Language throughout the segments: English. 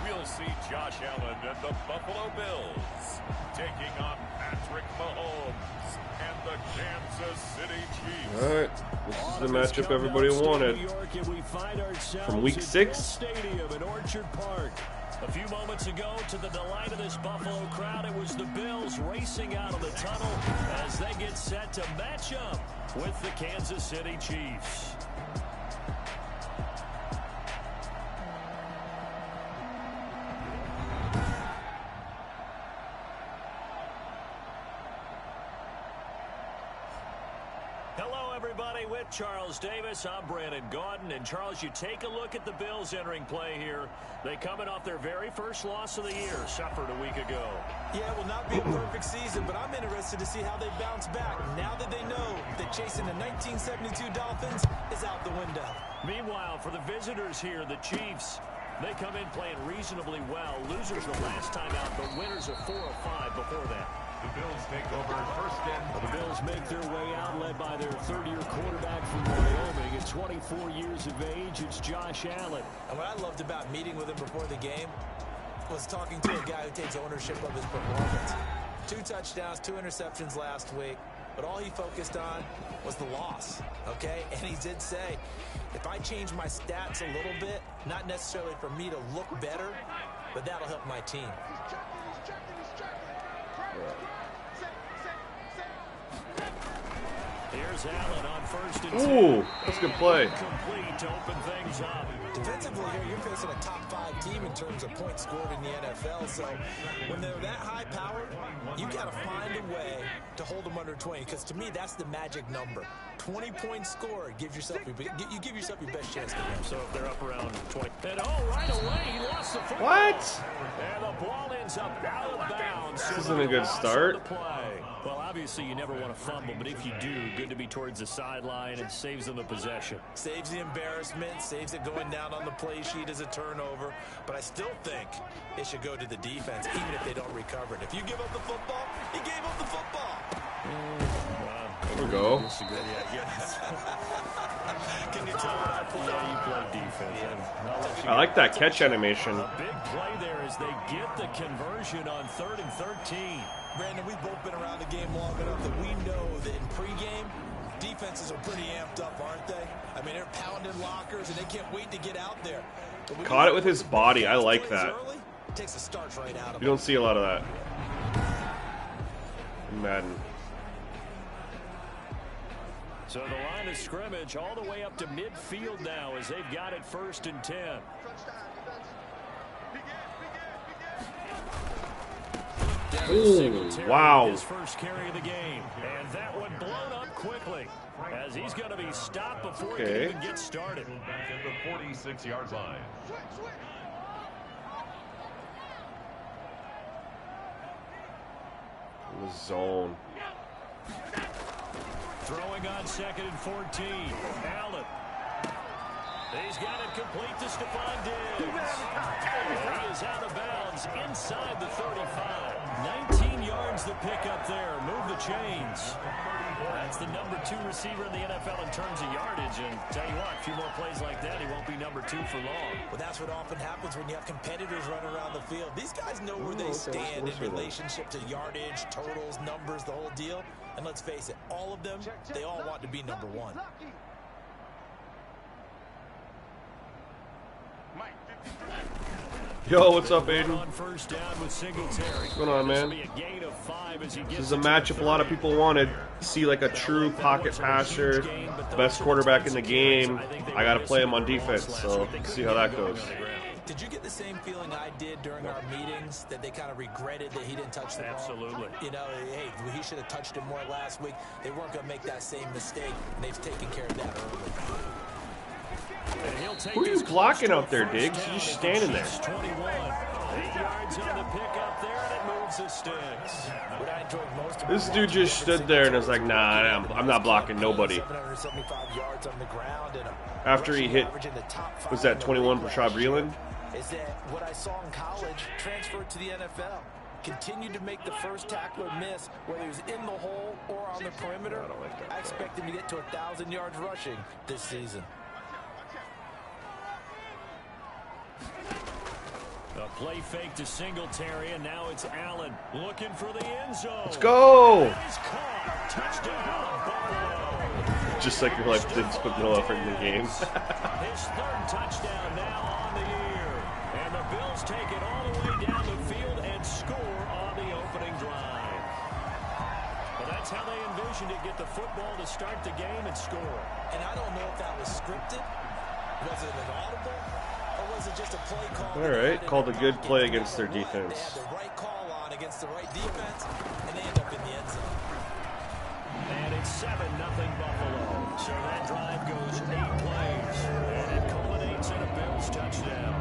we'll see Josh Allen and the Buffalo Bills taking on Patrick Mahomes and the Kansas City Chiefs. All right, this is the matchup everybody wanted from Week 6. Stadium in Orchard Park. A few moments ago, to the delight of this Buffalo crowd, it was the Bills racing out of the tunnel as they get set to match up with the Kansas City Chiefs. With Charles Davis, I'm Brandon Gaudin, and Charles, you take a look at the Bills entering play here. They coming off their very first loss of the year, suffered a week ago. Yeah, it will not be a perfect season, but I'm interested to see how they bounce back now that they know that chasing the 1972 Dolphins is out the window. Meanwhile, for the visitors here, the Chiefs, they come in playing reasonably well. Losers the last time out, but winners are 4 of 5 before that. The Bills take over first and the Bills make their way out, led by their third-year quarterback from Wyoming. At 24 years of age, it's Josh Allen. And what I loved about meeting with him before the game was talking to a guy who takes ownership of his performance. 2 touchdowns, 2 interceptions last week, but all he focused on was the loss, okay? And he did say, if I change my stats a little bit, not necessarily for me to look better, but that'll help my team. Here's Allen on first and 2. Ooh, that's a good play. Complete to open things up. Defensively here, you're facing a top 5 team in terms of points scored in the NFL. So when they're that high powered, you got to find a way to hold them under 20. Because to me, that's the magic number. 20 points scored. You give yourself your best chance to win. So if they're up around 20. And right away, he lost the football. What? And the ball ends up out of bounds. This isn't a good start. Well, obviously, you never want to fumble, but if you do, good to be towards the sideline and saves them the possession. Saves the embarrassment, saves it going down on the play sheet as a turnover. But I still think it should go to the defense, even if they don't recover it. If you give up the football, you gave up the football. There we go. Can you tell what I play? Yeah, you play defense. I like that catch animation. A big play there as they get the conversion on 3rd and 13. Brandon, we've both been around the game long enough that we know that in pregame, defenses are pretty amped up, aren't they? I mean, they're pounding lockers, and they can't wait to get out there. Caught it with his body. I like that. Early, takes the starch right out of You don't see a lot of that in Madden. So the line of scrimmage all the way up to midfield now as they've got it 1st and 10. Ooh, wow. His first carry of the game. And that one blown up quickly as he's going to be stopped before he can even get started. back at the 46-yard line. In the zone. Throwing on 2nd and 14. Allen. He's got it complete to Stephon Diggs. He is out of bounds inside the 35. 19 yards the pickup there. Move the chains. That's the number 2 receiver in the NFL in terms of yardage. And tell you what, a few more plays like that, he won't be number 2 for long. Well, that's what often happens when you have competitors running around the field. These guys know where they stand in relationship to yardage, totals, numbers, the whole deal. And let's face it, all of them, they all want to be number 1. Yo, what's up, Aiden? What's going on, man? This is a matchup a lot of people wanted. See, like a true pocket passer, best quarterback in the game. I got to play him on defense, so let's see how that goes. Did you get the same feeling I did during our meetings, that they kind of regretted that he didn't touch the ball? Absolutely. You know, hey, he should have touched it more last week. They weren't going to make that same mistake, and they've taken care of that early. Who are you blocking out there, Diggs? You're just standing there. 21. 8 yards on the pickup there, and it moves the sticks. What I enjoyed most about This dude just stood there and was like, nah, I'm not blocking nobody. 775 yards on the ground and After he hit, was that 21 Rashad Breeland? Is that what I saw in college transferred to the NFL? Continued to make the first tackler miss, whether he was in the hole or on the perimeter. I expect him to get to 1,000 yards rushing this season. A play fake to Singletary, and now it's Allen looking for the end zone. Let's go! That is caught. Touchdown, Buffalo. Just like your life didn't put no effort in the game. His third touchdown now on the year. And the Bills take it all the way down the field and score on the opening drive. Well, that's how they envisioned it, get the football to start the game and score. And I don't know if that was scripted. Was it an audible? Or was it just a play call? All right, called a good play against their defense. They had the right call on against the right defense, and they end up in the end zone. And it's 7-0 Buffalo. So that drive goes 8 plays, and it culminates in a Bills touchdown.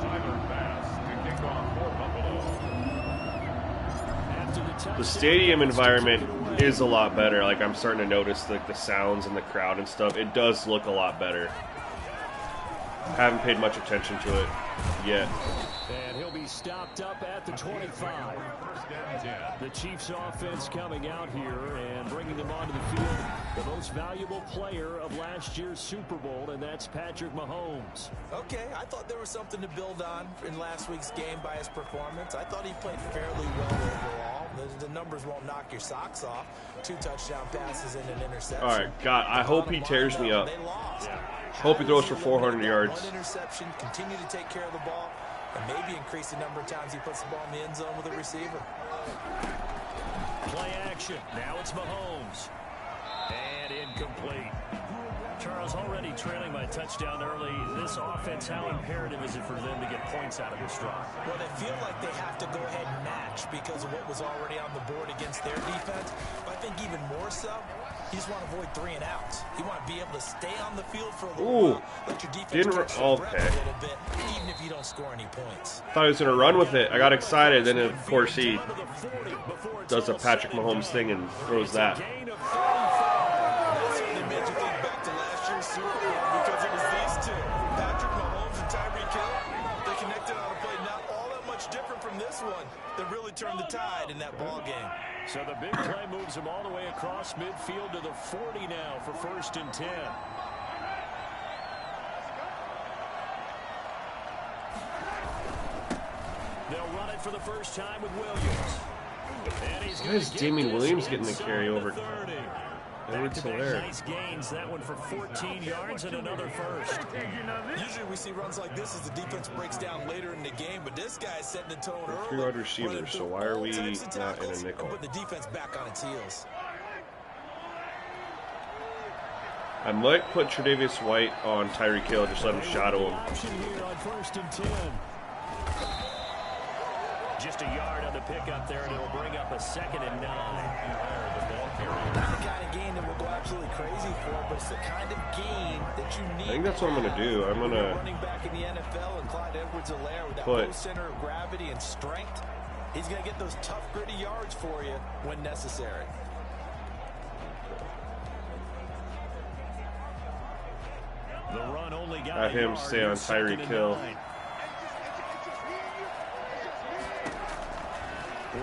Tyler Bass to kick off for Buffalo. After the touchdown, The stadium environment is a lot better. Like, I'm starting to notice like the sounds and the crowd and stuff. It does look a lot better. Haven't paid much attention to it yet. and he'll be stopped up at the 25. The Chiefs offense coming out here and bringing them onto the field. The most valuable player of last year's Super Bowl, and that's Patrick Mahomes. Okay, I thought there was something to build on in last week's game by his performance. I thought he played fairly well overall. The numbers won't knock your socks off. 2 touchdown passes and an interception. All right, God, I hope he tears me up. They lost. Hope he throws for 400 yards. 1 interception, continue to take care of the ball, and maybe increase the number of times he puts the ball in the end zone with a receiver. Play action. Now it's Mahomes. And incomplete. Charles, already trailing by touchdown early. This offense, how imperative is it for them to get points out of this drive? Well, they feel like they have to go ahead and match because of what was already on the board against their defense. But I think even more so, you just want to avoid 3 and outs. You want to be able to stay on the field for a little while, let your defense catch their breath a little bit, even if you don't score any points. Thought he was going to run with it. I got excited. Then, of course, he does a Patrick Mahomes thing and throws that. Super Bowl because it was these two, Patrick Mahomes and Tyreek Hill. They connected on a play not all that much different from this one that really turned the tide in that ball game. So the big play moves him all the way across midfield to the 40 now for 1st and 10. They'll run it for the first time with Williams. And he's Why is Damien Williams getting the carry over? Back-to-back nice gains. That one for 14 yards and another first. Usually we see runs like this as the defense breaks down later in the game, but this guy's setting the tone early. 3 wide receivers, so why are we not in a nickel? Put the defense back on its heels. I might put Tre'Davious White on Tyreek Hill, just let him shadow him. Option here on 1st and 10. Just a yard on the pickup there, and it'll bring up a 2nd and 9. Not the kind of game that we'll go absolutely crazy for, but it's the kind of game that you need. I think that's what I'm going to do. I'm going to running back in the NFL and Clyde Edwards-Helaire with that low center of gravity and strength. He's going to get those tough, gritty yards for you when necessary. The run only got have him stay on Tyreek Hill.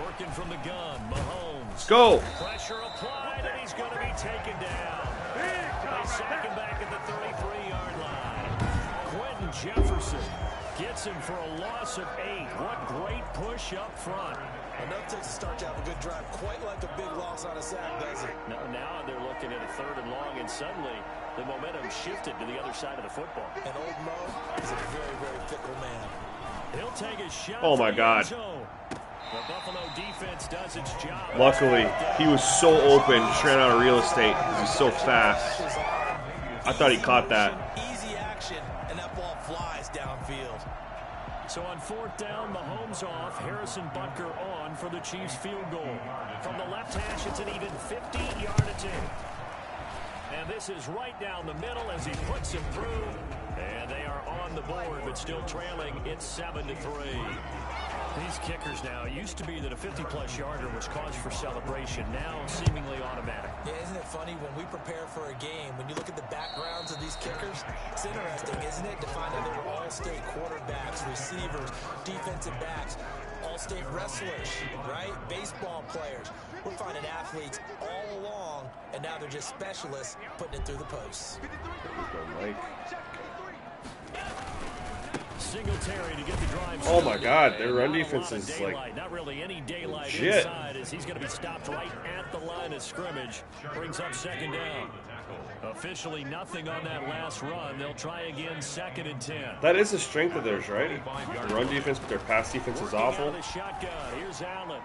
Working from the gun, Mahomes. Let's go. Pressure applied, and he's going to be taken down. They sack him back at the 33-yard line. Quentin Jefferson gets him for a loss of 8. What great push up front. Enough to start to have a good drive, quite like a big loss on a sack, does it? Now they're looking at a 3rd and long, and suddenly the momentum shifted to the other side of the football. And old Mo is a very, very fickle man. He'll take a shot. Oh, my God. The Buffalo defense does its job. Luckily, he was so open, just ran out of real estate because he's so fast. I thought he caught that. Easy action, and that ball flies downfield. So on 4th down, Mahomes off, Harrison Butker on for the Chiefs field goal. From the left hash, it's an even 50-yard attempt. And this is right down the middle as he puts it through. And they are on the board, but still trailing. It's 7-3. These kickers now, it used to be that a 50-plus yarder was cause for celebration. Now seemingly automatic. Yeah, isn't it funny when we prepare for a game, when you look at the backgrounds of these kickers, it's interesting, isn't it, to find out they were all-state quarterbacks, receivers, defensive backs, all-state wrestlers, right? Baseball players. We're finding athletes all along and now they're just specialists putting it through the posts. Singletary to get the drive. Oh my God, their run defense is like not really any daylight shit. Inside as he's going to be stopped right at the line of scrimmage. Brings up second down. Officially nothing on that last run. They'll try again, 2nd and 10. That is a strength of theirs, right? The run defense, but their pass defense is awful. Out of the shotgun. Here's Allen.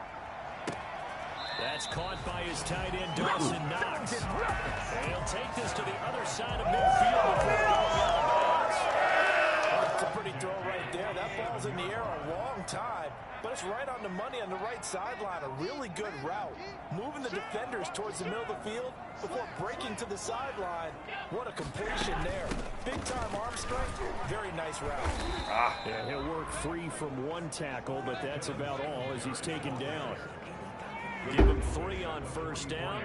That's caught by his tight end, Dawson Knox. And he'll take this to the other side of midfield before going out of bounds. That's a pretty throw right there. That ball's in the air a long time, but it's right on the money on the right sideline. A really good route. Moving the defenders towards the middle of the field before breaking to the sideline. What a completion there. Big-time arm strength. Very nice route. Yeah, he'll work free from one tackle, but that's about all as he's taken down. Give him 3 on first down.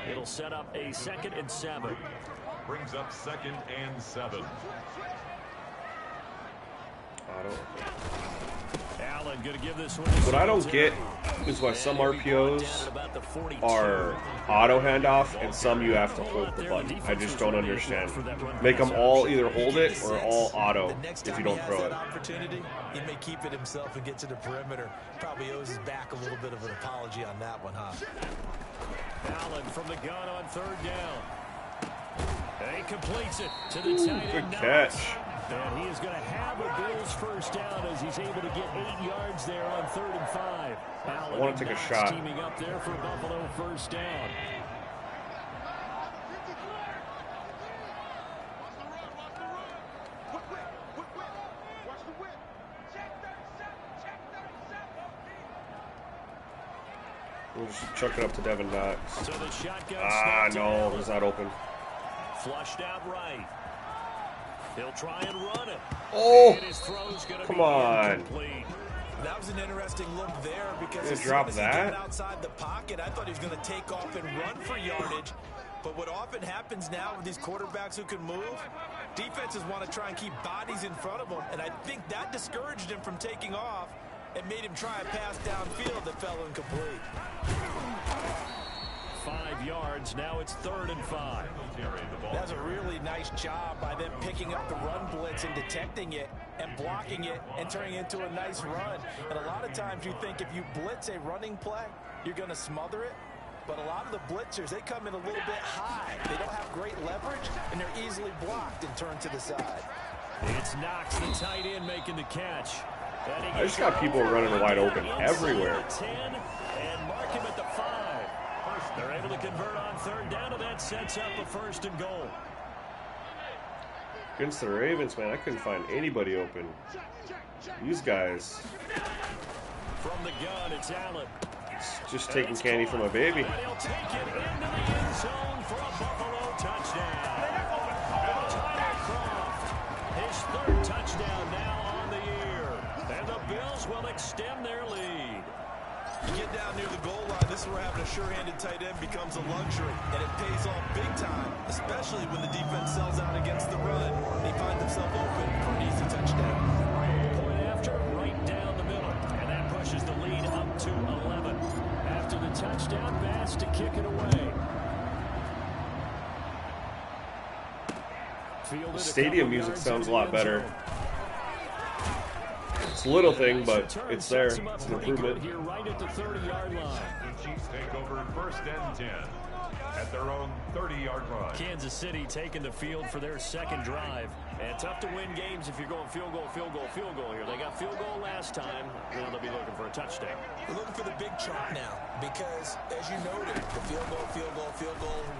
It'll set up a 2nd and 7. Brings up 2nd and 7. Allen going to give this one. What I don't get is why some RPOs are auto handoff and some you have to hold the button. I just don't understand. Make them all either hold it or all auto if you don't throw it. He may keep it himself and get to the perimeter. Probably owes his back a little bit of an apology on that one, huh? Allen from the gun on 3rd down. And he completes it to the tight end. Good catch. And he is going to have a Bills first down as he's able to get 8 yards there on 3rd and 5. Allen I want to take a shot. Teaming up there for Buffalo first down. We'll just chuck it up to Devin Knox. So the shotgun no, he's not open. Flushed out right. He'll try and run it. Oh, and his throw's gonna come be on. incomplete. That was an interesting look there because as drop soon as he that? got outside the pocket, I thought he was going to take off and run for yardage. But what often happens now with these quarterbacks who can move, defenses want to try and keep bodies in front of them. And I think that discouraged him from taking off and made him try a pass downfield that fell incomplete. 5 yards. Now it's 3rd and 5. That's a really nice job by them picking up the run blitz and detecting it and blocking it and turning it into a nice run. And a lot of times you think if you blitz a running play, you're going to smother it. But a lot of the blitzers, they come in a little bit high. They don't have great leverage, and they're easily blocked and turned to the side. It's Knox, the tight end, making the catch. I just got people running wide open everywhere. 10 and mark him at the 5. They're able to convert on 3rd down, and that sets up a 1st and goal. Against the Ravens, man, I couldn't find anybody open. These guys. From the gun, it's Allen. Just taking candy from a baby. And he'll take it into the end zone for a Buffalo touchdown. Tyler Kroft, his 3rd touchdown now on the year. And the Bills will extend their lead. You get down near the goal line, this is where having a sure-handed tight end becomes a luxury, and it pays off big time, especially when the defense sells out against the run. He finds himself open for an easy touchdown. Point after, right down the middle, and that pushes the lead up to 11. After the touchdown, Bass to kick it away. The stadium music sounds a lot better. It's a little thing, but it's there. It's an improvement. Here right at the 30-yard line. The Chiefs take over 1st and 10 at their own 30-yard line. Kansas City taking the field for their 2nd drive. And tough to win games if you're going field goal, field goal, field goal here. They got field goal last time. Now they'll be looking for a touchdown. We're looking for the big chunk now because, as you noted, the field goal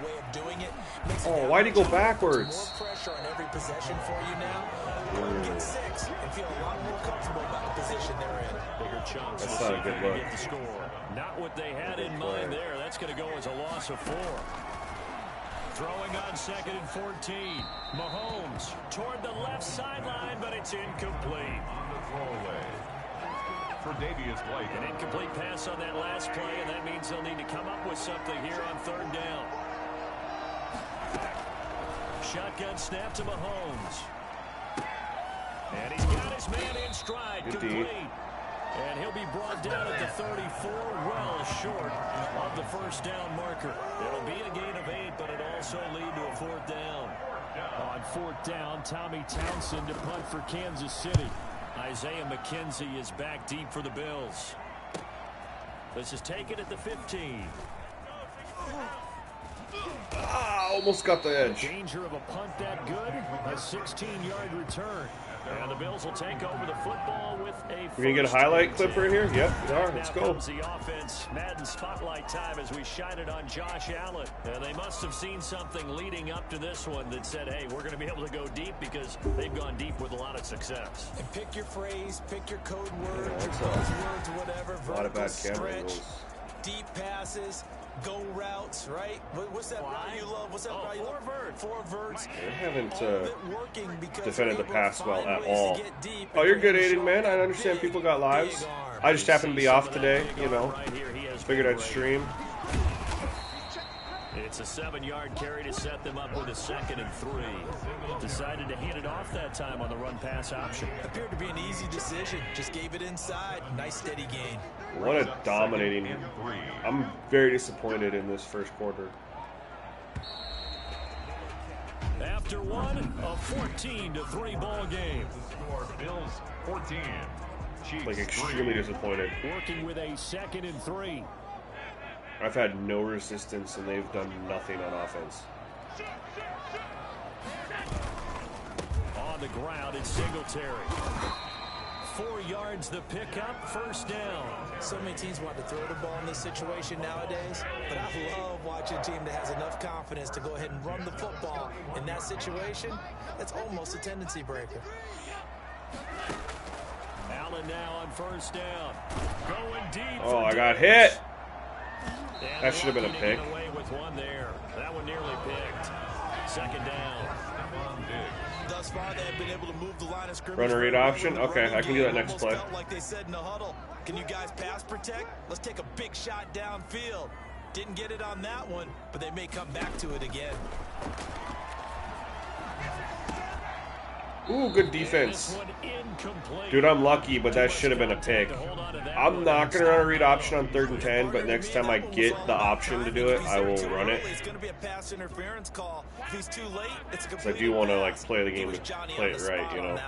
way of doing it makes it Oh, why'd he go backwards? more pressure on every possession for you now. You can get 6 and feel a lot more comfortable about the position they're in. Bigger chunks. That's not a good look. Get the score. Not what they had in mind there. That's going to go as a loss of 4. Throwing on 2nd and 14. Mahomes toward the left sideline, but it's incomplete. On the throwaway for Davius White. An incomplete pass on that last play, and that means they'll need to come up with something here on 3rd down. Shotgun snap to Mahomes. And he's got his man in stride. Good Complete. And he'll be brought down at the 34, well short of the first down marker. It'll be a gain of 8, but it'll also lead to a 4th down. On 4th down, Tommy Townsend to punt for Kansas City. Isaiah McKenzie is back deep for the Bills. This is taken at the 15. Almost got the edge. Danger of a punt that good. A 16-yard return. And the Bills will take over the football with a We're going to get a highlight clip right here? Yep, we are. Let's go. The offense, Madden spotlight time as we shine it on Josh Allen. And they must have seen something leading up to this one that said, hey, we're going to be able to go deep because they've gone deep with a lot of success. And pick your phrase, pick your code word, your that's buzzwords, whatever. A lot of bad camera stretch, angles. deep passes, go routes, right? What's that route you love? What's that route you love? Four verts. They haven't defended defended the pass well at all. Oh, you're good, Aiden, man. I understand people got lives. I just happened to be off today, you know. Figured I'd stream. It's a 7-yard carry to set them up with a 2nd and 3. Decided to hand it off that time on the run-pass option. Appeared to be an easy decision. Just gave it inside. Nice steady gain. What a dominating. I'm very disappointed in this first quarter. After one, a 14-3 ball game. Bills 14. Chiefs Like, extremely disappointed. Working with a 2nd and 3. I've had no resistance, and they've done nothing on offense. On the ground, it's Singletary. 4 yards the pickup, 1st down. So many teams want to throw the ball in this situation nowadays, but I love watching a team that has enough confidence to go ahead and run the football in that situation. That's almost a tendency breaker. Allen now on 1st down. Going deep. Oh, I got hit. That should have been a pick. Away with one there. That one nearly picked. 2nd down. Thus far, they have been able to move the line of scrimmage. Runner read option. Okay, I can do that next play. Like they said in the huddle. Can you guys pass protect? Let's take a big shot downfield. Didn't get it on that one, but they may come back to it again. Ooh, good defense. Dude, I'm lucky, but that should have been a pick. I'm not going to run a read option on 3rd and 10, but next time I get the option to do it, I will run it. It's going to be a pass interference call. If he's too late, it's a Because I do want to like play the game to play it right, you know.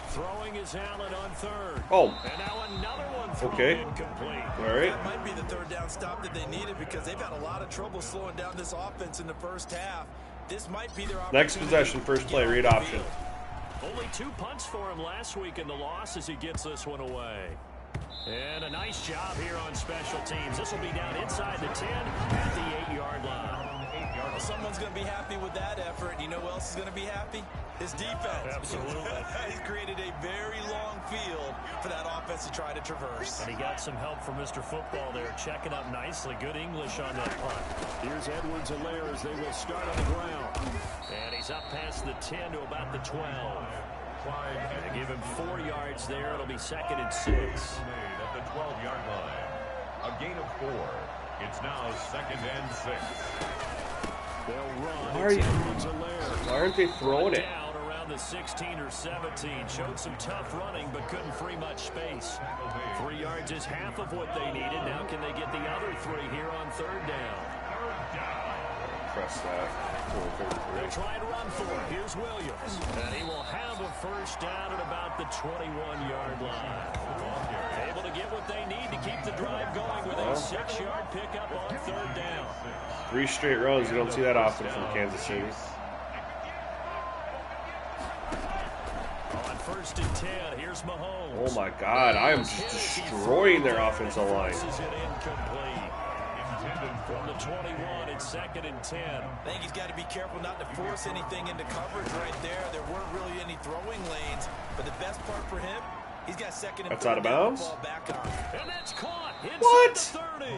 Throwing is Allen on 3rd. Oh. And now another one Okay. incomplete. All right. That might be the 3rd down stop that they needed because they've had a lot of trouble slowing down this offense in the first half. This might be their Next possession, first play, read option. Only 2 punts for him last week in the loss as he gets this one away. And a nice job here on special teams. This will be down inside the 10 at the 8-yard line. Well, someone's going to be happy with that effort. You know who else is going to be happy? His defense. Absolutely. He's created a very long field for that offense to try to traverse. And he got some help from Mr. Football there, checking up nicely. Good English on that punt. Here's Edwards-Helaire as they will start on the ground. And he's up past the 10 to about the 12. They give him 4 yards there. It'll be 2nd and 6. At the 12-yard line. A gain of 4. It's now 2nd and 6. They'll run. Why aren't they throwing it? Down around the 16 or 17. Showed some tough running, but couldn't free much space. 3 yards is half of what they needed. Now can they get the other 3 here on 3rd down? Press that. They'll try and run for it. Here's Williams. And he will have a 1st down at about the 21-yard line. Able to get what they need to keep the drive going with a 6-yard pickup on 3rd down. 3 straight runs. You don't see that often from Kansas City. On 1st and 10, here's Mahomes. Oh my God, I am just destroying their offensive line. This is incomplete. From the 21, it's 2nd and 10. I think he's got to be careful not to force anything into coverage right there. There weren't really any throwing lanes, but the best part for him, he's got 2nd and 3rd. That's out of bounds? Back on. And that's caught. What? The 30.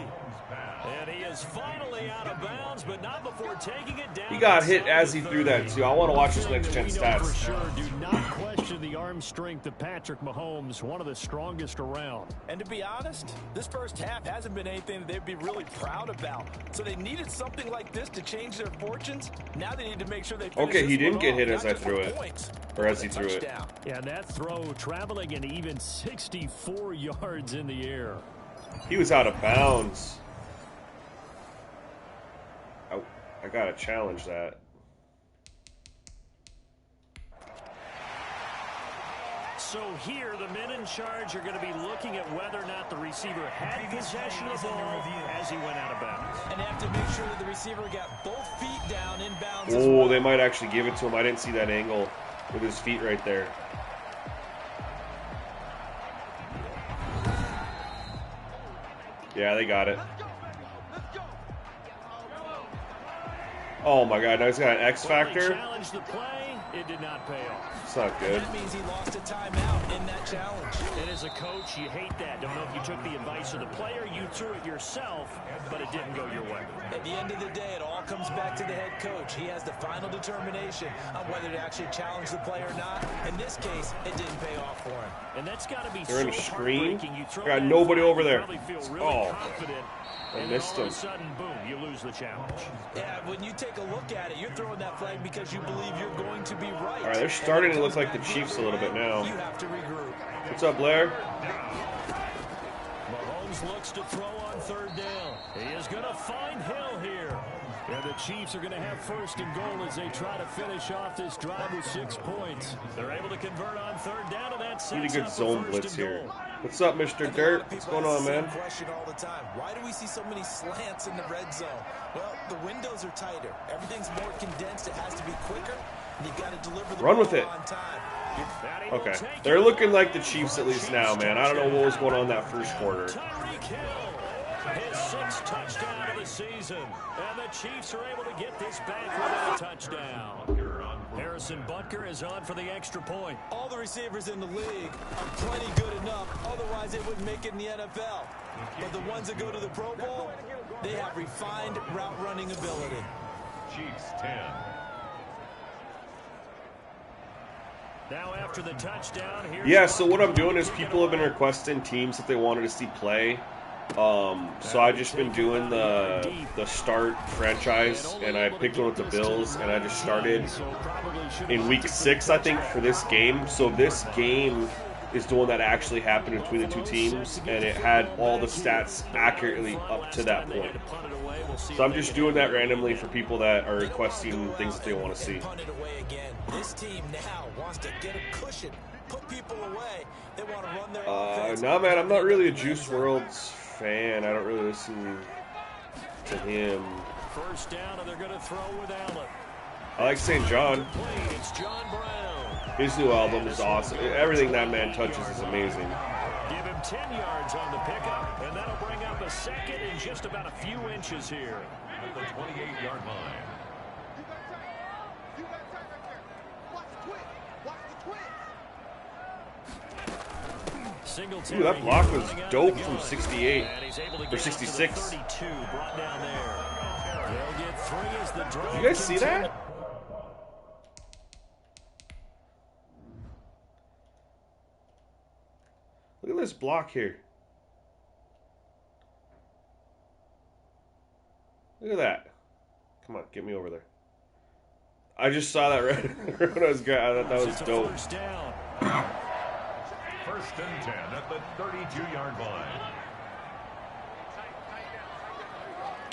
And he is finally out of bounds, but not before taking it down. He got hit as he threw that, too. I want to watch his next gen stats. For sure, do not question the arm strength of Patrick Mahomes, one of the strongest around. And to be honest, this first half hasn't been anything that they'd be really proud about. So they needed something like this to change their fortunes. Now they need to make sure they finish Okay, he this one didn't get off, hit not as I just threw with it. points. Or as he threw it. Yeah, that throw traveling an even 64 yards in the air. He was out of bounds. I gotta challenge that. So here, the men in charge are going to be looking at whether or not the receiver had possession of the ball as he went out of bounds. And they have to make sure that the receiver got both feet down in bounds. Oh, they might actually give it to him. I didn't see that angle with his feet right there. Yeah, they got it. Oh my God! Now he's got an X factor. Challenged the play. It did not pay off. It's not good. That means he lost a timeout in that challenge. And as a coach, you hate that. Don't know if you took the advice of the player, you threw it yourself, but it didn't go your way. At the end of the day, it all comes back to the head coach. He has the final determination on whether to actually challenge the play or not. In this case, it didn't pay off for him. And that's got to be They're in a so screen. You Got nobody over there. Oh, I missed him. All of a sudden, boom, you lose the challenge. Yeah, when you take a look at it, you're throwing that flag because you believe you're going to be right. All right, they're starting to look like the Chiefs a little bit now. You have to regroup. What's up, Blair? Mahomes looks to throw on third down. He is going to find Hill here. And the Chiefs are going to have first and goal as they try to finish off this drive with 6 points. They're able to convert on third down, and that sets Need a good up zone first blitz and here. goal. What's up, Mr. Dirt? What's going on, man? Question all the time. Why do we see so many slants in the red zone? Well, the windows are tighter. Everything's more condensed. It has to be quicker. And you've got to deliver the Run with it. on time. Okay. They're looking like the Chiefs at least now, man. I don't know what was going on that first quarter. Tyreek Hill, his 6th touchdown of the season. And the Chiefs are able to get this back with a touchdown. Harrison Butker is on for the extra point. All the receivers in the league are plenty good enough. Otherwise, they wouldn't make it in the NFL. But the ones that go to the Pro Bowl, they have refined route running ability. Chiefs 10. Now after the touchdown, here's Yeah, so what I'm doing is people have been requesting teams that they wanted to see play. So I've just been doing the start franchise, and I picked one with the Bills, and I just started in week 6, I think, for this game. So this game is the one that actually happened between the two teams, and it had all the stats accurately up to that point. So I'm just doing that randomly for people that are requesting things that they want to see. This team now wants to get a cushion, put people away. They want to run their offense. No, man, I'm not really a Juice WRLD's fan. I don't really listen to him. first down, and they're going to throw with Allen. I like St. John. It's John Brown. His new album is awesome. Everything that man touches is amazing. Give him 10 yards on the pickup, and that'll bring up a second in just about a few inches here. At the 28-yard line. Ooh, that block was dope from 68 or 66. Did you guys see that? Look at this block here. Look at that. Come on, get me over there. I just saw that right when I was going. I thought that was dope. First and 10 at the 32-yard line.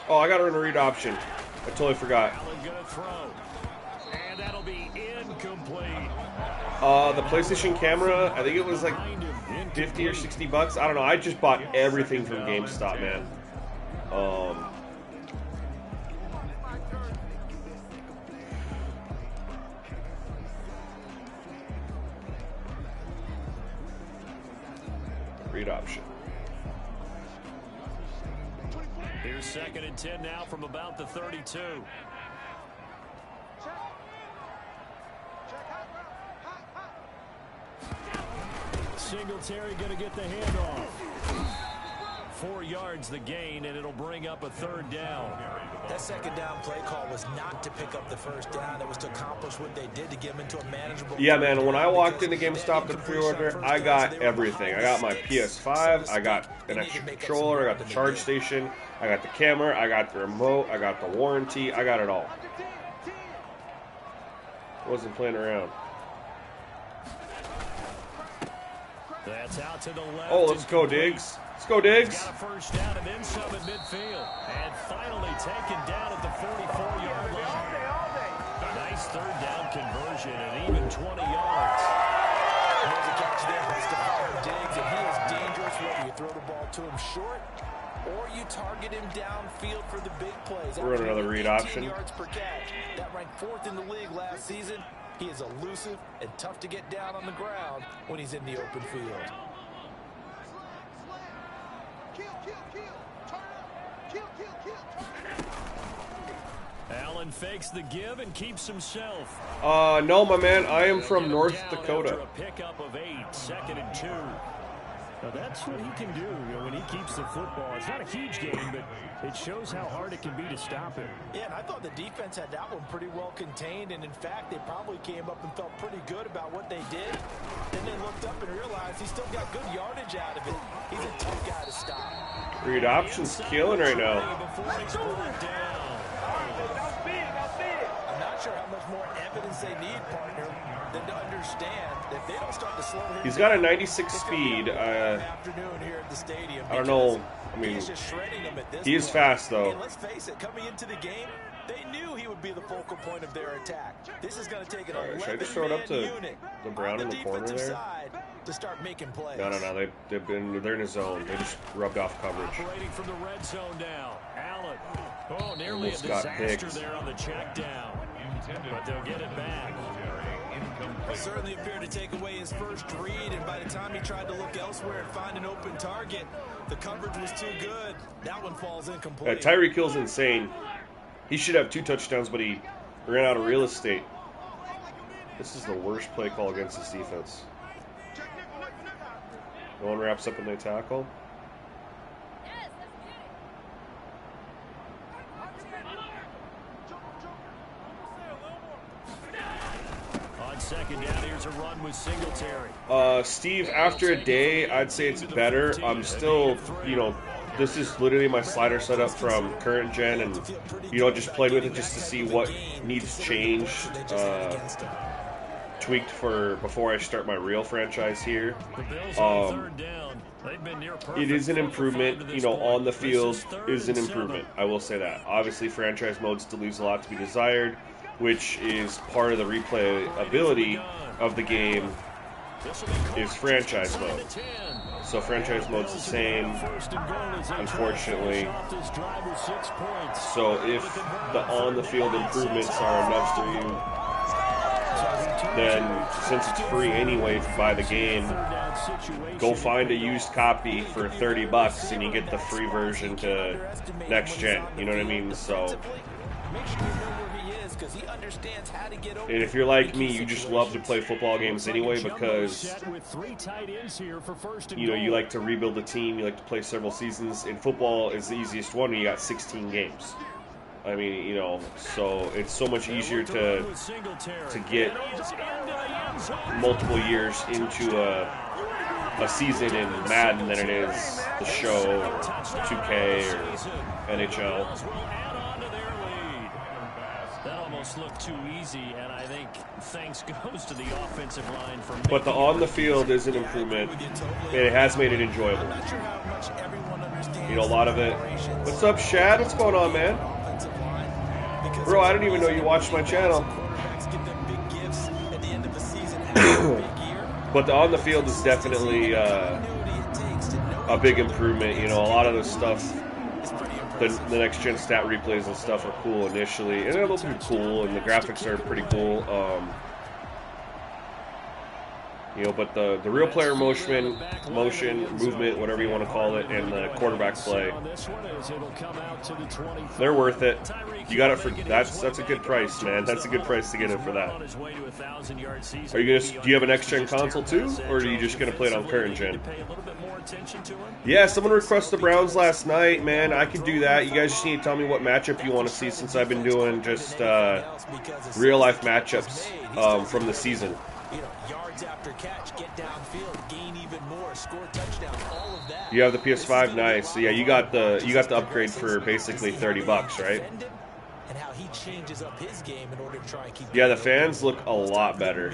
Oh, I got to run a read option. I totally forgot. And that'll be incomplete. The PlayStation camera, I think it was like 50 or 60 bucks. I don't know. I just bought everything from GameStop, man. Read option. Here's second and 10 now from about the 32. Singletary going to get the handoff. 4 yards the gain, and it'll bring up a third down. That second down play call was not to pick up the first down. It was to accomplish what they did to get them into a manageable. Yeah, man, when I walked into GameStop to pre-order, I got everything. I got my Ps5, I got an extra controller, I got the charge station, I got the camera, I got the remote, I got the warranty, I got it all. Wasn't playing around. That's out to the left. Oh, let's go, Diggs. Let's go, Diggs. Got a first down and then some at midfield. And finally taken down at the 44-yard line. A nice third down conversion and even 20 yards. There's a catch there by Stephon Diggs, and he is dangerous whether you throw the ball to him short or you target him downfield for the big plays. We're on another read option. Yards per catch. That ranked 4th in the league last season. He is elusive and tough to get down on the ground when he's in the open field. Allen fakes the give and keeps himself. No, my man. I am from North Dakota. A pickup of 8, 2nd and 2. Now that's what he can do, when he keeps the football. It's not a huge game, but it shows how hard it can be to stop him. Yeah, and I thought the defense had that one pretty well contained, and in fact, they probably came up and felt pretty good about what they did. Then they looked up and realized he still got good yardage out of it. He's a tough guy to stop. Read option's killing right now. I'm not sure how much more evidence they need, partner, than to understand that if they don't start to slow him. He's got a 96 speed. I don't know. I mean, he is fast, though. And let's face it, coming into the game, they knew he would be the focal point of their attack. This is going to take an 11-man should I just throw it up to unit the Brown in the corner there? To start making plays. No. They're in a zone. They just rubbed off coverage. Operating from the red zone now. Allen. Oh, nearly Almost a got disaster picked. there on the check down. But they'll get it back. Certainly appeared to take away his first read, and by the time he tried to look elsewhere and find an open target, the coverage was too good. That one falls incomplete. Tyreek Hill's insane. He should have 2 touchdowns, but he ran out of real estate. This is the worst play call against this defense. No one wraps up and they tackle. On second down, here's a run with Singletary. Steve, after a day, I'd say it's better. I'm still, this is literally my slider setup from current gen, and, just playing with it just to see what needs changed, tweaked for before I start my real franchise here. It is an improvement, on the field is an improvement. I will say that. Obviously, franchise mode still leaves a lot to be desired, which is part of the replayability of the game is franchise mode. So franchise mode's the same, unfortunately. So if the on-the-field improvements are enough for you, then since it's free anyway if you buy the game, go find a used copy for $30 and you get the free version to next gen. You know what I mean? So, and if you're like me, you just love to play football games anyway because you like to rebuild a team, you like to play several seasons, and football is the easiest one when you got 16 games. I mean, so it's so much easier to get multiple years into a season in Madden than it is the show or 2K or NHL. That almost looked too easy, and I think thanks goes to the offensive line for. But the on the field is an improvement. It has made it enjoyable. A lot of it. What's up, Shad? What's going on, man? Bro, I didn't even know you watched my channel. But the on the field is definitely a big improvement. A lot of the stuff, the next gen stat replays and stuff are cool initially, and it'll be cool, and the graphics are pretty cool. But the real player motion, movement, whatever you want to call it, and the quarterback play, they're worth it. You got it for that's a good price, man. That's a good price to get it for that. Are you gonna? Do you have an next gen console too, or are you just gonna play it on current gen? Yeah, someone requested the Browns last night, man. I could do that. You guys just need to tell me what matchup you want to see, since I've been doing just real life matchups from the season. Yards after catch, get downfield, gain even more, score touchdown, all of that. You have the PS5, nice. So yeah, you got the upgrade for basically $30, right? and how he changes up his game in order to try and keep. Yeah, the fans look a lot better.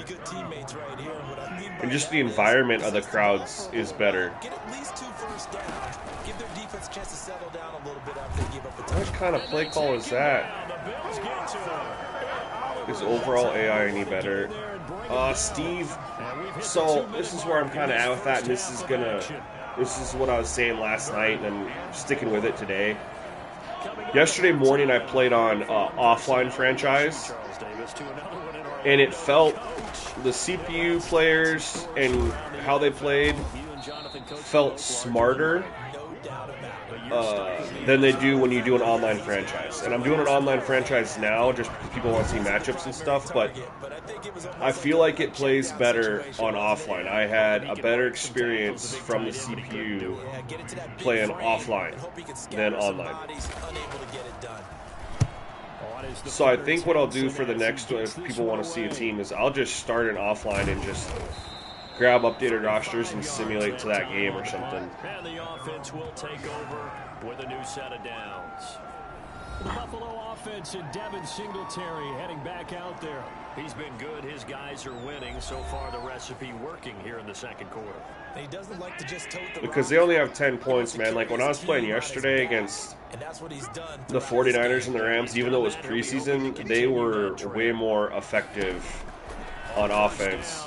And just the environment of the crowds is better. Get at least 2 first downs. Give their defense a chance to settle down a little bit after they give up a touchdown. What kind of play call is that? Is overall AI any better? Steve, so this is where I'm kind of at with that, and this is what I was saying last night, and I'm sticking with it today. Yesterday morning, I played on offline franchise, and it felt the CPU players and how they played felt smarter than they do when you do an online franchise. And I'm doing an online franchise now just because people want to see matchups and stuff, but I feel like it plays better on offline. I had a better experience from the CPU playing offline than online. So I think what I'll do for the next one, if people want to see a team, is I'll just start an offline and just grab updated rosters and simulate to that game or something. And the offense will take over with a new set of downs. The Buffalo offense and Devin Singletary heading back out there. He's been good. His guys are winning. So far, the recipe working here in the second quarter. He doesn't like to just tote the because they only have 10 points, man. Like when I was playing yesterday against the 49ers and the Rams, even though it was preseason, they were way more effective on offense.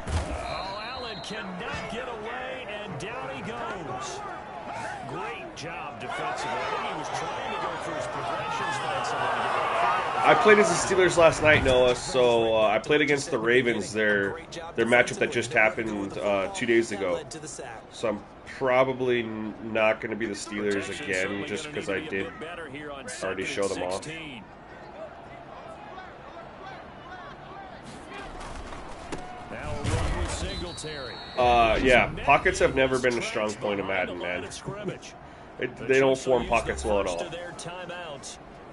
Allen cannot get away, and down he goes. Great job defensively. I think he was trying to go through his progressions, find someone to get away. I played as the Steelers last night, Noah, so I played against the Ravens, their matchup that just happened 2 days ago. So I'm probably not going to be the Steelers again, just because I did already show them off. Yeah, pockets have never been a strong point of Madden, man. They don't form pockets well at all.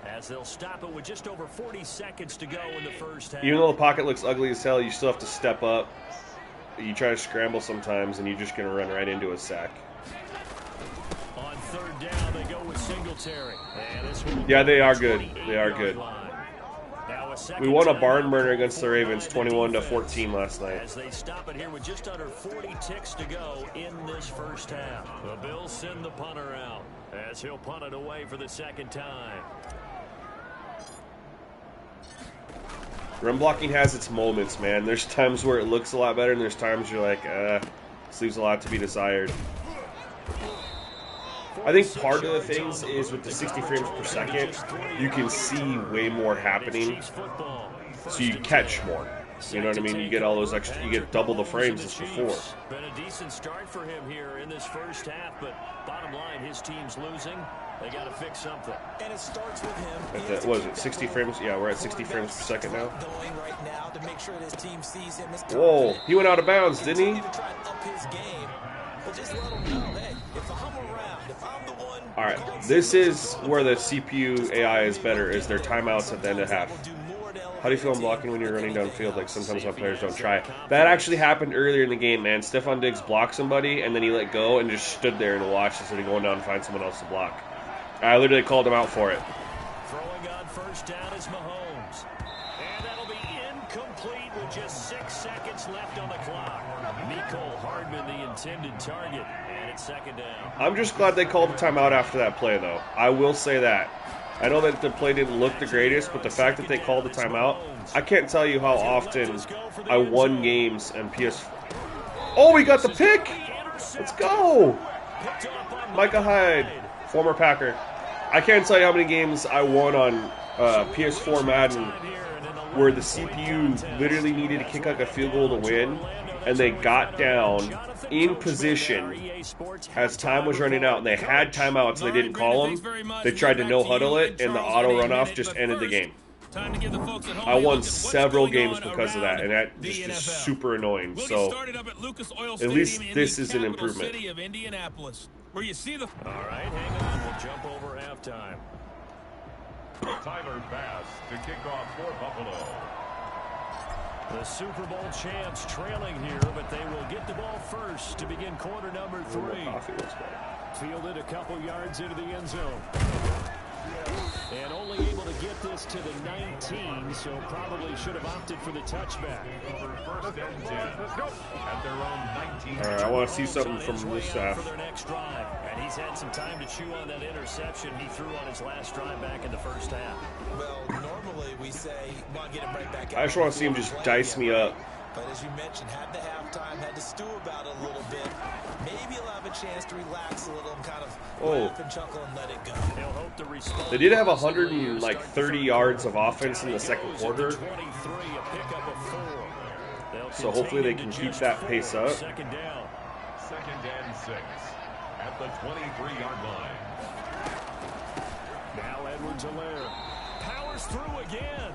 As they'll stop it with just over 40 seconds to go in the first half. Even though the pocket looks ugly as hell, you still have to step up. You try to scramble sometimes, and you're just going to run right into a sack. On third down, they go with Singletary. Yeah, they are good. They are good. We won a barn burner against the Ravens, 21-14 last night. As they stop it here with just under 40 ticks to go in this first half. The Bills send the punter out as he'll punt it away for the second time. Run blocking has its moments, man. There's times where it looks a lot better, and there's times you're like, this leaves a lot to be desired. I think part of the things is with the 60 frames per second, you can see way more happening, so you catch more. You know what I mean? You get all those extra, you get double the frames as before. Been a decent start for him here in this first half, but bottom line, his team's losing. They got to fix something. And it starts with him. At the, what is it, 60 frames? Yeah, we're at 60 frames per second now. Whoa, he went out of bounds, didn't he? Alright, this is where the CPU AI is better, is their timeouts at the end of half. How do you feel on blocking when you're running downfield? Like, sometimes my players don't try. That actually happened earlier in the game, man. Stephon Diggs blocked somebody, and then he let go and just stood there and watched instead of going down and find someone else to block. I literally called him out for it. Throwing on first down is Mahomes. And that'll be incomplete with just 6 seconds left on the clock. Mecole Hardman, the intended target, and it's second down. I'm just glad they called a timeout after that play, though. I will say that. I know that the play didn't look the greatest, but the fact that they called the timeout, I can't tell you how often I won games and PS4. Oh, we got the pick! Let's go! Micah Hyde, former Packer. I can't tell you how many games I won on PS4 Madden where the CPU literally needed to kick like a field goal to win, and they got down in position as time was running out, and they had timeouts and they didn't call them. They tried to no-huddle it, and the auto runoff just ended the game. I won several games because of that, and that just is super annoying. So at least this is an improvement. All right, hang on. We'll jump over halftime. Tyler Bass to kick off for Buffalo. The Super Bowl champs trailing here, but they will get the ball first to begin quarter number 3. Fielded a couple yards into the end zone. And only able to get this to the 19, so probably should have opted for the touchback. First and 10. Let's go. At their own 19. All right, I want to see something from this For half. their next drive, and he's had some time to chew on that interception he threw on his last drive back in the first half. Well, normally we say, well, get him right back out. I just want to see him just dice me up. But as you mentioned, had the halftime, had to stew about it a little bit. Maybe he'll have a chance to relax a little and kind of laugh and chuckle and let it go. He'll hope to respond. They did have 130 yards of offense in the second quarter, 23, a pickup of 4. They'll so hopefully they can continue keep to that just pace 4 up. Second down. Second and 6. At the 23-yard line. Now Edwards-Helaire powers through again.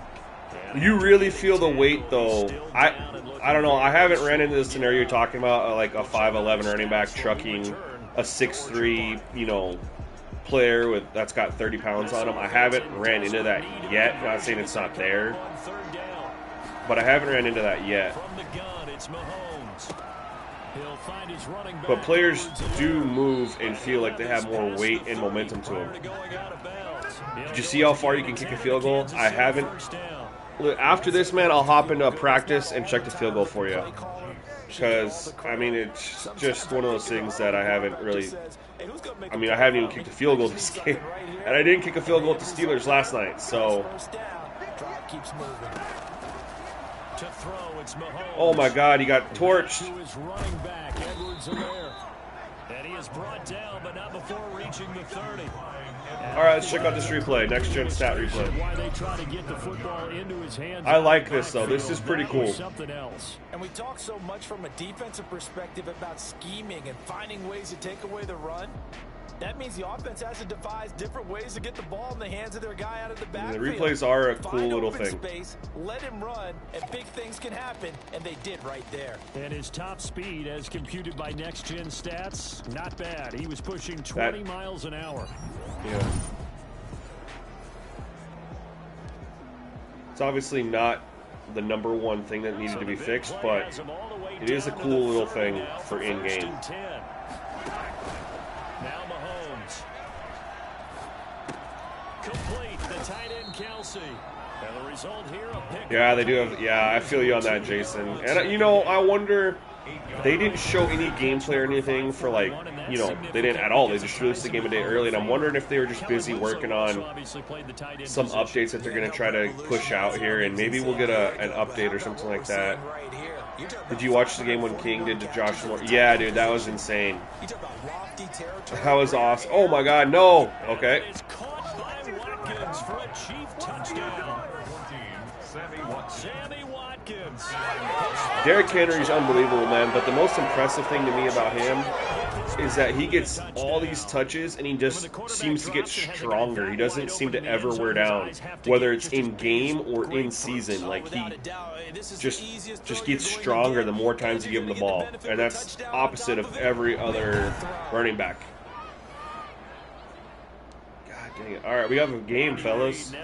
You really feel the weight, though. I don't know. I haven't ran into this scenario you're talking about, like a 5'11" running back trucking a 6'3", player that's got 30 pounds on him. I haven't ran into that yet. I'm not saying it's not there, but I haven't ran into that yet. From the gun, it's Mahomes. He'll find his running back. But players do move and feel like they have more weight and momentum to them. Did you see how far you can kick a field goal? I haven't. After this, man, I'll hop into practice and check the field goal for you. Because, I mean, it's just one of those things that I haven't really... I mean, I haven't even kicked a field goal this game. And I didn't kick a field goal at the Steelers last night, so... Oh, my God, he got torched. And he is brought down, but not before reaching the 30. All right, let's check out this replay. Next gen stat replay. Why they try to get the football into his hands. I like this, though. This is pretty cool. Something else. And we talk so much from a defensive perspective about scheming and finding ways to take away the run. That means the offense has to devise different ways to get the ball in the hands of their guy out of the backfield. The replays are a cool Find little open thing. Space, let him run, and big things can happen, and they did right there. And his top speed, as computed by Next Gen Stats, not bad. He was pushing 20 miles an hour. Yeah. It's obviously not the #1 thing that needed to be fixed, but it is a cool little thing for in-game. Now Mahomes. Complete the tight end Kelsey. And the result here, a pick. Yeah, they do have. Yeah, I feel you on that, Jason. And I wonder. They didn't show any gameplay or anything for they didn't at all. They just released the game a day early, and I'm wondering if they were just busy working on some updates that they're going to try to push out here, and maybe we'll get an update or something like that. Did you watch the game when King did to Josh Moore? Yeah, dude, that was insane. That was awesome. Oh my God, no. Okay. It's caught by Watkins for a Chief touchdown. Sammy Watkins. Derrick Henry's unbelievable, man, but the most impressive thing to me about him is that he gets all these touches and he just seems to get stronger. He doesn't seem to ever wear down, whether it's in game or in season. Like, he just gets stronger the more times you give him the ball, and that's opposite of every other running back. Dang it. All right, we have a game, fellas.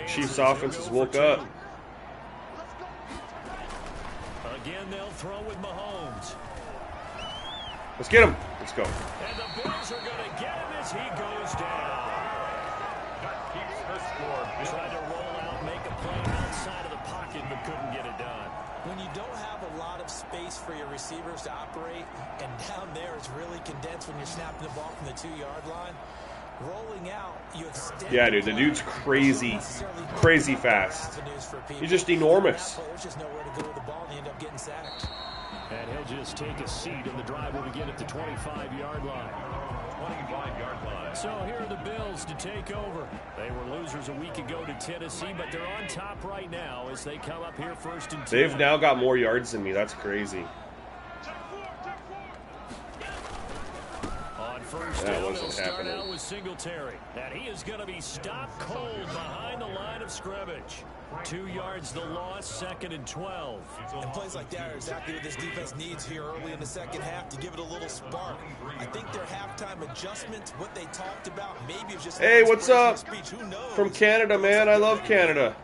Chiefs offense has woke up. Again, they'll throw with Mahomes. Let's get him. Let's go. And the Bills are going to get him as he goes down. That keeps the score. Tried to roll out, make a play outside of the pocket, but couldn't get it done. When you don't have a lot of space for your receivers to operate, and down there it's really condensed when you're snapping the ball from the 2-yard line, rolling out, you extend. Yeah, dude, the dude's crazy fast. He's just enormous. There's just nowhere to go with the ball, and you end up getting sacked. And he'll just take a seat, and the drive will begin at the 25-yard line. 25-yard line. So here are the Bills to take over. They were losers a week ago to Tennessee, but they're on top right now as they come up here 1st and 10. They've now got more yards than me. That's crazy. On first That down, wasn't they'll start happening. out with Singletary. And he is going to be stopped cold behind the line of scrimmage. 2 yards the loss, 2nd and 12. And plays like that are exactly what this defense needs here early in the second half to give it a little spark. I think their halftime adjustments, what they talked about, maybe it's just... Hey, what's up? Speech. Who knows? From Canada, man. I love Canada.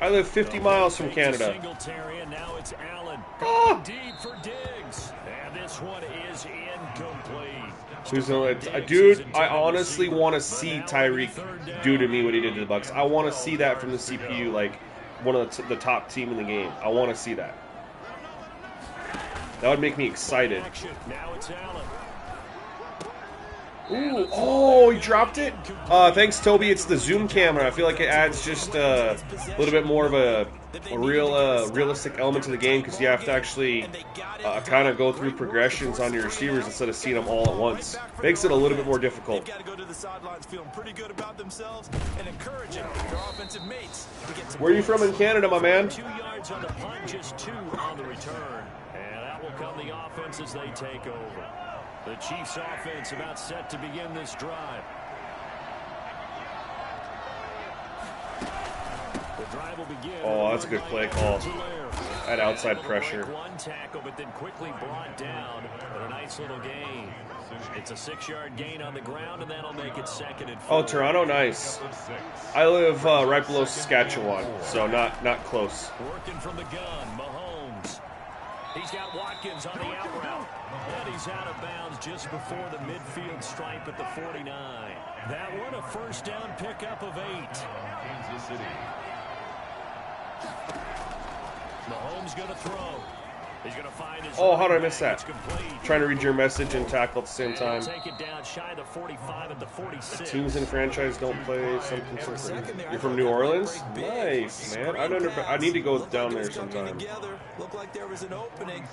I live 50 miles from Canada. Singletary, and now it's Allen. Ah! Deep for Diggs. And this one is incomplete. Who's gonna dude, I honestly want to see Tyreek do to me what he did to the Bucks. I want to see that from the CPU, like one of the top team in the game. I want to see that. That would make me excited. Ooh, oh, he dropped it. Thanks, Toby. It's the zoom camera. I feel like it adds just a little bit more of a realistic element to the game because you have to actually kind of go through progressions on your receivers instead of seeing them all at once. Makes it a little bit more difficult. Where are you from in Canada, my man? 2 yards on the punt, just 2 on the return. And that will come the offense as they take over. The Chiefs offense about set to begin this drive. The drive will begin. Oh, that's a good play call. That outside pressure. One tackle, but then quickly brought down. But a nice little gain. It's a 6-yard gain on the ground, and that'll make it 2nd and 4. Oh, Toronto, nice. I live right below Saskatchewan, so not close. Working from the gun, Mahomes. He's got Watkins on the out route. And he's out of bounds just before the midfield stripe at the 49. That one a first down pickup of 8. Kansas City. Mahomes going to throw. He's going to find his how did I miss that? Trying to read your message and tackle at the same time. Take it down shy of the 45 and the 46. Teams in franchise don't play something so. You're from New Orleans? Nice, man. I need to go down there sometime. Looked like there was an opening.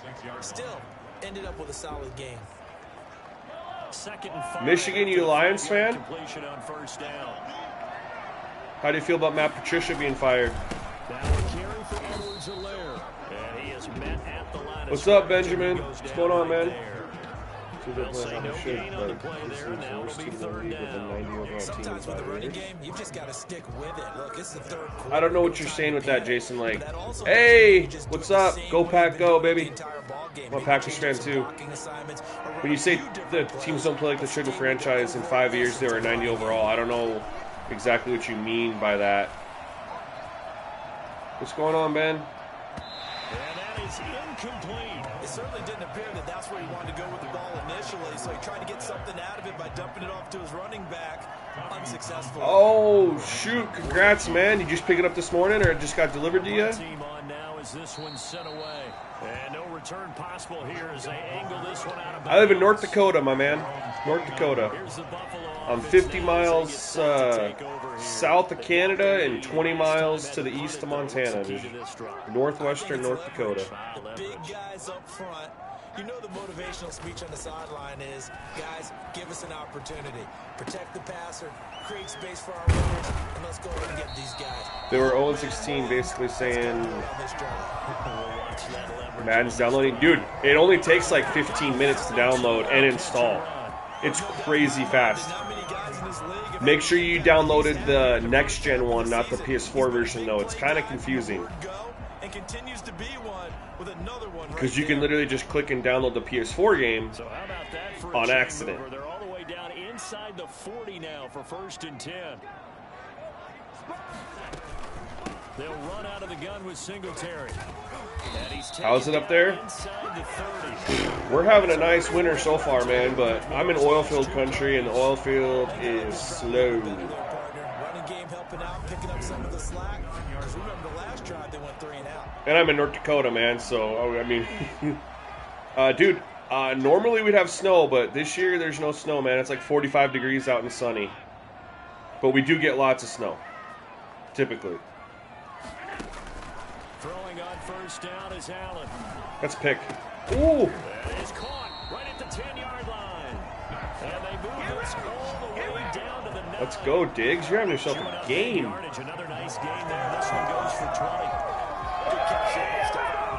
Still ended up with a solid game. 2nd and 5. Michigan, you Lions fan? Completion on first down. How do you feel about Matt Patricia being fired? What's up, Benjamin? What's going on, man? Sometimes with the running game, you just got to stick with it. Look, it's the 3rd quarter. I don't know what you're saying with that, Jason. Like, hey, what's up? Go Pack, go, baby. I'm a Packers fan too. When you say the teams don't play like they should in the franchise, in 5 years they were 90 overall, I don't know exactly what you mean by that. What's going on, Ben? And that is incomplete. It certainly didn't appear that that's where he wanted to go with the ball initially, so he tried to get something out of it by dumping it off to his running back. Unsuccessful. Oh, shoot. Congrats, man. You just pick it up this morning or it just got delivered to you? Team on now as this one sent away. And no return possible here as they angle this one out of bounds. I live in North Dakota, my man. North Dakota. I'm 50 miles south of Canada and 20 miles to the east of Montana. Northwestern North Dakota. The big guys up front. You know the motivational speech on the sideline is, guys, give us an opportunity. Protect the passer, create space for our runners, and let's go ahead and get these guys. They were 0-16 basically saying Madden's downloading. Dude, it only takes like 15 minutes to download and install. It's crazy fast. Make sure you downloaded the next-gen one, not the PS4 version, though. It's kind of confusing. Because you can literally just click and download the PS4 game on accident. They're all the way down inside the 40 now for 1st and 10. They'll run out of the gun with Singletary. How's it up there? We're having a nice winter so far, man, but I'm in oil field country and the oil field is slow. Running game helping out, picking up some of the slack. Remember the last drive they went 3 and out. And I'm in North Dakota, man, so, I mean, dude, normally we'd have snow, but this year there's no snow, man. It's like 45 degrees out and sunny. But we do get lots of snow, typically. Throwing on first down is Allen. That's a pick. Ooh. That is caught right at the 10-yard line. And they move this all the way down to the 9. Let's go, Diggs. You're having yourself a game. Another nice game there. This one goes for 20. Good catch there,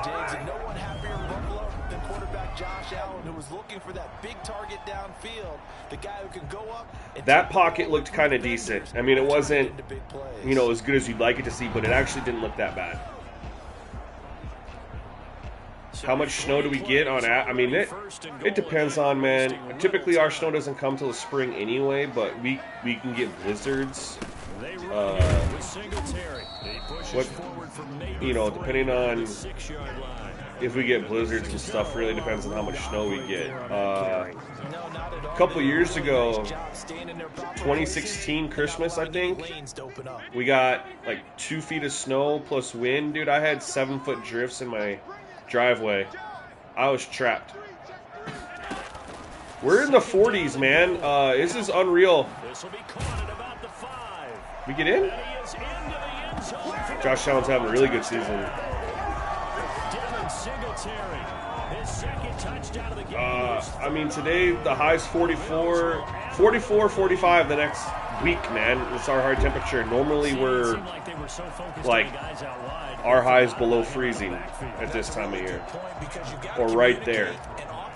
Diggs, and no one happier in Buffalo than quarterback Josh Allen, who was looking for that big target downfield, the guy who can go up. And that pocket looked kind of decent. I mean, it wasn't, you know, as good as you'd like it to see, but it actually didn't look that bad. How much snow do we get on? I mean, it depends on, man. Typically, our snow doesn't come till the spring anyway, but we can get blizzards. What, you know, depending on if we get blizzards and stuff, really depends on how much snow we get. A couple years ago, 2016 Christmas, I think, we got like 2 feet of snow plus wind. Dude, I had 7-foot drifts in my driveway. I was trapped. We're in the 40s, man. This is unreal. We get in? Josh Allen's having a really good season. I mean, today the high's 44, 45 the next week, man. It's our high temperature. Normally we're like, our high's below freezing at this time of year. Or right there.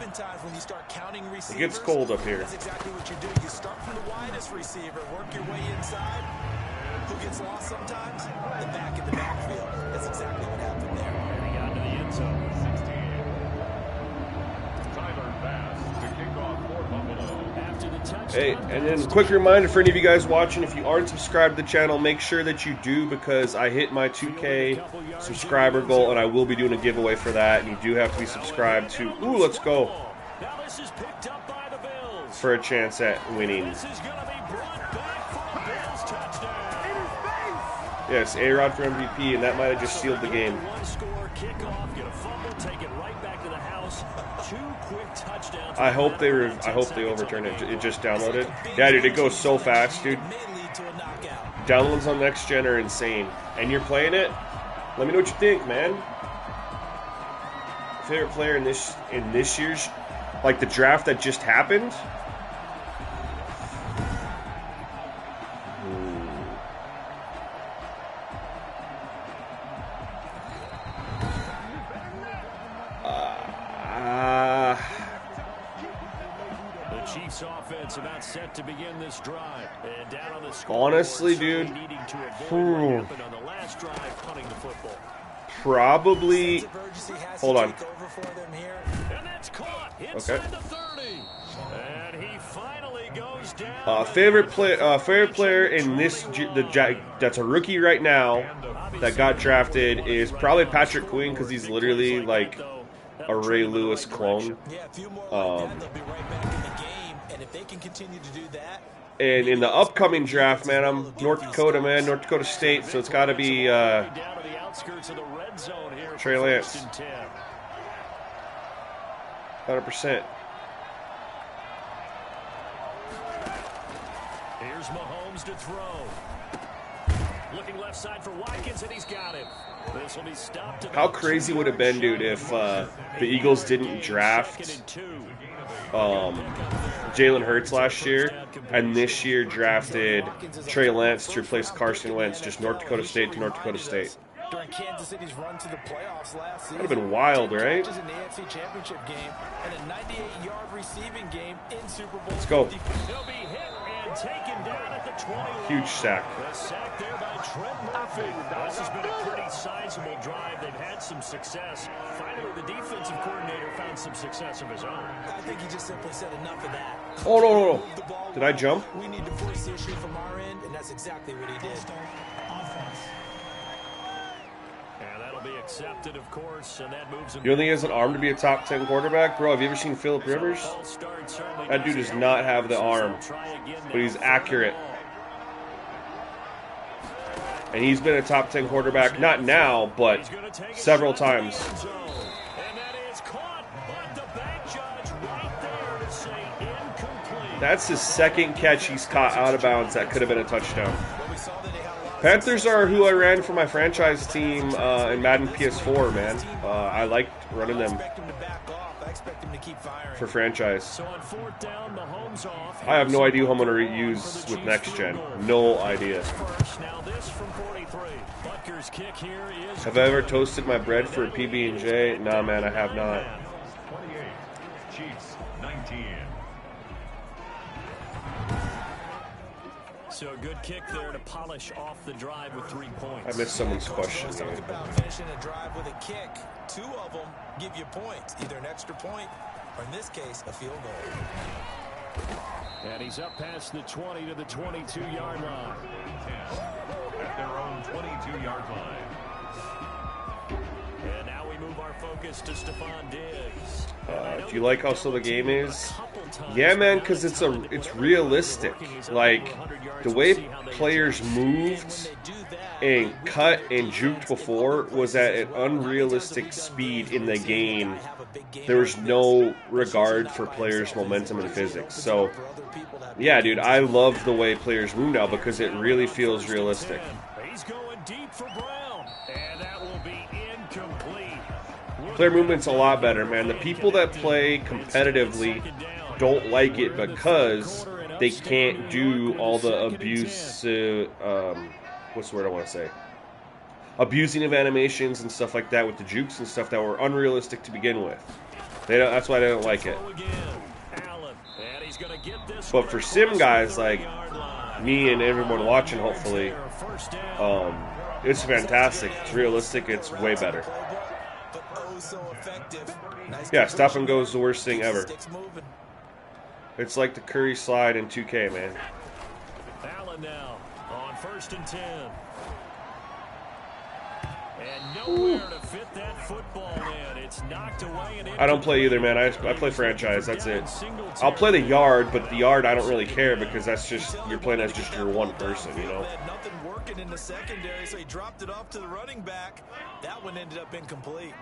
It gets cold up here. That's exactly what you do. You start from the widest receiver, work your way inside. Who gets lost sometimes? The back in the backfield. That's exactly what happened there. And he got into the end zone. Hey, and then quick reminder for any of you guys watching, if you aren't subscribed to the channel, make sure that you do, because I hit my 2K subscriber goal, and I will be doing a giveaway for that, and you do have to be subscribed to, ooh, let's go, for a chance at winning. Yes, A-Rod for MVP, and that might have just sealed the game. I hope they overturn it. It just downloaded. Yeah, dude, it goes so fast, dude. Downloads on next gen are insane. And you're playing it? Let me know what you think, man. Favorite player in this year's, like the draft that just happened? About set to begin this drive. And down on the honestly, dude, probably. Hold on. Okay. And he finally goes down. Favorite player in this that's a rookie right now that got drafted is probably Patrick Queen, because he's literally like a Ray Lewis clone. If they can continue to do that. And in the upcoming draft, man, I'm North Dakota, man, North Dakota State, so it's got to be Trey Lance. 100%. Here's Mahomes to throw. Looking left side for Watkins, and he's got it. This will be stopped. How crazy would it have been, dude, if the Eagles didn't draft Jalen Hurts last year, and this year drafted Trey Lance to replace Carson Wentz, just North Dakota State to North Dakota State. During Kansas City's run to the playoffs last season, that would have been wild, right? An AFC Championship game and a 98-yard receiving game in Super Bowl. Let's go. He'll be hit and taken down at the 20. Huge sack. The sack there by Trent Murphy. This has been a pretty sizable drive. They've had some success. Finally, the defensive coordinator found some success of his own. I think he just simply said enough of that. Oh, no. Did I jump? We need to force the issue from our end, and that's exactly what he did. And that'll be accepted, of course, and that moves him. You don't think he has an arm to be a top 10 quarterback? Bro, have you ever seen Phillip Rivers? That dude does not have the arm, but he's accurate. And he's been a top 10 quarterback, not now, but several times. That's his second catch he's caught out of bounds that could have been a touchdown. Panthers are who I ran for my franchise team in Madden Ps5, man. I liked running them for franchise. I have no idea who I'm going to use with next gen. No idea. Have I ever toasted my bread for a PB&J? Nah, man, I have not. So a good kick there to polish off the drive with 3 points. I missed someone's question. Talk about finishing a drive with a kick. 2 of them give you points, either an extra point or in this case a field goal. And he's up past the 20 to the 22-yard line. At their own 22. 32-yard line. And now we move our focus to Stephon Diggs. Do you like how slow the game is? Yeah, man, because it's realistic. Like, the way players moved and cut and juked before was at an unrealistic speed in the game. There was no regard for players' momentum and physics. So, yeah, dude, I love the way players move now because it really feels realistic. He's going deep for Brown, and that will be incomplete. Player movement's a lot better, man. The people that play competitively don't like it because they can't do all the abusive, what's the word I want to say? Abusing of animations and stuff like that with the jukes and stuff that were unrealistic to begin with. That's why they don't like it. But for sim guys like me and everyone watching, hopefully, it's fantastic. It's realistic. It's way better. Yeah, stop and go is the worst thing ever. It's like the Curry slide in 2K, man. Allen now on 1st and 10. And nowhere to fit that football in. It's knocked away and I don't play either, man. I play franchise. That's it. I'll play the yard, but the yard I don't really care because that's just you're playing as just your one person, you know. Nothing working in the secondary, so he dropped it off to the running back. That one ended up incomplete.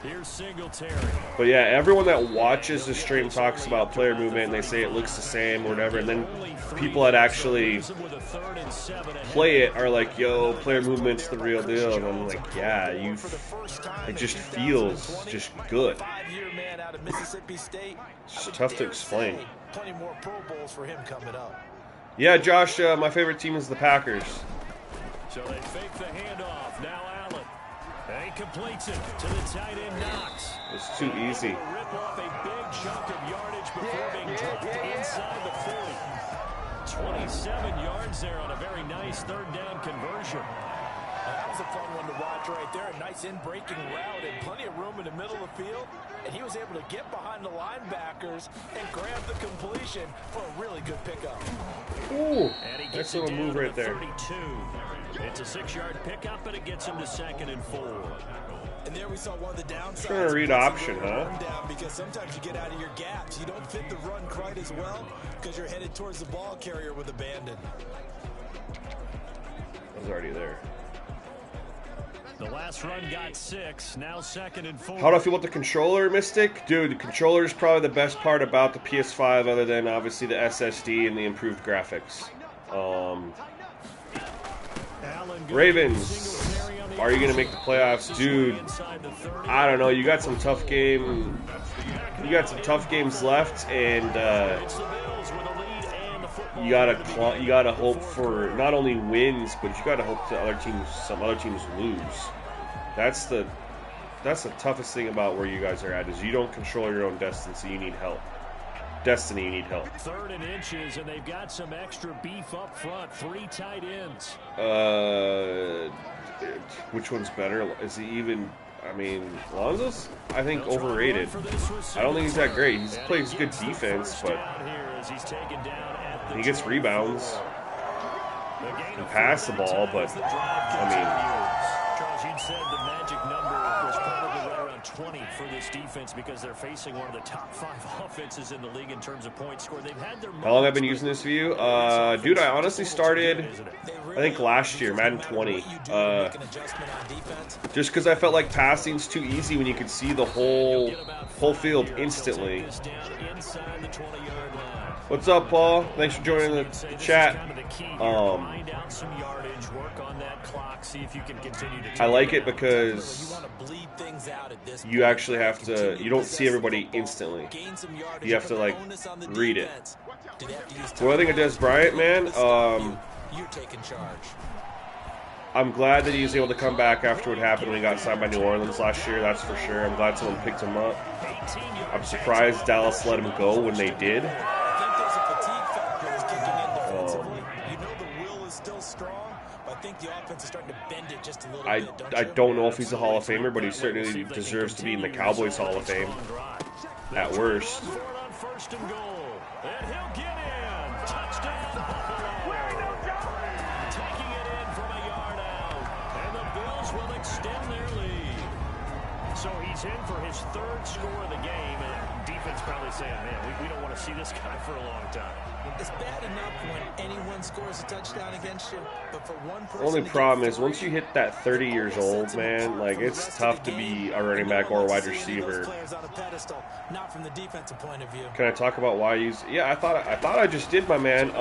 Here's Singletary. But yeah, everyone that watches the stream talks about player movement and they say it looks the same or whatever, and then people that actually play it are like, yo, player movement's the real deal. And I'm like, yeah, it just feels just good. It's tough to explain. Plenty more Pro Bowls for him coming up. Yeah, Josh, my favorite team is the Packers. So they fake the handoff. Now Allen. And he completes it to the tight end Knox. It's too easy. Rip off a big chunk of yardage before being dropped inside the 40. 27 yards there on a very nice third down conversion. That was a fun one to watch right there. A nice in-breaking route and plenty of room in the middle of the field. And he was able to get behind the linebackers and grab the completion for a really good pickup. Ooh, that's a little move right there. 32. It's a 6-yard pickup, but it gets him to 2nd and 4. And there we saw one of the downsides. Trying to read option, huh? Because sometimes you get out of your gaps. You don't fit the run quite as well because you're headed towards the ball carrier with abandon. I was already there. The last run got 6, now 2nd and 4. How do I feel about the controller, Mystic? Dude, the controller is probably the best part about the PS5 other than obviously the SSD and the improved graphics. Ravens, are you going to make the playoffs? Dude, I don't know. You got some tough games left, and you gotta hope for not only wins, but you gotta hope that some other teams lose. That's the toughest thing about where you guys are at is you don't control your own destiny, so you need help. You need help. 3rd and inches, and they've got some extra beef up front. 3 tight ends. Which one's better? Is he even? I mean, Lonzo's, I think, overrated. I don't think he's that great. He plays good defense, but he gets rebounds. He can pass the ball, but, I mean... Charles, you said the magic number was probably right around 20 for this defense because they're facing one of the top 5 offenses in the league in terms of points scored. They've had their How long have I been using this view? Dude, I honestly started, I think last year, Madden 20. Just because I felt like passing's too easy when you could see the whole field instantly. What's up, Paul? Thanks for joining the chat. I like it because you actually have to, you don't see everybody instantly. You have to, like, read it. What I think of Des Bryant, man, I'm glad that he was able to come back after what happened when he got signed by New Orleans last year, that's for sure. I'm glad someone picked him up. I'm surprised Dallas let him go when they did. I don't know if he's a Hall of Famer, but he certainly deserves to be in the Cowboys Hall of Fame, at worst. first and goal. And he'll get in. Touchdown, Buffalo. Taking it in from a yard out. And the Bills will extend their lead. So he's in for his third score of the game. And defense probably saying, man, we don't want to see this guy for a long time. It's bad enough when anyone scores a touchdown against you, but for one person... Only problem is once you hit that 30 years old, man, like it's tough to be a running back or a wide receiver. Not from the defensive point of view. Can I talk about why you? Yeah, I thought I just did, my man.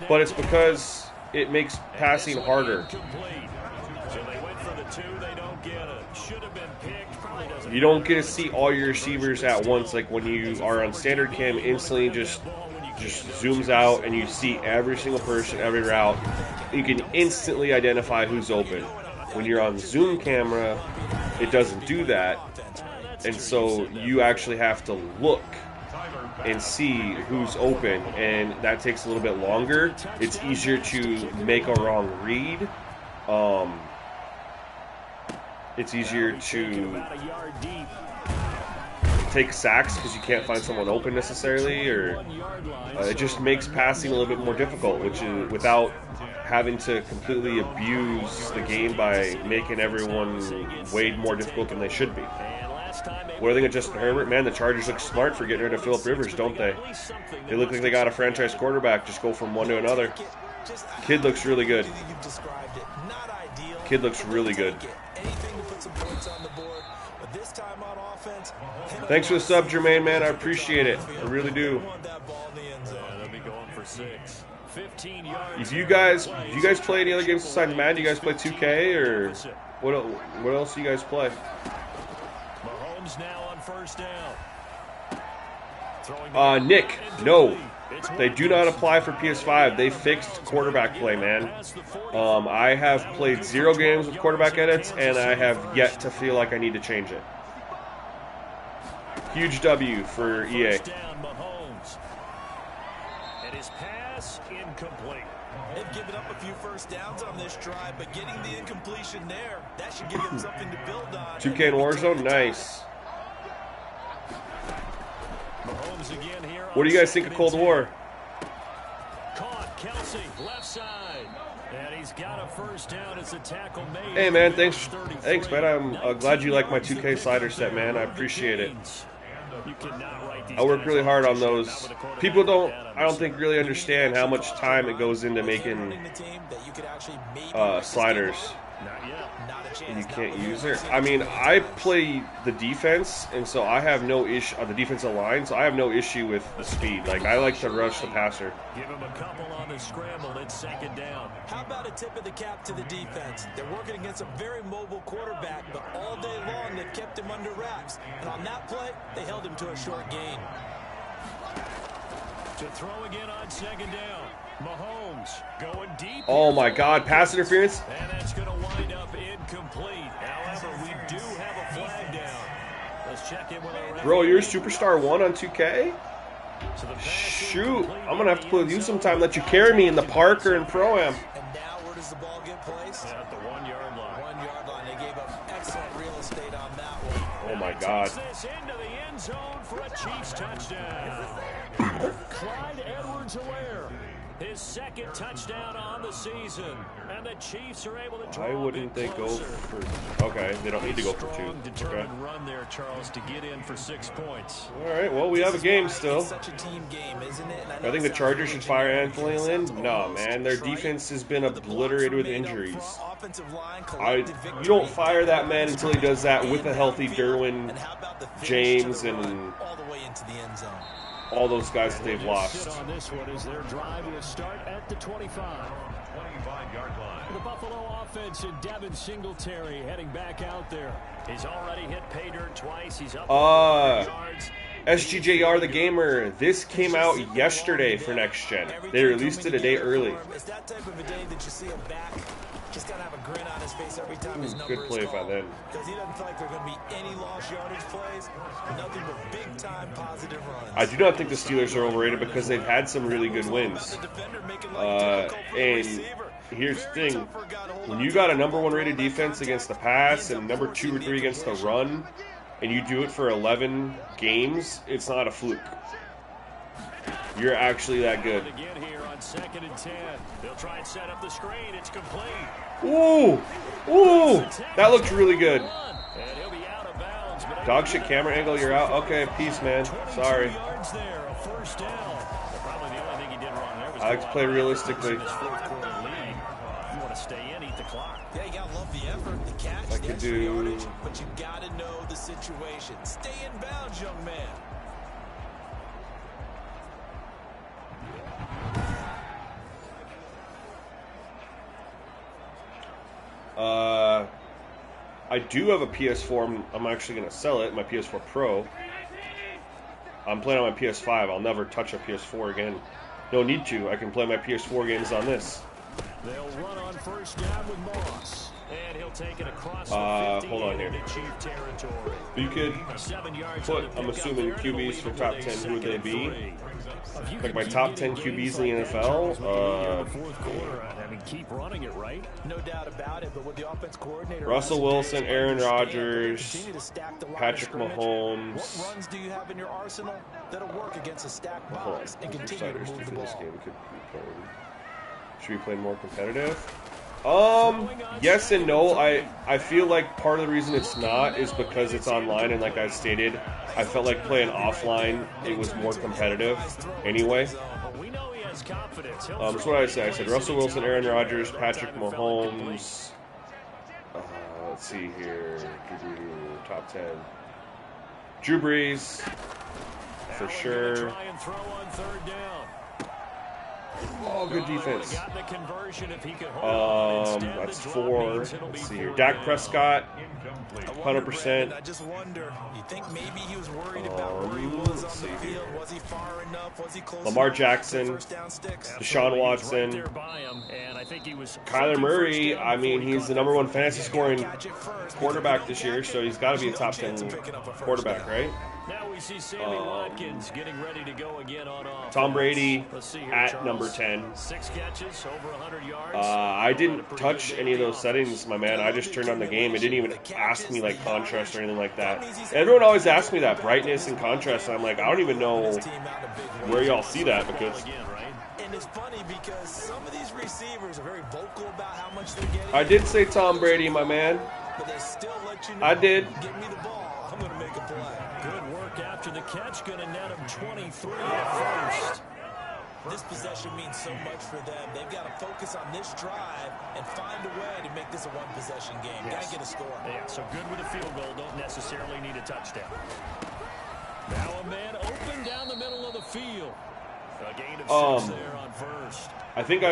But it's because it makes passing harder. So they went for the two, they don't get it. Should have been picked. Probably doesn't. You don't get to see all your receivers at once, like when you are on standard cam, instantly just zooms out and you see every single person, every route. You can instantly identify who's open. When you're on zoom camera, it doesn't do that, and so you actually have to look and see who's open, and that takes a little bit longer. It's easier to make a wrong read. It's easier to take sacks because you can't find someone open necessarily, or it just makes passing a little bit more difficult, which is without having to completely abuse the game by making everyone way more difficult than they should be. What do you think of Justin Herbert? Man, the Chargers look smart for getting rid of Phillip Rivers, don't they? They look like they got a franchise quarterback, just go from one to another. Kid looks really good. Kid looks really good. Thanks for the sub, Jermaine, man. I appreciate it. I really do. If you guys play any other games besides Madden? Do you guys play 2K, or what else do you guys play? Mahomes now on first down. Nick, no. They do not apply for PS5. They fixed quarterback play, man. I have played 0 games with quarterback edits, and I have yet to feel like I need to change it. Huge W for EA. And his pass incomplete. They've given up a few first downs on this drive, but getting the incompletion there, that should give them something to build on. 2K and Warzone, nice. What do you guys think of Cold War? Caught Kelsey, left side. And he's got a first down as a tackle made. Hey man, thanks man. I'm glad you like my 2K slider set, man. I appreciate it. I work really hard on those. People I don't think really understand how much time it goes into making sliders. And you can't use it. I mean, I play the defense, and so I have no issue on the defensive line, so I have no issue with the speed. Like, I like to rush the passer. Give him a couple on the scramble, then second down. How about a tip of the cap to the defense? They're working against a very mobile quarterback, but all day long they've kept him under wraps. And on that play, they held him to a short gain. To throw again on second down. Mahomes going deep. Oh my God, pass interference. And that's going to wind up incomplete. However, we do have a flag down. Let's check in with our referee. Bro, you're Superstar 1 on 2K? Shoot, I'm going to have to play with you sometime. Let you carry me in the park or in Pro-Am. And now where does the ball get placed? At the 1 yard line. 1 yard line. They gave up excellent real estate on that one. Oh my God. This into the end zone for a Chiefs touchdown. Clyde Edwards-Helaire. His second touchdown on the season, and the Chiefs are able to draw. Why wouldn't they go for? Okay, they don't need to go for 2. Determined run there, Charles, to get in for 6 points. All right, well, we have a game still. It's such a team game, isn't it? I think the Chargers should fire Anthony Lynn. No, man, their defense has been obliterated with injuries. You don't fire that man until he does that with a healthy Derwin James and all those guys that they've lost. On this one as their drive will start at the 25-yard line. The Buffalo offense and Devin Singletary heading back out there. He's already hit pay dirt twice. He's up yards. SGJR the Gamer, this came out yesterday for Next Gen. They released it a day early. It's that type of a day that you see him back. Just gotta have a grin on his face every time his number good play is called. by them. Because he doesn't feel like there are going to be any lost yardage plays. Nothing but big-time positive runs. I do not think the Steelers are overrated because they've had some really good wins. And here's the thing. When you got a number 1 rated defense against the pass and number 2 or 3 against the run, and you do it for 11 games, it's not a fluke. You're actually that good. Again here on 2nd and 10. They'll try and set up the screen. It's complete. Ooh! Ooh! That looked really good. And he'll be out of bounds. Dog shit camera angle, you're out. Okay, peace, man. Sorry. Yards there, a first down. Probably the only thing he did wrong there was I like to play realistically. You want to stay in, eat the clock. Yeah, you gotta love the effort, the catch, I the could extra do- yardage, but you gotta know the situation. Stay in bounds, young man. I do have a PS4. I'm actually going to sell it, my PS4 Pro. I'm playing on my PS5. I'll never touch a PS4 again. No need to. I can play my PS4 games on this. They'll run on first down with Moss. And he'll take it across the 50 hold on here. into Chief territory. You could 7 yards put, on the I'm pickup assuming, there to QBs lead for it top with 10. a Who would they 2nd and be? 3. If you Like can my keep top getting 10 games QBs in the like that, NFL? Charles, what you do in the fourth quarter, I mean, keep running it, right? No doubt about it, but with the offense coordinator, Russell Wilson, Aaron Rodgers, continue to stack the line of Patrick scrimmage. Mahomes. What runs do you have in your arsenal that'll work against a stacked Hold on. box and Your continue to starters move the for this ball? game could be playing. Should we play more competitive? Yes and no. I feel like part of the reason it's not is because it's online, and like I stated, I felt like playing offline, it was more competitive anyway. We know he has confidence. That's what I said. I said Russell Wilson, Aaron Rodgers, Patrick Mahomes. Let's see here. Top 10. Drew Brees, for sure. Try and throw on third down. Oh, good defense. Got the conversion if he could hold on. That's 4. Let's see here. Dak Prescott, 100%. I just wonder, you think maybe he was worried about where he was on the field? Was he far enough? Was he close Lamar enough? Jackson, First down sticks. Deshaun Watson, There by him, and I think he was Kyler Murray. I mean, he's the #1 fantasy scoring quarterback this year, so he's got to be a top 10 quarterback, right? Now we see Sammy Watkins getting ready to go again on offense. Tom Brady Let's see here, at Charles. number 10. 6 catches, over 100 yards. I didn't touch any of those settings, my man. I just turned on the game. It didn't even ask me like contrast or anything like that. Everyone always asks me that brightness and contrast, and I'm like, I don't even know where y'all see that because And it's funny because some of these receivers are very vocal about how much they're getting. I did say Tom Brady, my man. But they still let you know. I did. Give me the ball. I'm going to make a play. Good work after the catch. Going to net him 23 at first. This possession means so much for them. They've got to focus on this drive and find a way to make this a one-possession game. Got to get a score. Yeah, so good with a field goal. Don't necessarily need a touchdown. Now a man open down the middle of the field. A gain of 6 there on first. I think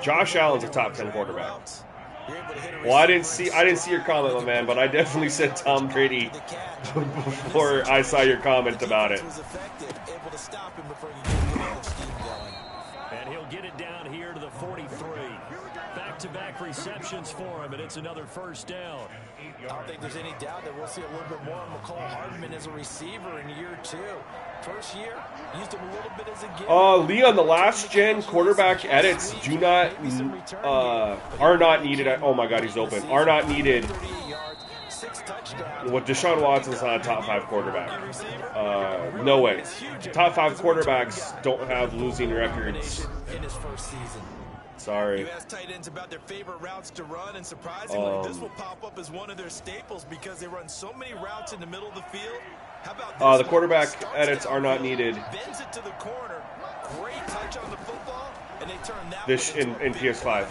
Josh Allen's a top 10 quarterback. Well, I didn't see your comment, my man, but I definitely said Tom Brady before I saw your comment about it. And he'll get it down here to the 43. Back-to-back receptions for him, and it's another first down. I don't think there's any doubt that we'll see a little bit more of McCall Hardman as a receiver in year 2. First year, used him a little bit as a gift. Leon, the last gen quarterback edits are not needed. Oh my God, he's open. Are not needed. What Deshaun Watson's not a top 5 quarterback. No way. Top 5 quarterbacks don't have losing records. In his first season. Sorry. You ask tight ends about their favorite routes to run, and surprisingly, this will pop up as one of their staples because they run so many routes in the middle of the field. How about this? The quarterback edits are not needed. Bends it to the corner. Great touch on the football, and they turn that This in PS5.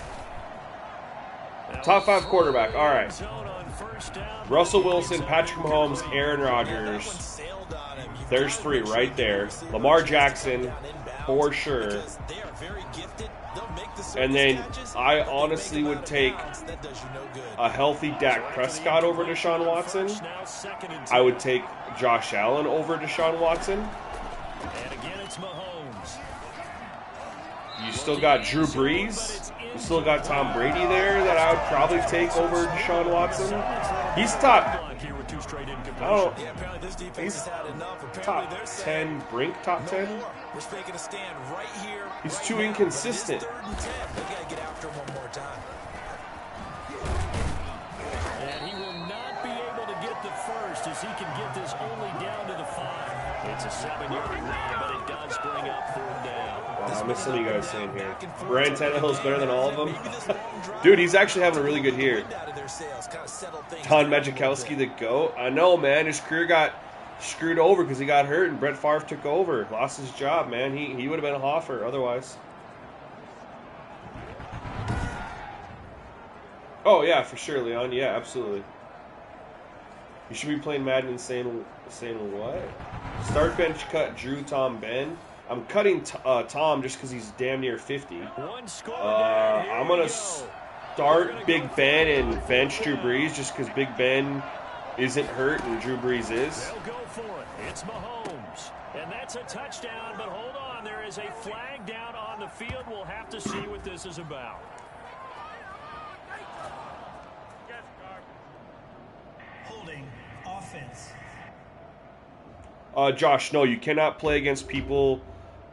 Top 5 quarterback. All right. Russell Wilson, Patrick Mahomes, Aaron Rodgers. There's 3 right there. Lamar Jackson, for sure. And then I honestly would take a healthy Dak Prescott over Deshaun Watson. I would take Josh Allen over Deshaun Watson. And again, it's Mahomes. You still got Drew Brees. You still got Tom Brady there that I would probably take over Deshaun Watson. He's top. Oh, he's top 10. Brink top 10. He's too inconsistent. And he will not be able to get the first as he can get this only down to the 5. It's a 7-yard run, but it does bring bring up 4th down. I missed some of you guys saying here. Ryan Tannehill's better than all of them. Dude, he's actually having a really good year. Don Majkowski, the GOAT. I know, man. His career got screwed over because he got hurt and Brett Favre took over. Lost his job, man. He would have been a Hoffer otherwise. Oh, yeah, for sure, Leon. Yeah, absolutely. You should be playing Madden and saying what? Start, bench, cut, Drew, Tom, Ben. I'm cutting Tom just because he's damn near 50. I'm going to start Big Ben and bench Drew Brees just because Big Ben isn't hurt and Drew Brees is. They'll go for it. It's Mahomes. And that's a touchdown, but hold on. There is a flag down on the field. We'll have to see what this is about. Holding offense. Josh, no, you cannot play against people.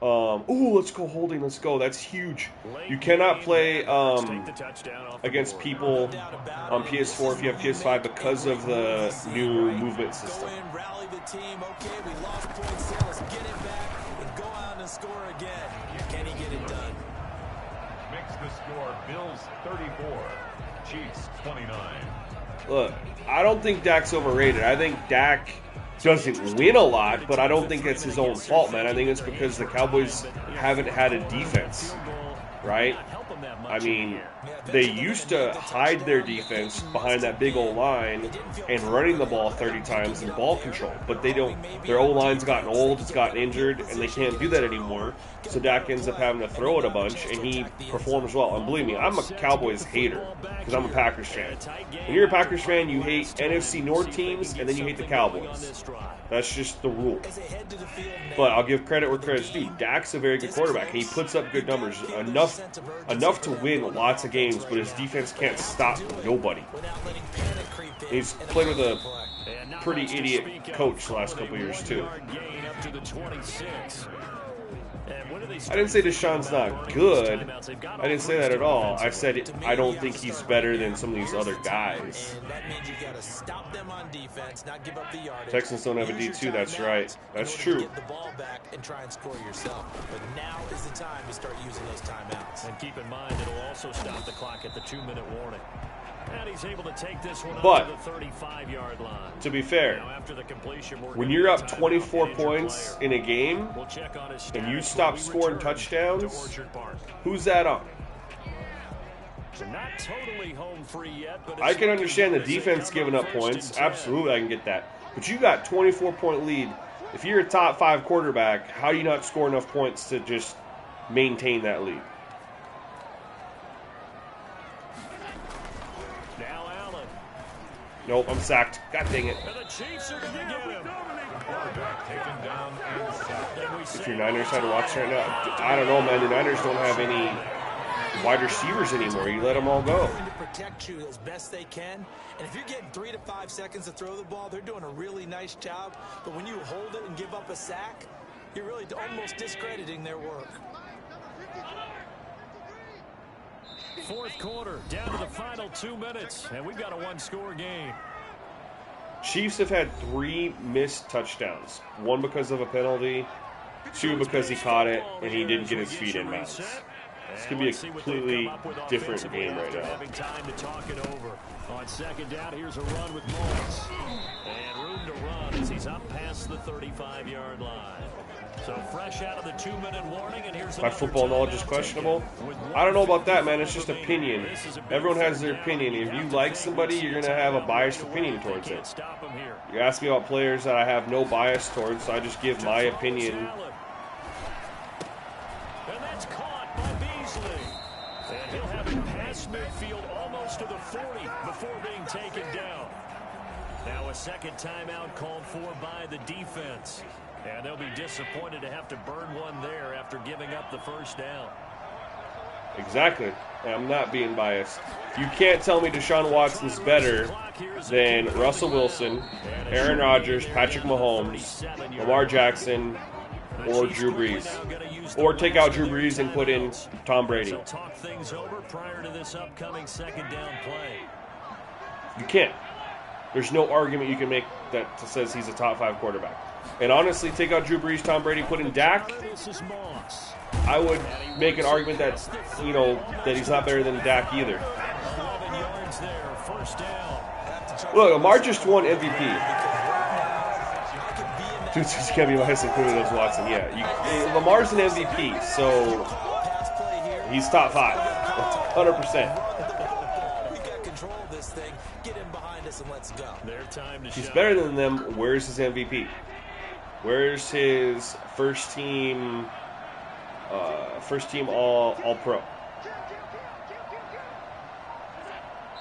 Let's go holding. Let's go. That's huge. You cannot play against people on PS4 if you have PS5 because of the new movement system. Rally the team. Okay, we lost points there. Let's get it back and go out and score again. Can he get it done? Makes the score Bills 34, Chiefs 29. Look, I don't think Dak's overrated. I think Dak doesn't win a lot, but I don't think it's his own fault, man. I think it's because the Cowboys haven't had a defense, right? I mean, they used to hide their defense behind that big old line and running the ball 30 times in ball control, but they don't. Their O-line's gotten old, it's gotten injured, and they can't do that anymore. So Dak ends up having to throw it a bunch, and he performs well. And believe me, I'm a Cowboys hater because I'm a Packers fan. When you're a Packers fan, you hate NFC North teams, and then you hate the Cowboys. That's just the rule. But I'll give credit where credit's due. Dak's a very good quarterback, and he puts up good numbers, enough to win lots of games, but his defense can't stop nobody. He's played with a pretty idiot coach the last couple of years, too. I didn't say Deshaun's not good. I didn't say that at all. I said I don't think he's better than some of these other guys. Texans don't have a D2, that's right. That's true. And keep in mind, it'll also stop the clock at the 2-minute warning. And he's able to take this one But, up to the 35-yard line. To be fair, Now, after the completion, when you're up 24 points in a game and you stop scoring touchdowns, who's that on? Not totally home free yet, but I can understand the defense giving up points. Absolutely, I can get that. But you got 24-point lead. If you're a top 5 quarterback, how do you not score enough points to just maintain that lead? Now Allen. Nope, I'm sacked. God dang it. And the Chiefs are going to get him. Taken down and sacked. If your Niners had to watch right now, I don't know, man. The Niners don't have any wide receivers anymore. You let them all go. To protect you as best they can, and if you're getting 3 to 5 seconds to throw the ball, they're doing a really nice job. But when you hold it and give up a sack, you're really almost discrediting their work. Fourth quarter, down to the final 2 minutes, and we've got a 1-score game. Chiefs have had 3 missed touchdowns. 1 because of a penalty, 2 because he caught it, and he didn't get his feet in bounds. This could be a completely different game right now. Having time to talk it over. On second down, here's a run with Moritz. And room to run as he's up past the 35-yard line. So fresh out of the 2-minute warning, and here's my football knowledge is questionable. I don't know about that, man. It's just opinion. Everyone has their opinion. If you like somebody, you're going to have a biased opinion towards it. You ask me about players that I have no bias towards, so I just give my opinion. And that's caught by Beasley. And he'll have it past midfield almost to the 40 before being taken down. Now a second timeout called for by the defense. And they'll be disappointed to have to burn one there after giving up the first down. Exactly. I'm not being biased. You can't tell me Deshaun Watson's better than Russell Wilson, Aaron Rodgers, Patrick Mahomes, Lamar Jackson, or Drew Brees. Or take out Drew Brees and put in Tom Brady. Talk things over prior to this upcoming second down play. You can't. There's no argument you can make that says he's a top 5 quarterback. And honestly, take out Drew Brees, Tom Brady, put in Dak. This is Moss. I would make an argument that, you know, that he's not better than Dak either. 11 yards there, first down. Look, Lamar just won MVP. Dude, you can't be less included as Watson. Yeah, Lamar's an MVP, so he's top 5, 100%. We got control of this thing. Get him behind us and let's go. Their time to He's shine. better than them. Where's his MVP? Where's his first team all pro?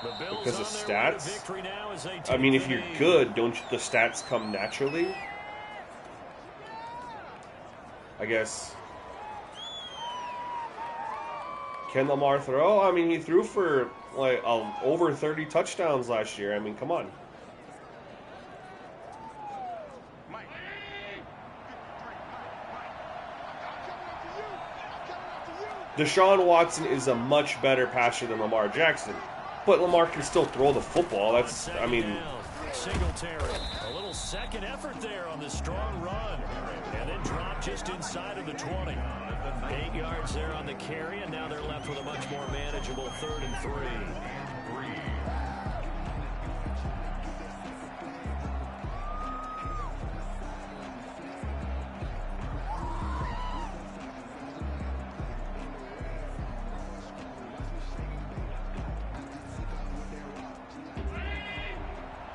The Bills Because of on their way to stats? victory now as they I take mean, the if you're lead. good, don't the stats come naturally? I guess. Can Lamar throw? I mean, he threw for like over 30 touchdowns last year. I mean, come on. Deshaun Watson is a much better passer than Lamar Jackson. But Lamar can still throw the football. That's, I mean... Singletary, a little second effort there on the strong run. And then dropped just inside of the 20. 8 yards there on the carry, and now they're left with a much more manageable 3rd and 3.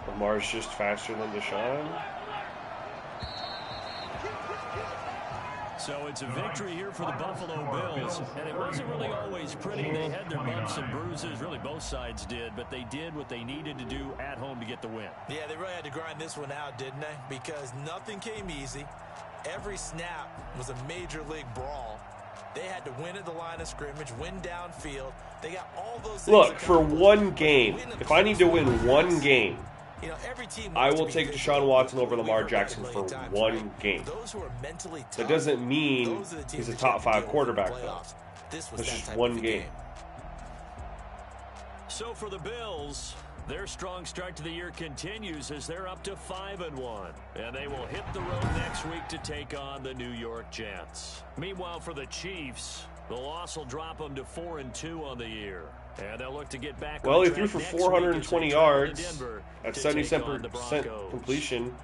Lamar's just faster than Deshaun. So it's a victory here for the Buffalo Bills, and it wasn't really always pretty. They had their bumps and bruises, really both sides did, but they did what they needed to do at home to get the win. Yeah, they really had to grind this one out, didn't they? Because nothing came easy. Every snap was a major league brawl. They had to win at the line of scrimmage, win downfield. They got all those things. Look, for one game, if I need to win one game, you know, every team I will take Deshaun Watson over Lamar Jackson for one game. Those who are mentally tough, That doesn't mean those are the teams he's a that top can 5 deal with quarterback, the though. playoffs. This was That's that just type one of a game. So for the Bills, their strong start to the year continues as they're up to 5-1. And they will hit the road next week to take on the New York Jets. Meanwhile, for the Chiefs, the loss will drop them to 4-2 on the year. And they'll look to get back Well, on he track threw for next week as 420 they travel to yards Denver at to take on the 77% Broncos. completion.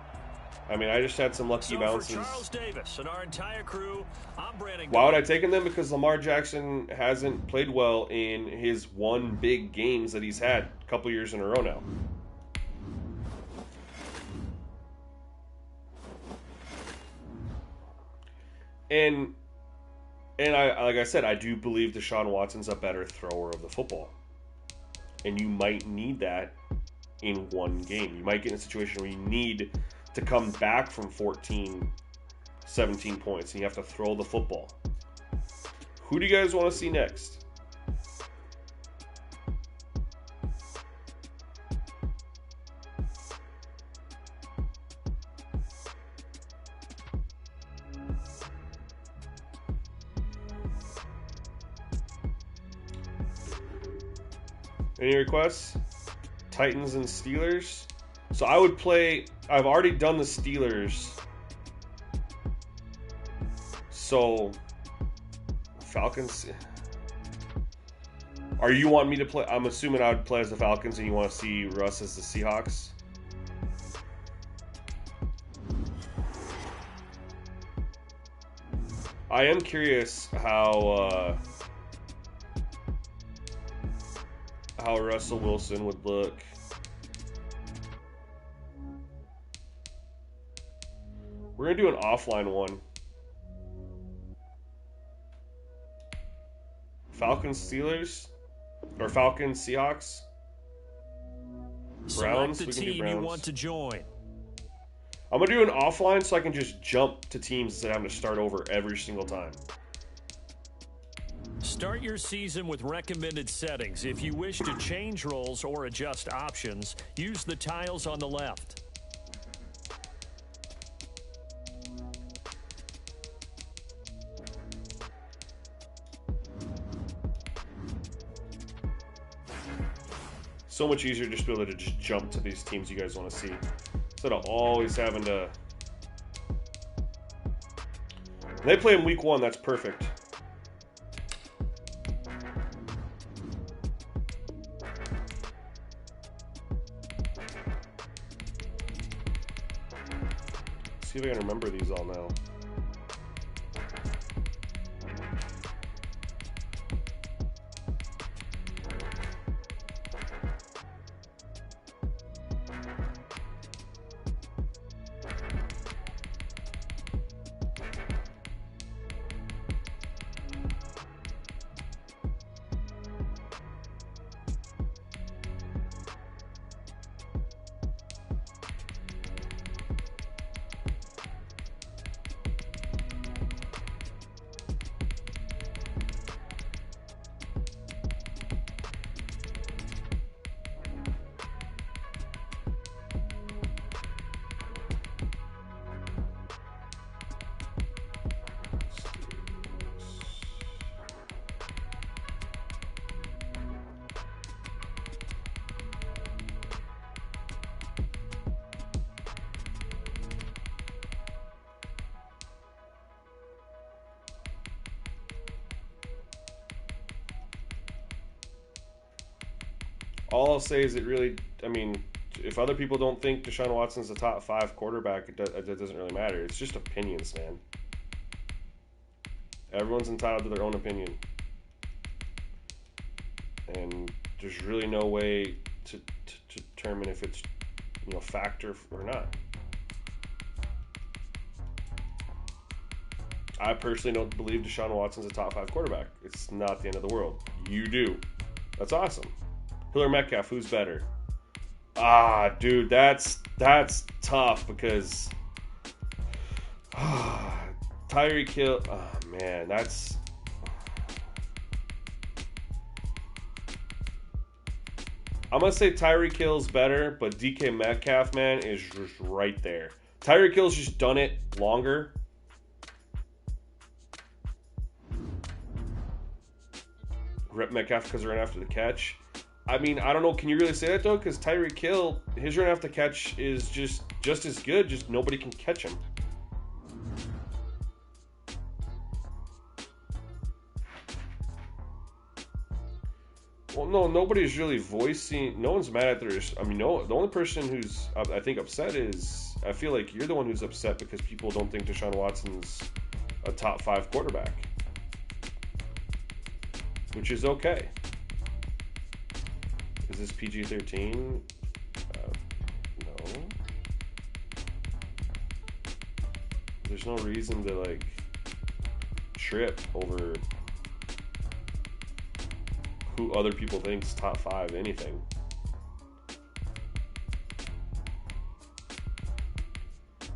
I mean, I just had some lucky So bounces. for Charles Davis and our entire crew, I'm Brandon. Why would I take them? Because Lamar Jackson hasn't played well in his one big games that he's had a couple years in a row now. And I, like I said, I do believe Deshaun Watson's a better thrower of the football. And you might need that in one game. You might get in a situation where you need to come back from 14, 17 points, and you have to throw the football. Who do you guys want to see next? Any requests? Titans and Steelers. So I would play... I've already done the Steelers. So... Falcons... Are you want me to play... I'm assuming I would play as the Falcons and you want to see Russ as the Seahawks? I am curious how Russell Wilson would look. We're going to do an offline one. Falcons Steelers? Or Falcons Seahawks? Browns? Select the We can do team you Browns. want to join. I'm going to do an offline so I can just jump to teams instead of having to start over every single time. Start your season with recommended settings. If you wish to change roles or adjust options, use the tiles on the left. So much easier just to be able to just jump to these teams you guys want to see instead of always having to They play in week 1. That's perfect. See if I can remember these all now. All I'll say is it really, I mean, if other people don't think Deshaun Watson's a top 5 quarterback, it doesn't really matter. It's just opinions, man. Everyone's entitled to their own opinion. And there's really no way to determine if it's, you know, factor or not. I personally don't believe Deshaun Watson's a top 5 quarterback. It's not the end of the world. You do. That's awesome. Hill or Metcalf, who's better? Ah, dude, that's tough because Tyreek Hill. Oh man, that's. I'm gonna say Tyreek Hill's better, but DK Metcalf, man, is just right there. Tyreek Hill's just done it longer. Rip Metcalf because they're running after the catch. I mean, I don't know. Can you really say that, though? Because Tyreek Hill, his run after catch is just as good. Just nobody can catch him. Well, no, nobody's really voicing. No one's mad at their. I mean, no. The only person who's, I think, upset is. I feel like you're the one who's upset because people don't think Deshaun Watson's a top 5 quarterback. Which is okay. Is this PG-13? No. There's no reason to, like, trip over who other people think's top 5 anything.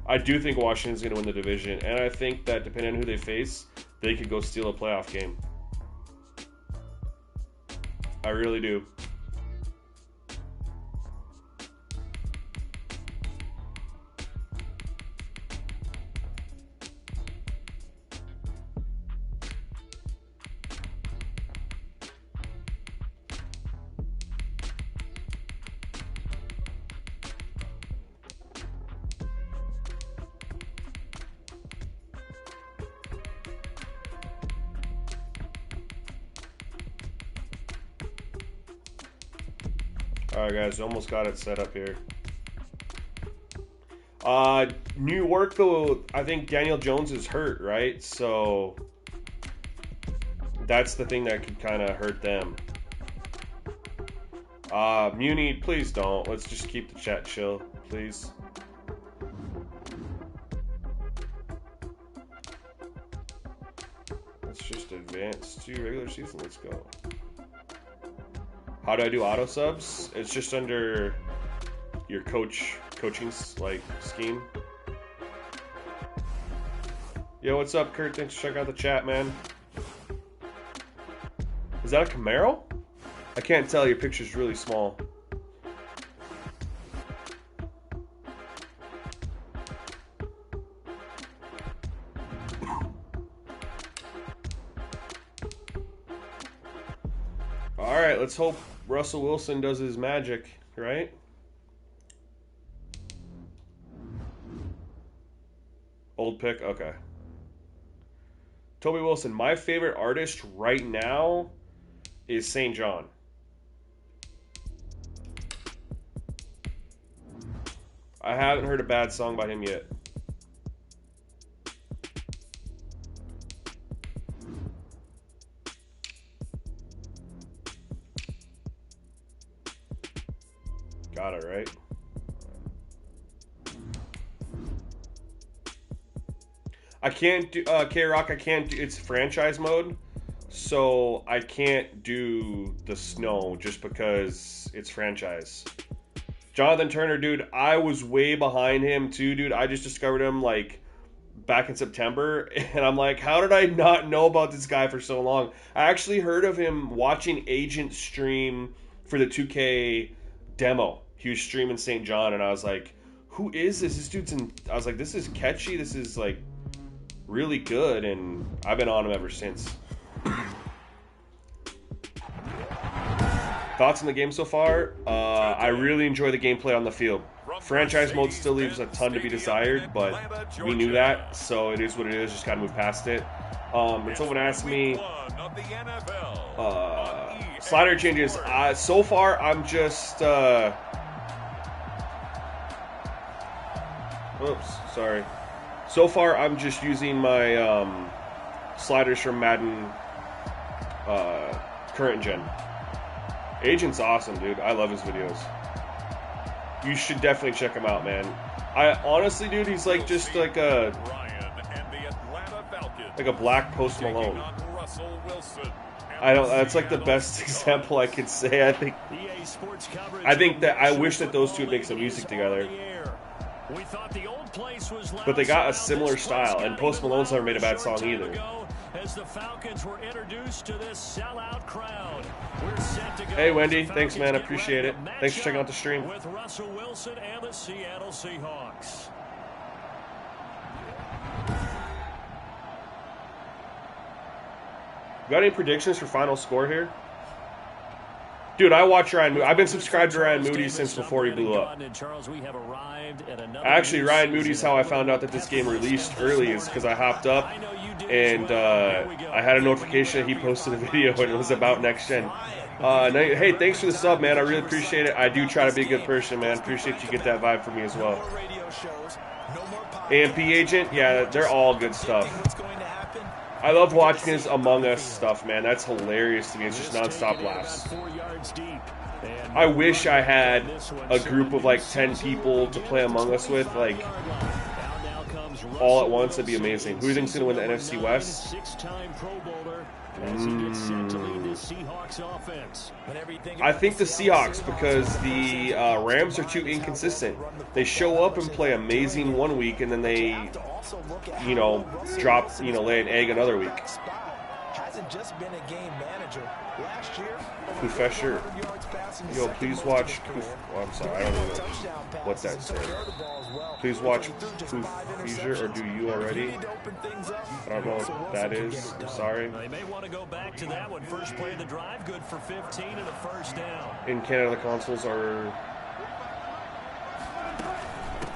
I do think Washington's going to win the division, and I think that depending on who they face, they could go steal a playoff game. I really do. Alright guys, almost got it set up here. New York though, I think Daniel Jones is hurt, right? So that's the thing that could kind of hurt them. Muni, please don't. Let's just keep the chat chill, please. Let's just advance to regular season. Let's go. How do I do auto subs? It's just under your coaching like scheme. Yo, what's up, Kurt? Thanks for checking out the chat, man. Is that a Camaro? I can't tell. Your picture's really small. All right, let's hope Russell Wilson does his magic, right? Old pick, okay. Toby Wilson. My favorite artist right now is St. John. I haven't heard a bad song by him yet. Got it, right? I can't do K-Rock. I can't do. It's franchise mode, so I can't do the snow just because it's franchise. Jonathan Turner, dude, I was way behind him too, dude. I just discovered him like back in September, and I'm like, how did I not know about this guy for so long? I actually heard of him watching Agent stream for the 2K demo. He was streaming St. John, and I was like, who is this? This dude's in... I was like, this is catchy. This is, like, really good, and I've been on him ever since. Thoughts on the game so far? I really enjoy the gameplay on the field. Franchise mode still leaves a ton to be desired, but we knew that, so it is what it is. Just gotta move past it. And someone asked me... slider changes. So far, I'm just... Oops, sorry. So far, I'm just using my sliders from Madden current gen. Agent's awesome, dude. I love his videos. You should definitely check him out, man. I honestly, dude, he's like just like a black Post Malone. I don't. That's like the best example I could say. I think that I wish that those two would make some music together. But they got a similar style, and Post Malone's never made a bad song either. Hey Wendy, thanks man, I appreciate it. Thanks for checking out the stream. With Russell Wilson and the Seattle Seahawks. Got any predictions for final score here? Dude, I watch Ryan Moody. I've been subscribed to Ryan Moody since before he blew up. Actually, Ryan Moody's how I found out that this game released early is because I hopped up and I had a notification that he posted a video and it was about next gen. Hey, thanks for the sub, man. I really appreciate it. I do try to be a good person, man. Appreciate you get that vibe from me as well. AMP Agent, yeah, they're all good stuff. I love watching his Among Us stuff, man. That's hilarious to me. It's just nonstop laughs. I wish I had a group of like 10 people to play Among Us with, like all at once. That'd be amazing. Who do you think's gonna win the NFC West? I think the Seahawks, because the Rams are too inconsistent. They show up and play amazing one week, and then they, drop, lay an egg another week. Professor, yo, please watch. I'm sorry, I don't know what that said. Please watch Professor, or do you already? I don't know what that is. I'm sorry. They may want to go back to that one. First play of the drive, good for 15 and a first down. In Canada, the consoles are.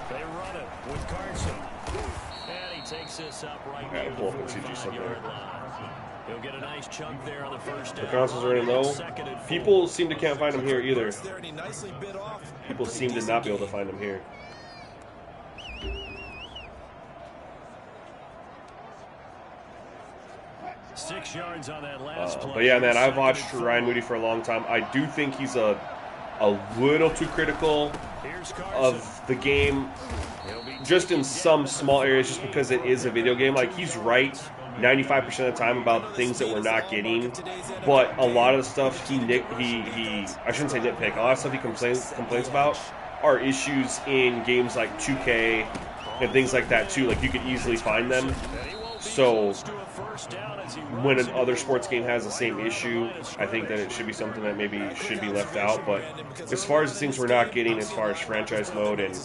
They run it with Carson, and he takes this up right near the 45-yard line. He'll get a nice chunk there on the first down. The consoles are in low. People seem to can't find them here either. People seem to not be able to find them here. Six yards on that last play. But yeah, man, I've watched Ryan Moody for a long time. I do think he's a little too critical of the game, just in some small areas, just because it is a video game. Like, he's right 95% of the time about things that we're not getting, but a lot of the stuff I shouldn't say nitpick, a lot of stuff he complains about are issues in games like 2K and things like that too. Like, you could easily find them. So when another sports game has the same issue, I think that it should be something that maybe should be left out. But as far as the things we're not getting, as far as franchise mode and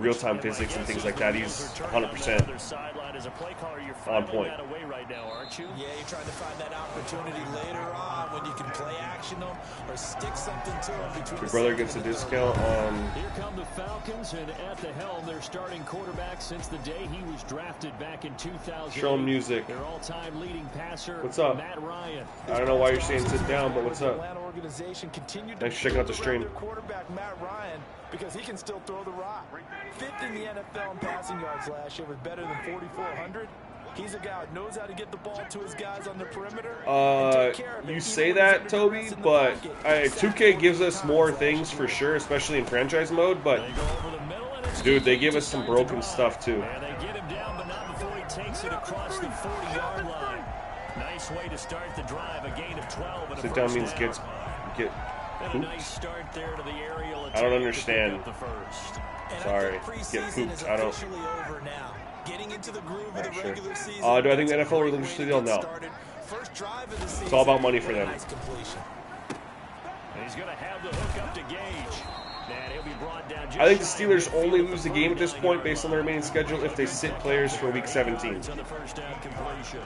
real-time physics and things like that, he's 100%. as a play caller, you're On filing point. that away right now, aren't you? Yeah, you're trying to find that opportunity later on when you can play action them or stick something to them between Your the brother second gets a and the third. discount on. Here come the Falcons, and at the helm, their starting quarterback since the day he was drafted back in 2000. Show 'em music. Their all-time leading passer, What's up? Matt Ryan. I don't know why you're saying sit down, but what's up? Atlanta organization continued Thanks to for checking out the build stream. around their quarterback Matt Ryan because he can still throw the rock. Fifth in the NFL in passing yards last year with better than 4,400. He's a guy who knows how to get the ball to his guys on the perimeter. You say that, Toby, but 2K gives us more things for sure, especially in franchise mode. But They go over the middle, and it's dude, they give us to some start the broken drive. stuff too. And they get him down, but not before he takes it across the 40-yard line. Nice way to start the drive. A gain of 12 and a Sit down first means down. get And a pooped. nice start there to the aerial I don't attack to pick understand. up the first. And Sorry, I think get preseason pooped. is I don't. officially over now. Getting into the groove of the Sure. regular season. Do I think the that's NFL a will great release way the to deal? get No. started. First drive of the season. It's all about money for them. Nice completion. And he's going to have the hook up to Gage. And he'll be brought down just I think the shy of Steelers midfield only at the lose the game at this 39-yard point based on the line. remaining schedule if they sit players for Week 17. On the first down completion.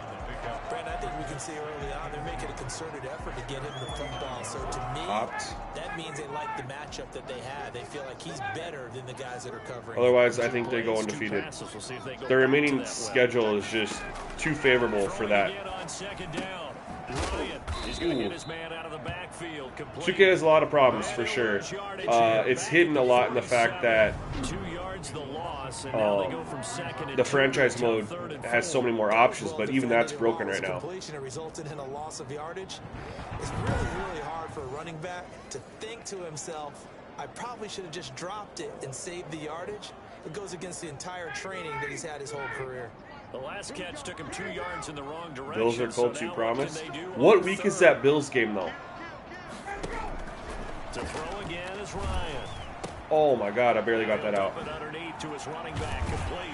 Brandon, I think we can see early on they're making a concerted effort to get him the football. So to me, Popped. that means they like the matchup that they had. They feel like he's better than the guys that are covering. Otherwise, I think they go Plays, two undefeated. passes. We'll see if they go The back remaining to that well. schedule is just too favorable for that. Throwing again on second down. Ryan, he's going to get his man out of the backfield. Complete. 2K has a lot of problems for sure. It's hidden a lot in the fact that 2 yards the loss, and now they go from second and the 2 franchise to mode 3rd and has 4. so many more options, but even that's broken right now. Completion, it resulted in a loss of yardage. It's really hard for a running back to think to himself, I probably should have just dropped it and saved the yardage. It goes against the entire training that he's had his whole career. The last catch took him 2 yards in the wrong direction. Bills are so Colts, you now promise? what can they do What on week is third? that Bills game though? To throw again is Ryan. Oh my god, I barely got that out. But underneath to his running back, complete.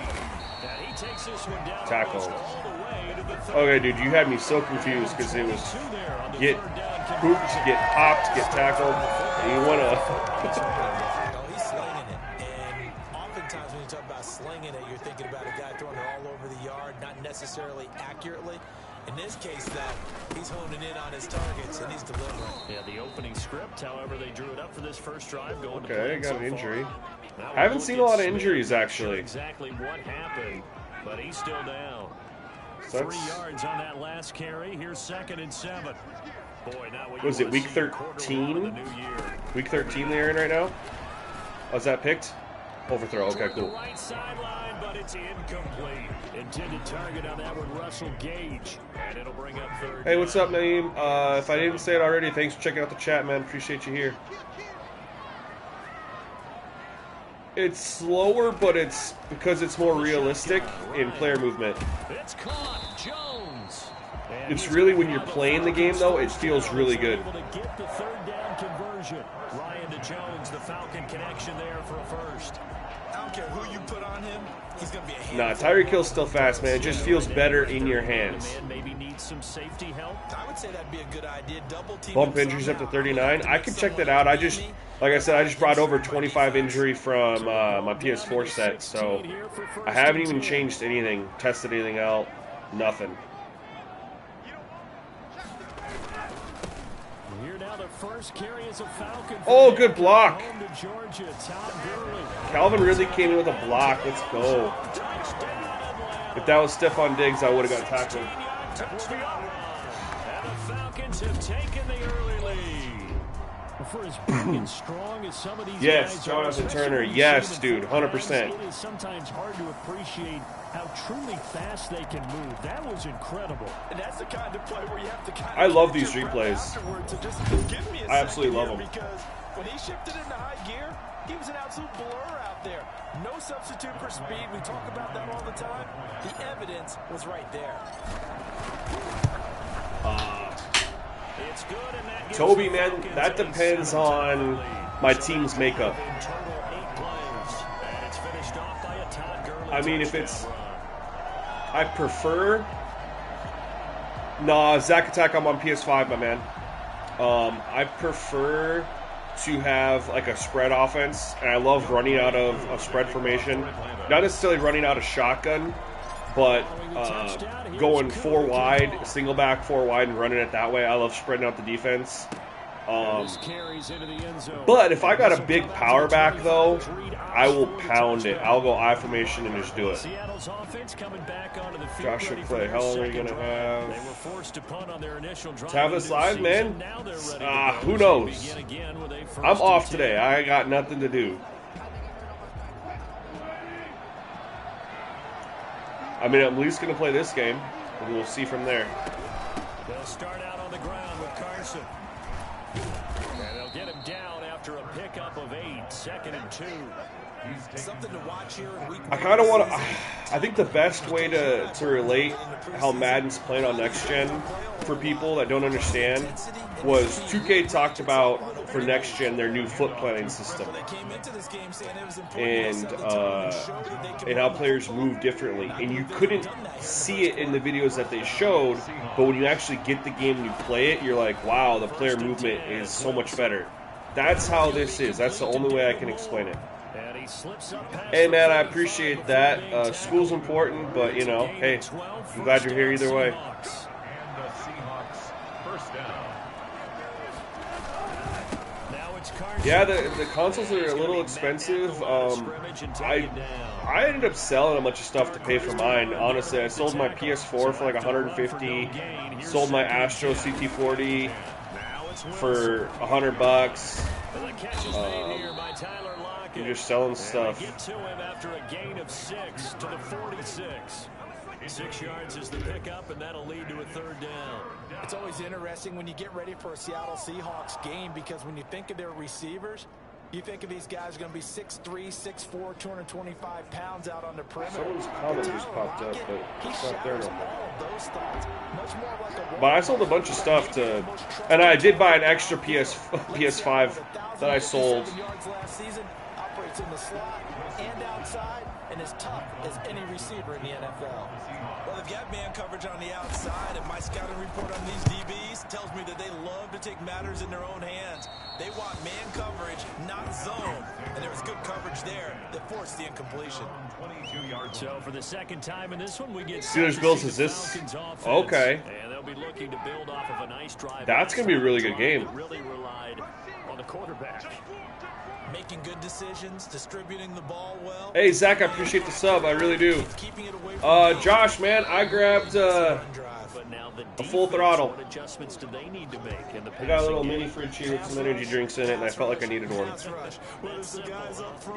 And he takes this one down Tackle. almost all the way to the 30. Okay, dude, you had me so confused because it was 22 there on the get third down pooped, conversion. get popped, get tackled, and you want to. Oh, he's slinging it. And oftentimes when you talk about slinging it, you're thinking about a guy throwing it all over the yard, not necessarily accurately. In this case, though, he's honing in on his targets, and he's delivering. Yeah, the opening script, however, they drew it up for this first drive. Going to Okay, plan got so an injury. far. Now I haven't we'll seen look a lot at of injuries, Smith. actually. Not sure exactly what happened, but he's still down. So 3 that's- yards on that last carry. Here's 2nd and 7. Boy, not what Was you it wanna week see a quarter 13? one of the new year. Week 13 they're in right now? Oh, is that picked? Overthrow, okay, Toward cool. the right sideline, but it's incomplete. Intended target on that one, Russell Gage. And it'll bring up third Hey, what's down. up, Naeem? If I didn't say it already, thanks for checking out the chat, man. Appreciate you here. It's slower, but it's because it's more realistic in player movement. It's caught. Jones. And It's he's really gonna when you're have a playing the game, though, it first feels down. really He's good. able to get the third down conversion. Ryan to Jones, the Falcon connection there for a first. I don't care who you put on him, he's going to be a Nah, handful. Tyreek Hill's still fast, man. It just feels better in your hands. The man maybe needs some safety help. I would say that'd be a good idea. Double team Bump him injuries up to somehow. 39. I could check that out. I just, like I said, I just brought over 25 injury from my PS4 set, so I haven't even changed anything, tested anything out, nothing. Here now the first carry is a Falcon. Oh, good block. Home to Georgia, Todd Gurley. Calvin really came in with a block. Let's go. If that was Stephon Diggs, I would have got tackled. And the Falcons have taken the early lead. For as big and strong as some of these Yes, guys Jonathan are, Turner. especially Yes, when dude, full 100%. pads, it is sometimes hard to appreciate how truly fast they can move. That was incredible. And that's the kind of play where you have to kind of I love catch these your breath replays. afterwards and just give me a I absolutely second love here, them. Because when he shifted into high gear, he was an absolute blur out there. No substitute for speed. We talk about that all the time. The evidence was right there. It's good, and that gives Toby, the man, Falcons that a depends 7-10 on lead. my team's makeup. In total, 8 plays, and it's finished off by a Todd Gurley I mean, if touchdown it's- run. I prefer... Nah, Zach Attack, I'm on PS5, my man. I prefer to have like a spread offense, and I love running out of spread formation. Not necessarily running out of shotgun, But going 4 wide, single back 4 wide, and running it that way, I love spreading out the defense. But if I got a big power back, though, I will pound it. I'll go I formation and just do it. Joshua Clay, how long are you going to have? To have this live, man? Who knows? I'm off today. I got nothing to do. I mean, I'm at least going to play this game, and we'll see from there. They'll start out on the ground with Carson. And they'll get him down after a pickup of 8, 2nd and 2. Something to watch here in week 1. I kind of want to. I think the best way to relate how Madden's playing on next gen for people that don't understand was 2K talked about for next gen their new foot planning system and how players move differently, and you couldn't see it in the videos that they showed, but when you actually get the game and you play it, you're like, wow, the player movement is so much better. That's how this is. That's the only way I can explain it. Hey man, I appreciate that. School's important, but you know, hey, I'm glad you're here either way. Yeah, the consoles are a little expensive. I ended up selling a bunch of stuff to pay for mine. Honestly, I sold my PS4 for like $150. Sold my Astro CT40 for $100. You're just selling stuff. Get to him after a gain of 6 to the 46. 6 yards is the pickup, and that'll lead to a 3rd down. It's always interesting when you get ready for a Seattle Seahawks game, because when you think of their receivers, you think of these guys are going to be 6'3", 6'4", 225 pounds out on the perimeter. Someone's comment just popped up, but it's not there no more. But I sold a bunch of stuff to, and I did buy an extra PS5 that I sold. Operates in the slot and outside, and as tough as any receiver in the NFL. Well, they've got man coverage on the outside, and my scouting report on these DBs tells me that they love to take matters in their own hands. They want man coverage, not zone, and there was good coverage there that forced the incompletion. So for the 2nd time in this one, we get Steelers Bills. Is this okay? And they'll be looking to build off of a nice drive. That's gonna be a really good game. Really relied on the quarterback. Making good decisions, distributing the ball well. Hey, Zach, I appreciate the sub. I really do. Josh, man, I grabbed a full throttle. I got a little mini fridge here with some energy drinks in it, and I felt like I needed one.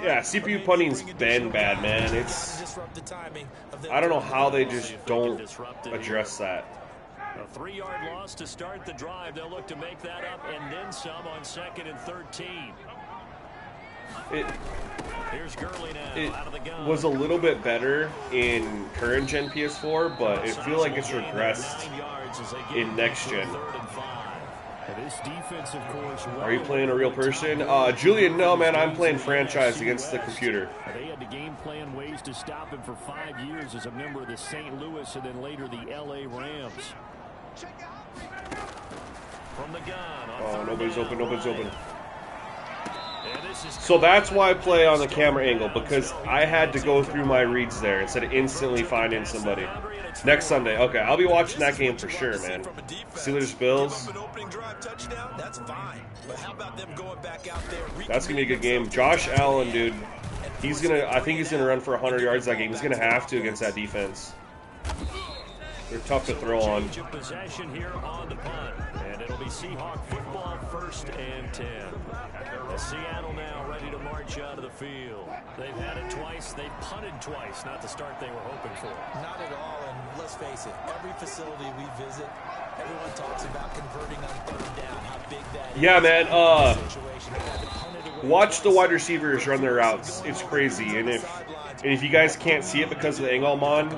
Yeah, CPU punting's been bad, man. It's, I don't know how they just don't address that. A 3-yard loss to start the drive. They'll look to make that up and then some on 2nd and 13. It out of the gun. was a little bit better in current gen PS4, but it feels like it's regressed in next gen. Are you playing a real person? Julian, no, man, I'm playing franchise against the computer. They had to game plan ways to stop him for 5 years as a member of the St. Louis and then later the LA Rams. From the gun. Oh, nobody's open, nobody's open. So that's why I play on the camera angle, because I had to go through my reads there instead of instantly finding somebody. Next Sunday. Okay, I'll be watching that game for sure, man. Steelers Bills. That's going to be a good game. Josh Allen, dude. I think he's going to run for 100 yards that game. He's going to have to against that defense. They're tough to throw on. Possession here on the punt, and it'll be Seahawk football 1st and 10. Seattle now ready to march out of the field. They've had it twice. They've punted twice. Not the start they were hoping for. Not at all, and let's face it, every facility we visit, everyone talks about converting on 3rd down, how big that is. Yeah, man, watch the wide receivers run their routes. It's crazy, and if you guys can't see it because of the angle I'm on,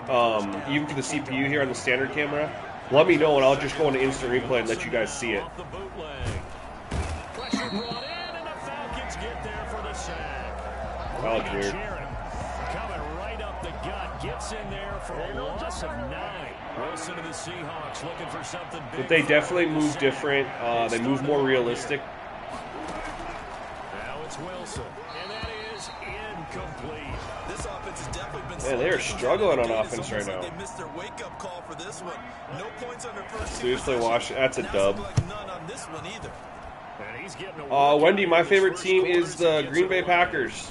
even for the CPU here on the standard camera, let me know, and I'll just go into instant replay and let you guys see it. Alex weird. Coming right up the gut, gets in there for a loss of 9. Wilson to the Seahawks looking for something big. But they definitely move different. They move more realistic. Now it's Wilson, and that is incomplete. This offense is definitely Man, they are struggling on offense right now. Seriously, Washington. That's a dub. Wendy, my favorite team is the Green Bay Packers.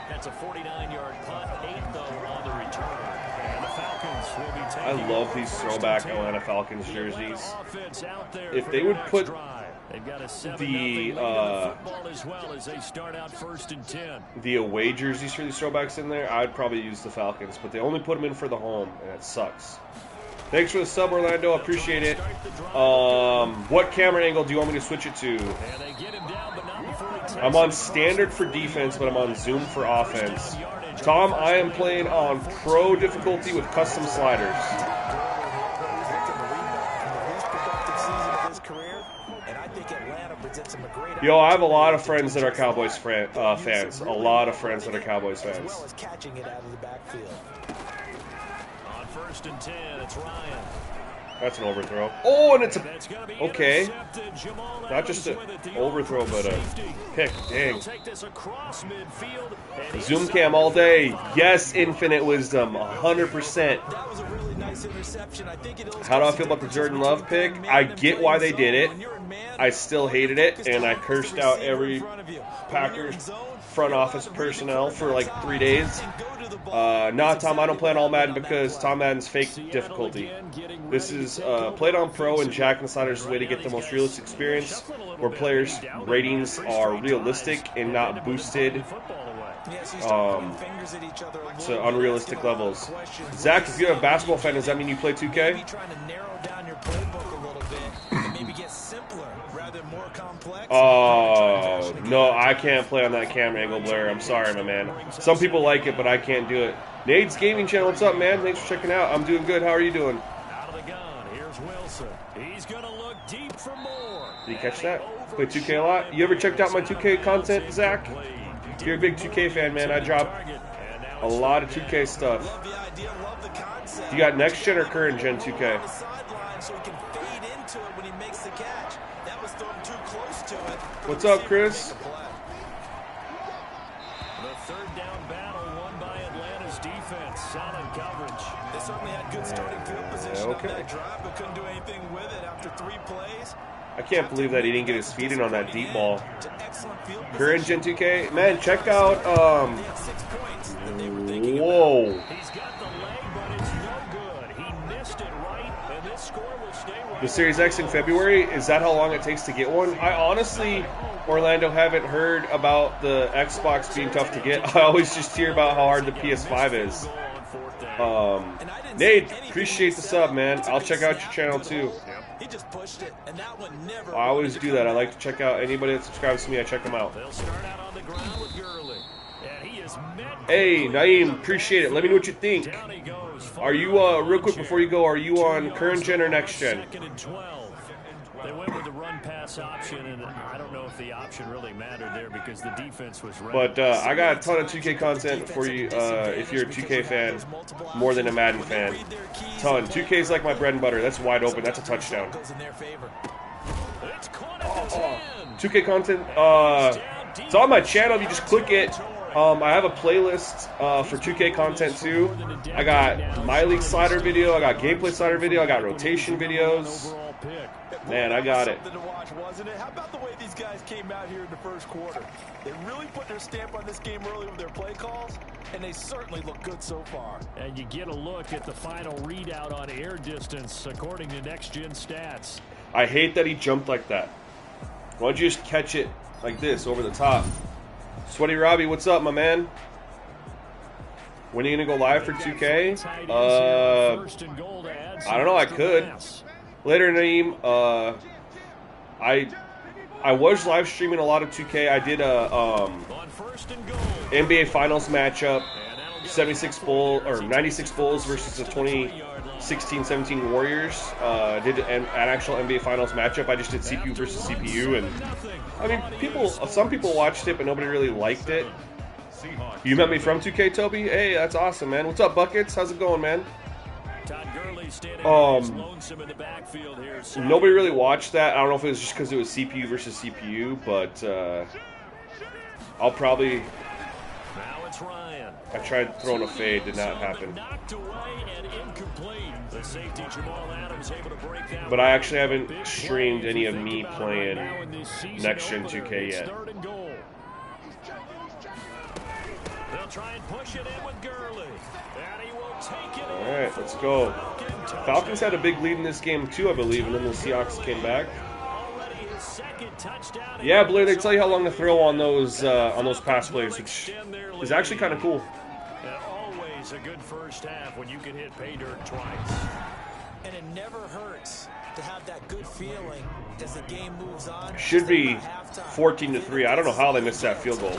That's a 49-yard punt, 8 though on the return. And the Falcons will be taking I love these throwback Atlanta Falcons jerseys. If they would put the away jerseys for these throwbacks in there, I'd probably use the Falcons, but they only put them in for the home, and it sucks. Thanks for the sub, Orlando. Appreciate it. What camera angle do you want me to switch it to? I'm on standard for defense, but I'm on zoom for offense. Tom, I am playing on pro difficulty with custom sliders. Yo, I have a lot of friends that are Cowboys fans. A lot of friends that are Cowboys fans. On 1st and 10, it's Ryan. That's an overthrow. Oh, and it's a... Okay. Not just an overthrow, but a pick. Dang. Zoom cam all day. Yes, infinite wisdom. 100%. How do I feel about the Jordan Love pick? I get why they did it. I still hated it, and I cursed out every Packers front office personnel for like 3 days. Nah, Tom, I don't play on all Madden because Tom Madden's fake difficulty. This is played on pro, and Jack and Slider's way to get the most realistic experience, where players' ratings are realistic and not boosted to unrealistic levels. Zach, if you're a basketball fan, does that mean you play 2K? Oh, no, I can't play on that camera angle, Blair. I'm sorry, my man. Some people like it, but I can't do it. Nate's Gaming Channel, what's up, man? Thanks for checking out. I'm doing good. How are you doing? Out of the gun, here's Wilson. He's going to look deep for more. Did you catch that? Play 2K a lot? You ever checked out my 2K content, Zach? If you're a big 2K fan, man, I drop a lot of 2K stuff. You got next gen or current gen 2K? What's up, Chris? The third down battle won by Atlanta's defense. Solid coverage. They certainly had good starting field position on that drive, but couldn't do anything with it after 3 plays. I can't believe that he didn't get his feet in on that deep ball. Current Gen 2K? Man, check out, whoa. He's got the leg, but it's no good. He missed it right, and this score will stay right. The Series X in February, is that how long it takes to get one? I honestly, Orlando, haven't heard about the Xbox being tough to get. I always just hear about how hard the PS5 is. Nate, appreciate the sub, man. I'll check out your channel too. I always do that. I like to check out anybody that subscribes to me. I check them out. Hey, Naeem, appreciate it. Let me know what you think. Are you, real quick before you go, are you on current gen or next gen? They went with the run-pass option, and I don't know if the option really mattered there because the defense was ready. But I got a ton of 2K content for you if you're a 2K fan, more than a Madden fan. Ton. 2K is like my bread and butter. That's wide open. That's a touchdown. 2K content, it's on my channel. If you just click it, I have a playlist for 2K content too. I got my league slider video, I got gameplay slider video, I got rotation videos. Man, I got it. How about the way these guys came out here in the first quarter? They really put their stamp on this game early with their play calls, and they certainly look good so far. And you get a look at the final readout on air distance according to next-gen stats. I hate that he jumped like that. Why don't you just catch it like this over the top? Sweaty Robbie, what's up, my man? When are you going to go live for 2K? I don't know, I could. Later, Naeem, I was live streaming a lot of 2K. I did a NBA Finals matchup, 96 Bulls versus the 2016-17 Warriors. Did an actual NBA Finals matchup. I just did CPU versus CPU, and I mean, some people watched it, but nobody really liked it. You met me from 2K, Toby? Hey, that's awesome, man. What's up, Buckets? How's it going, man? Nobody really watched that. I don't know if it was just because it was CPU versus CPU, but I'll probably wants Ryan. I tried throwing a fade, did not happen. Knocked away and incomplete. The safety Jamal Adams able to break that. But I actually haven't streamed any of me playing Next Gen 2K yet. Third and goal. They'll try and push it in with Gurley. And he will take it. All right, let's go. Falcons had a big lead in this game too, I believe, and then the Seahawks came back. Yeah, Blair, they tell you how long to throw on those pass plays, which is actually kind of cool. Always a good first half when you can hit pay dirt twice. And it never hurts to have that good feeling as the game moves on. Should be 14-3. I don't know how they missed that field goal.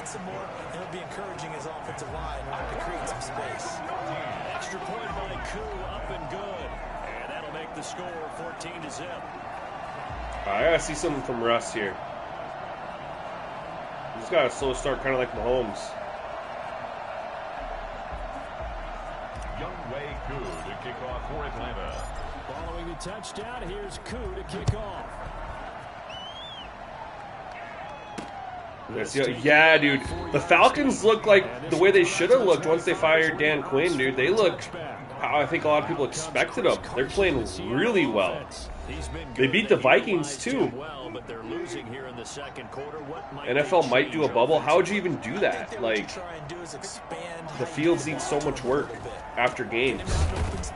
Some more, and it'll be encouraging his offensive line to create some space. Extra point by Koo, up and good. And that'll make the score 14-0. I gotta see something from Russ here. He's got a slow start, kind of like Mahomes. Younghoe Koo to kick off for Atlanta. Following the touchdown, here's Koo to kick off. Yeah, dude. The Falcons look like the way they should have looked once they fired Dan Quinn, dude. They look how I think a lot of people expected them. They're playing really well. They beat the Vikings, too. NFL might do a bubble. How would you even do that? Like, the fields need so much work after games. What's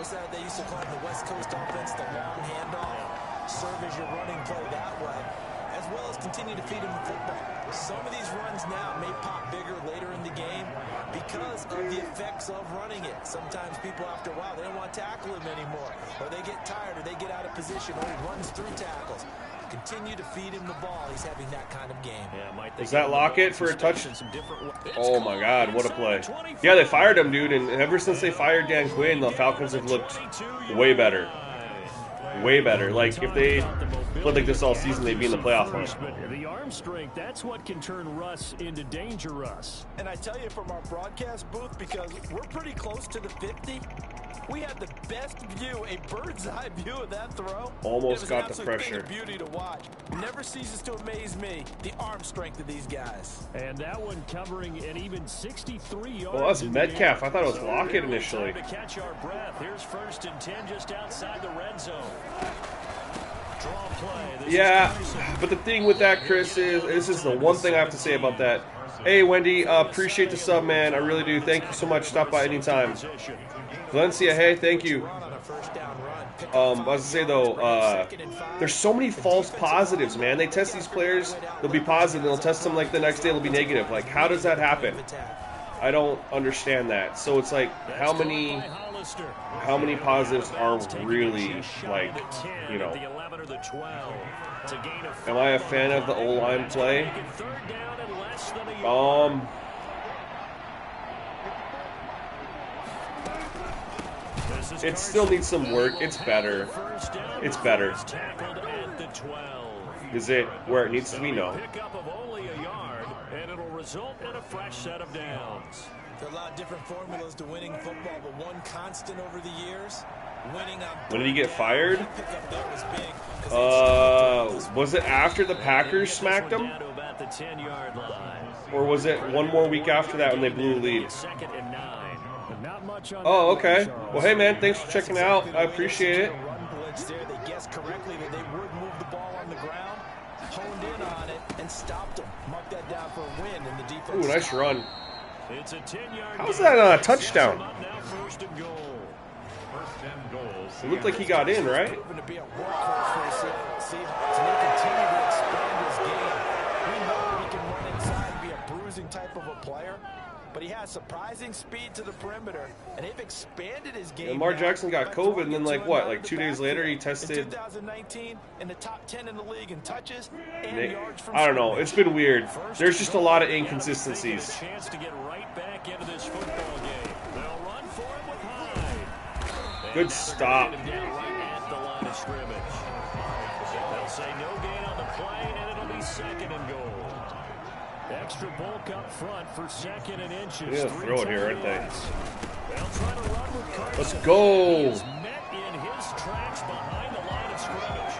that they used to call it, the West Coast offense, the long handoff, serve as your running play that way, as well as continue to feed him the football. Some of these runs now may pop bigger later in the game because of the effects of running it. Sometimes people, after a while, they don't want to tackle him anymore, or they get tired, or they get out of position, or he runs through tackles. Continue to feed him the ball. He's having that kind of game. Is that Lockett for a touch? Oh my God, what a play. Yeah, they fired him, dude, and ever since they fired Dan Quinn, the Falcons have looked way better. Way better. Like, if they played like this all season, they'd be in the playoff hunt. The arm strength, that's what can turn Russ into danger, Russ. And I tell you from our broadcast booth, because we're pretty close to the 50, we had the best view, a bird's eye view of that throw. Almost got the pressure. Beauty to watch. Never ceases to amaze me, the arm strength of these guys. And that one covering an even 63 yards. Well, that's Metcalf. I thought it was Lockett initially. To catch our breath. Here's 1st and 10 just outside the red zone. Draw play. Yeah, but the thing with that, Chris, is this is the one thing I have to say about that. Hey, Wendy, appreciate the sub, man. I really do. Thank you so much. Stop by anytime. Valencia, hey, thank you. I was going to say, though, there's so many false positives, man. They test these players, they'll be positive, they'll test them, like, the next day they'll be negative. Like, how does that happen? I don't understand that. So it's like, how many positives are really, like, you know, am I a fan of the O-line play? It still needs some work. It's better. It's better. Is it where it needs to be? No. And it'll result in a fresh set of downs. There are a lot of different formulas to winning football, but one constant over the years, winning on. When did he get fired? Was it after the Packers smacked him? Or was it one more week after that when they blew the lead? Oh, okay. Well, hey, man, thanks for checking out. I appreciate it. They guessed correctly that they would move the ball on the ground, honed in on it, and stopped them. Mark that down for a win in the defense. Ooh, nice run. It's a 10-yard. How's that a touchdown? First and goal. It looked like he got in, right? Proven to be a workhorse for the Seahawks, and they continue to expand his game. We know he can run inside and be a bruising type of a player, but he has surprising speed to the perimeter, and they've expanded his game. Lamar Jackson got COVID, and then like 2 days later he tested. In 2019, in the top 10 in the league in touches and yards from I don't know. It's been weird. There's just a lot of inconsistencies. Chance to get right back into this football game. They'll run for it with Hyde. Good stop. Right at the line of scrimmage. They'll say no gain on the play, and it'll be 2nd and goal. Extra bulk up front for 2nd and inches. Yeah, throw it here, aren't they? They'll try to run with Let's go. Met in his tracks behind the line of scrimmage.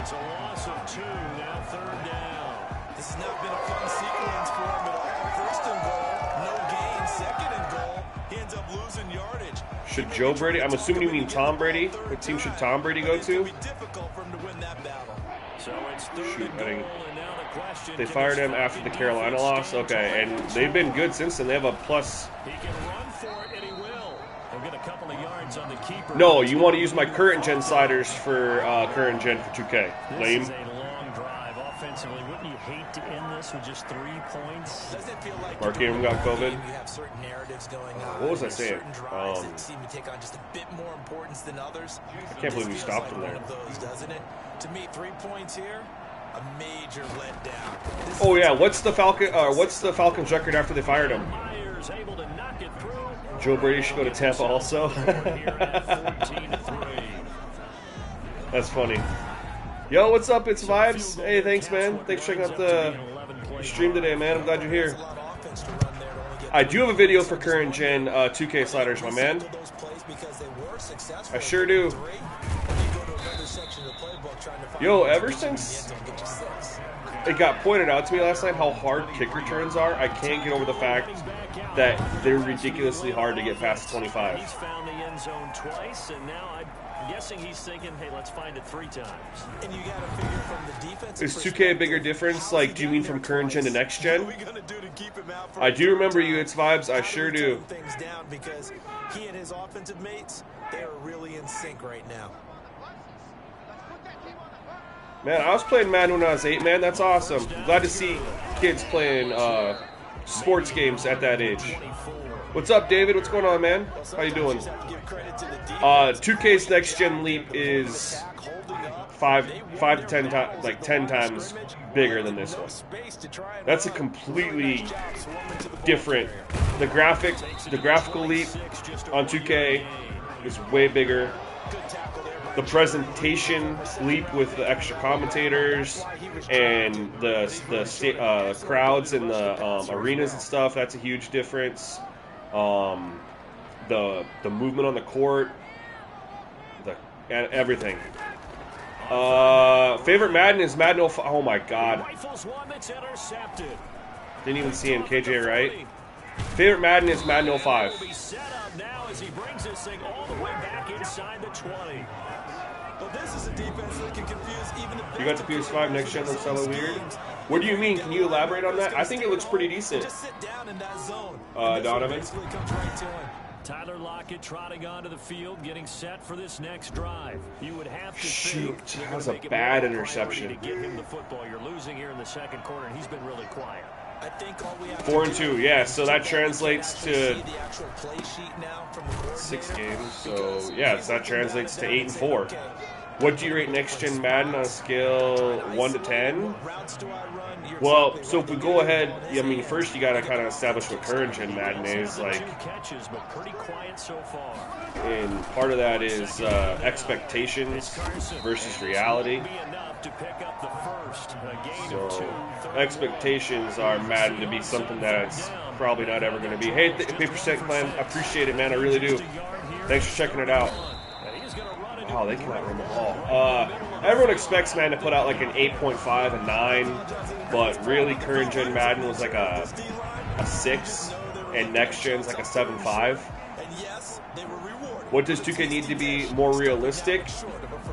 It's a loss of 2, now 3rd down. This has not been a fun sequence for him at all. First and goal, no gain. Second and goal, he ends up losing yardage. Should Joe Brady? I'm assuming you mean Tom Brady. What team should Tom Brady go to? It'll be difficult for him to win that battle. So it's 3rd and goal, and now the question. They fired him after the Carolina loss. Okay, and they've been good since then. They have a plus. He can run for it, and he will. He'll get a couple of yards on the keeper. No, you want to use my current gen sliders for current gen for 2K. Lame. This is a long drive offensively. Wouldn't you hate to end this with just 3 points? Doesn't it feel like Mark Ingram got COVID. You have certain narratives going on. What was I saying? Certain drives that seem to take on just a bit more importance than others. I can't believe we stopped him there. One of those, doesn't it? To me, 3 points here, a major letdown. Oh yeah, what's the Falcons record after they fired him? Myers able to knock it through. Joe Brady should go to Tampa also. That's funny. Yo, what's up? It's Vibes. Hey, thanks, man. Thanks for checking out the stream today, man. I'm glad you're here. I do have a video for current gen 2K sliders, my man. I sure do. Yo, ever since it got pointed out to me last night how hard kick returns are, I can't get over the fact that they're ridiculously hard to get past 25. He's found the end zone twice, and now I'm guessing he's thinking, hey, let's find it 3 times. And you got to figure from the defense. Is 2K a bigger difference? Like, do you mean from current gen to next gen? I do remember you. It's Vibes. I sure do. Things down because he and his offensive mates, they are really in sync right now. Man, I was playing Madden when I was 8, man. That's awesome. Glad to see kids playing sports games at that age. What's up, David? What's going on, man? How you doing? 2K's next gen leap is 5 to 10 times, like 10 times bigger than this one. That's a completely different. The graphical leap on 2K is way bigger. The presentation leap with the extra commentators and the crowds in the arenas and stuff, that's a huge difference. The movement on the court, everything. Favorite Madden is Madden 05. Oh my god. Didn't even see him. KJ, right? Favorite Madden is Madden 05. You got the PS5 next gen looks hella weird. What do you mean? Can you elaborate on that? I think it looks pretty decent. Donovan. Tyler Lockett trotting onto the field, getting set for this next drive. You would have to shoot. That was a bad interception. To get him the football. You're losing here in the second quarter, and he's been really quiet. I think all we have 4-2, yeah. So that translates to 6 games. So yeah, so that translates to 8-4. What do you rate next gen Madden on a scale 1 to 10? Well, so if we go ahead, I mean, first you got to kind of establish what current gen Madden is, like. And part of that is expectations versus reality. So expectations are Madden to be something that's probably not ever going to be. Hey, Paper Set Clan, I appreciate it, man. I really do. Thanks for checking it out. Wow, they cannot run the ball. Everyone expects Madden to put out like an 8.5, a 9, but really current gen Madden was like a 6, and next gen's like a 7.5. What does 2K need to be more realistic?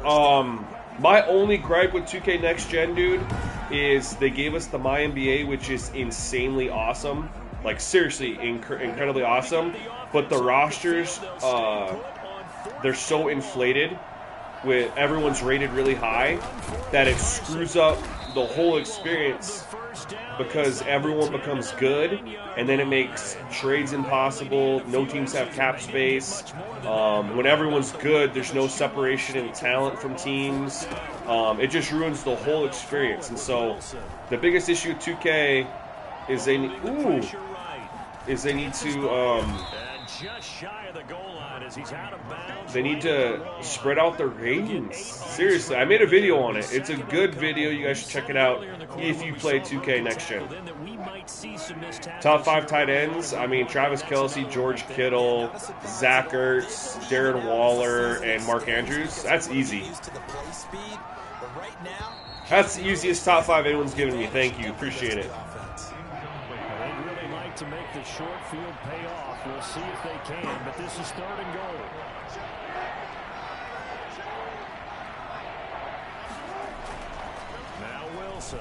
My only gripe with 2K Next Gen, dude, is they gave us the My NBA, which is insanely awesome. Like, seriously, incredibly awesome. But the rosters, they're so inflated with everyone's rated really high that it screws up the whole experience because everyone becomes good, and then it makes trades impossible. No teams have cap space. When everyone's good, there's no separation in talent from teams. It just ruins the whole experience. And so the biggest issue with 2K is they need to they need to spread out the ratings. Seriously, I made a video on it. It's a good video. You guys should check it out if you play 2K Next Gen. Top 5 tight ends. I mean, Travis Kelce, George Kittle, Zach Ertz, Darren Waller, and Mark Andrews. That's easy. But right now, That's the easiest top 5 anyone's given me. Thank you. Appreciate it. They'd really like to make the short field pay off. We'll see if they can, but this is 3rd and goal. Now Wilson.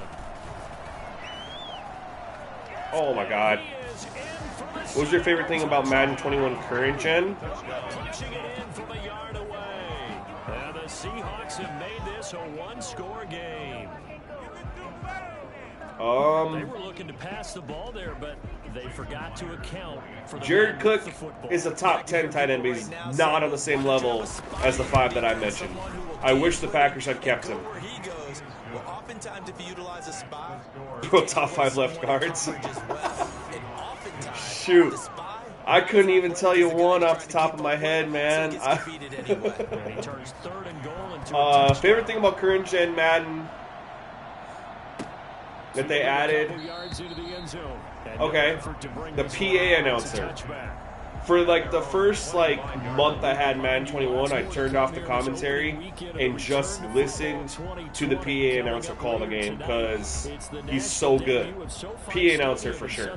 Oh my God. What was your favorite thing about Madden 21 current gen? Punching it in from a yard away. And the Seahawks have made this a one-score game. They were looking to pass the ball there, but they forgot to account for the Jared man with Cook the football. is a top 10 tight end, but he's not on the same level as the 5 that I mentioned. I wish the Packers had kept him. where he goes, well, oftentimes if you utilize a spy, Pro top 5 left guards. coverage as well. And oftentimes, Shoot. the spy I couldn't even tell you one off the top of my head, man. gets defeated anyway. And he turns 3rd and goal into a touchdown. Favorite thing about current gen Madden that they added, Couple yards into the end zone. And okay, no effort to bring the this PA one out. It's a announcer. touchback. For like the first like month I had Madden 21, I turned off the commentary and just listened to the PA announcer call the game because he's so good. PA announcer for sure.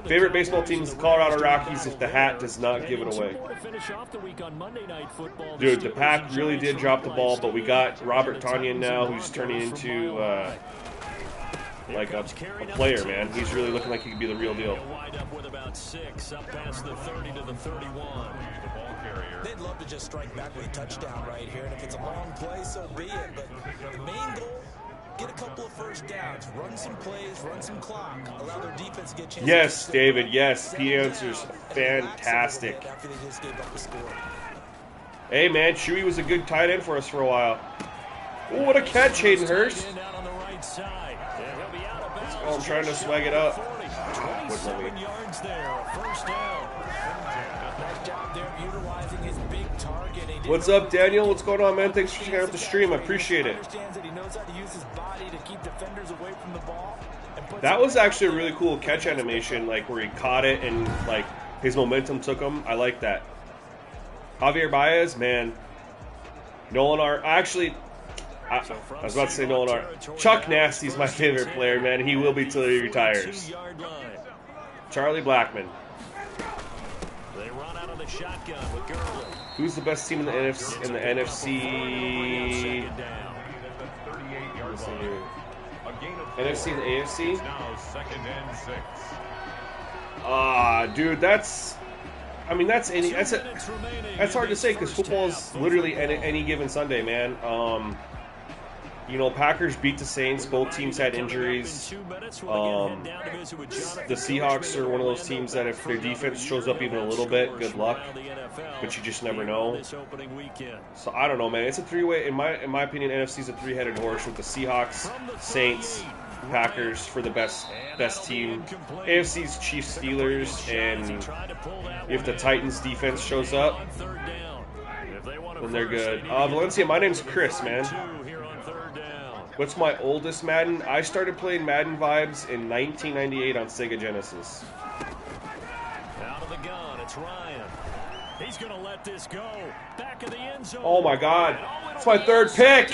Favorite baseball team is the Colorado Rockies if the hat does not give it away. Dude, the Pack really did drop the ball, but we got Robert Tonyan now who's turning into like a player, man. He's really looking like he could be the real deal. Wind up with about 6 up past the 30 to the 31. They'd love to just strike back with a touchdown right here, and if it's a long play, so be it. But the main goal, get a couple of first downs, run some plays, run some clock, allow their defense to get a chance. Yes, David, yes. P answer's fantastic. After they just gave up the score. Hey, man, Chewy was a good tight end for us for a while. Oh, what a catch, Hayden Hurst. Out on the right side. And he'll be out of bounds. Oh, I'm trying to swag it up. 27 yards there, a first down. Nice job there of utilizing his big target. He did What's up, Daniel? What's going on, man? Thanks for checking out the stream. I appreciate it. Understands that he knows how to use his body to keep defenders away from the ball. And puts That was actually a really cool catch animation, like where he caught it and like his momentum took him. I like that. Javier Baez, man. Nolan R. Actually, I was about to say Nolan R. Chuck Nasty's my favorite player, man. He will be till he retires. 2-yard line. Charlie Blackman. They run out of the shotgun with Gurley. Who's the best team in the NFC? In the NFC. Second down. Let's see here. NFC and the AFC. Now 2nd and 6. Dude, that's. I mean, that's hard to say because football is literally any given Sunday, man. You know, Packers beat the Saints. Both teams had injuries. The Seahawks are one of those teams that if their defense shows up even a little bit, good luck. But you just never know. So I don't know, man. It's a three-way. In my opinion, NFC's a three-headed horse with the Seahawks, Saints, Packers for the best team. AFC's Chiefs, Steelers, and if the Titans defense shows up, then they're good. Valencia, my name's Chris, man. What's my oldest Madden? I started playing Madden Vibes in 1998 on Sega Genesis. Out of the gun, it's Ryan. He's going to let this go. Back of the end zone. Oh my God, it's my 3rd pick.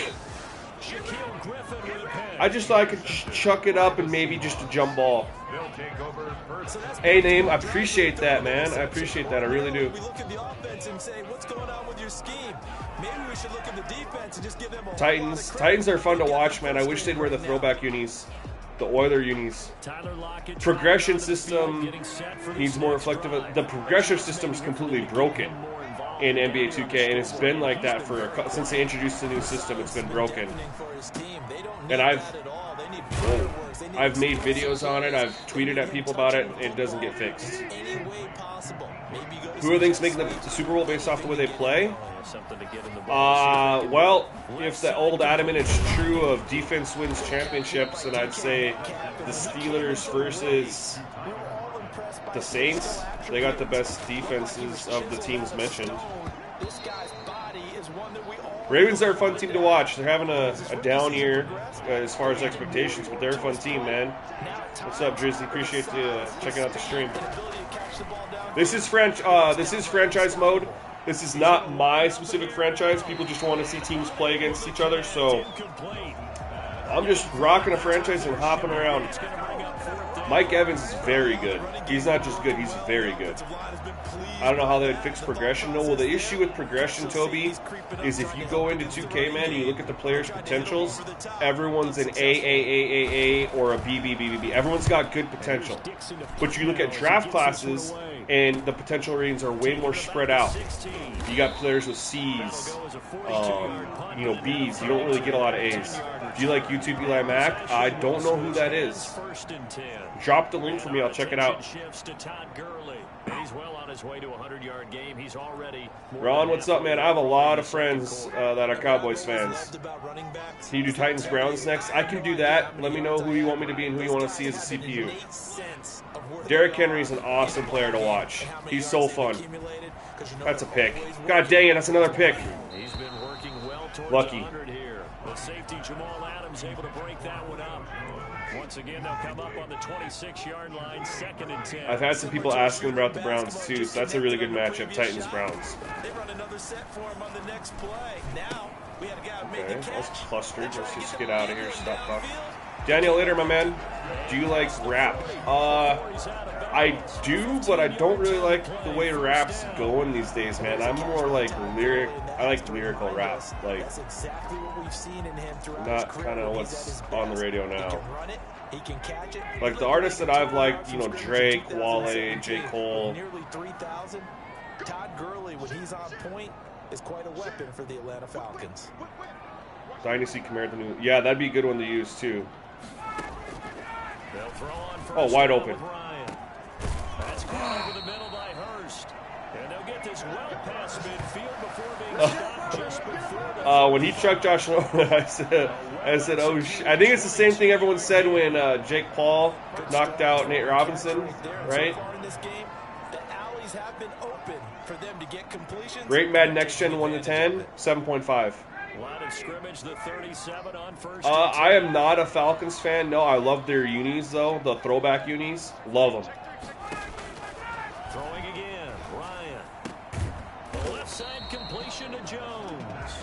Shaquille Griffin with a pick. I just thought I could chuck it up and maybe just a jump ball. They'll take over first. Hey, Name, I appreciate that, man. I appreciate that. I really do. We look at the offense and say, what's going on with your scheme? Maybe we should look at the defense and just give them a Titans. Titans are fun to watch, man. I wish they'd wear the throwback unis. The Oiler unis. Progression system needs more reflective. The progression system is completely broken in NBA 2K, and it's been like that since they introduced the new system. It's been broken, and I've made videos on it. I've tweeted at people about it. It doesn't get fixed. Who are things making the Super Bowl based off the way they play? Well, if the old adamant is true of defense wins championships, then I'd say the Steelers versus the Saints. They got the best defenses of the teams mentioned. Ravens are a fun team to watch. They're having a down year as far as expectations, but they're a fun team, man. What's up, Drizzy? Appreciate you checking out the stream. This is franchise mode. This is not my specific franchise. People just want to see teams play against each other, so I'm just rocking a franchise and hopping around. Mike Evans is very good. He's not just good, he's very good. I don't know how they would fix progression. No, well, the issue with progression, Toby, is if you go into 2K, man, and you look at the players' potentials, everyone's an A, or a B. Everyone's got good potential. But you look at draft classes, and the potential ratings are way more spread out. You got players with C's, B's. You don't really get a lot of A's. Do you like YouTube Eli Mack? I don't know who that is. Drop the link for me. I'll check it out. He's well on his way to a 100-yard game. He's already. Ron, what's up, man? I have a lot of friends that are Cowboys fans. Can you do Titans Browns next? I can do that. Let me know who you want me to be and who you want to see as a CPU. Derrick Henry's an awesome player to watch. He's so fun. That's a pick. God dang it, that's another pick. He's been working well towards Lucky. 100 here. The safety Jamal Adams able to break that one up. Once again, they'll come up on the 26-yard line, 2nd and 10. I've had some people asking about the Browns too, so that's a really good matchup, Titans-Browns. They run another set for him on the next play. Now, we had a guy make Okay, a catch. that's clustered. Let's just get out of here. Stop talking. Daniel Later, my man. Do you like rap? I do, but I don't really like the way rap's going these days, man. I'm more like lyric. I like lyrical rap, like That's exactly what we've seen in him throughout not his career. kind of He's what's at his on the best. radio He now. can run it. He can catch it. Like the artists that I've liked, Drake, Wale, J. Cole. Nearly 3,000. Todd Gurley, when he's on point, is quite a weapon for the Atlanta Falcons. Dynasty Camaro, the new. Yeah, that'd be a good one to use too. They'll throw on first Oh, wide down open. with Ryan. That's caught over the middle by Hurst. And they'll get this well past midfield before being stopped just before the When he chucked Josh Norman, I said, oh, I think it's the same thing everyone said when Jake Paul knocked out Nate Robinson, right? So far in this game, the alleys have been open for them to get completions. Rate Madden Next Gen 1 to 10, 7.5. line of scrimmage, the 37 on first. I am not a Falcons fan. No, I love their unis though, the throwback unis. Love them. Throwing again, Ryan. The left side completion to Jones.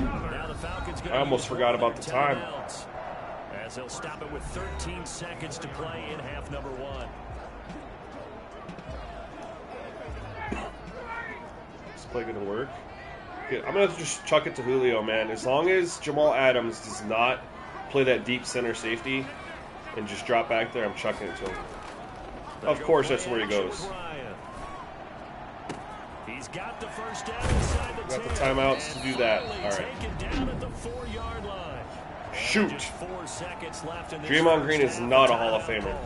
Now the Falcons I almost forgot about the time. timeouts, as they'll stop it with 13 seconds to play in half number 1. This play gonna work? Okay, I'm gonna just chuck it to Julio, man. As long as Jamal Adams does not play that deep center safety and just drop back there, I'm chucking it to him. Of course, that's where he goes. He's got the first down inside the Got the 10. timeouts to do that. Finally All right. taken down at the 4-yard line. Shoot. Just 4 seconds left in this Draymond first Green is half. not a Hall of Famer.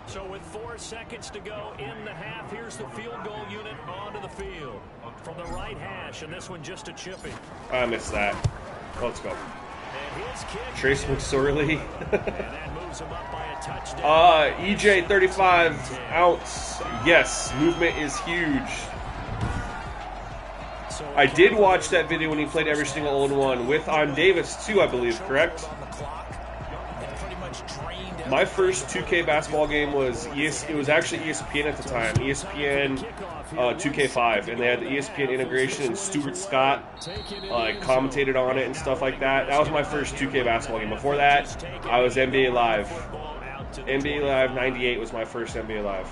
So with 4 seconds to go in the half, here's the field goal unit onto the field from the right hash, and this one just a chipping. I missed that. Let's go. And his kick, Trace McSorley. and that moves him up by a touchdown. EJ 35 ounce. Yes, movement is huge. So I did watch that video when he played every single old one with On Davis too, I believe, correct? On the clock and pretty much drained out. My first 2K basketball game was it was actually ESPN at the time, ESPN 2K5, and they had the ESPN integration, and Stuart Scott commentated on it and stuff like that. That was my first 2K basketball game. Before that, I was NBA Live. NBA Live 98 was my first NBA Live.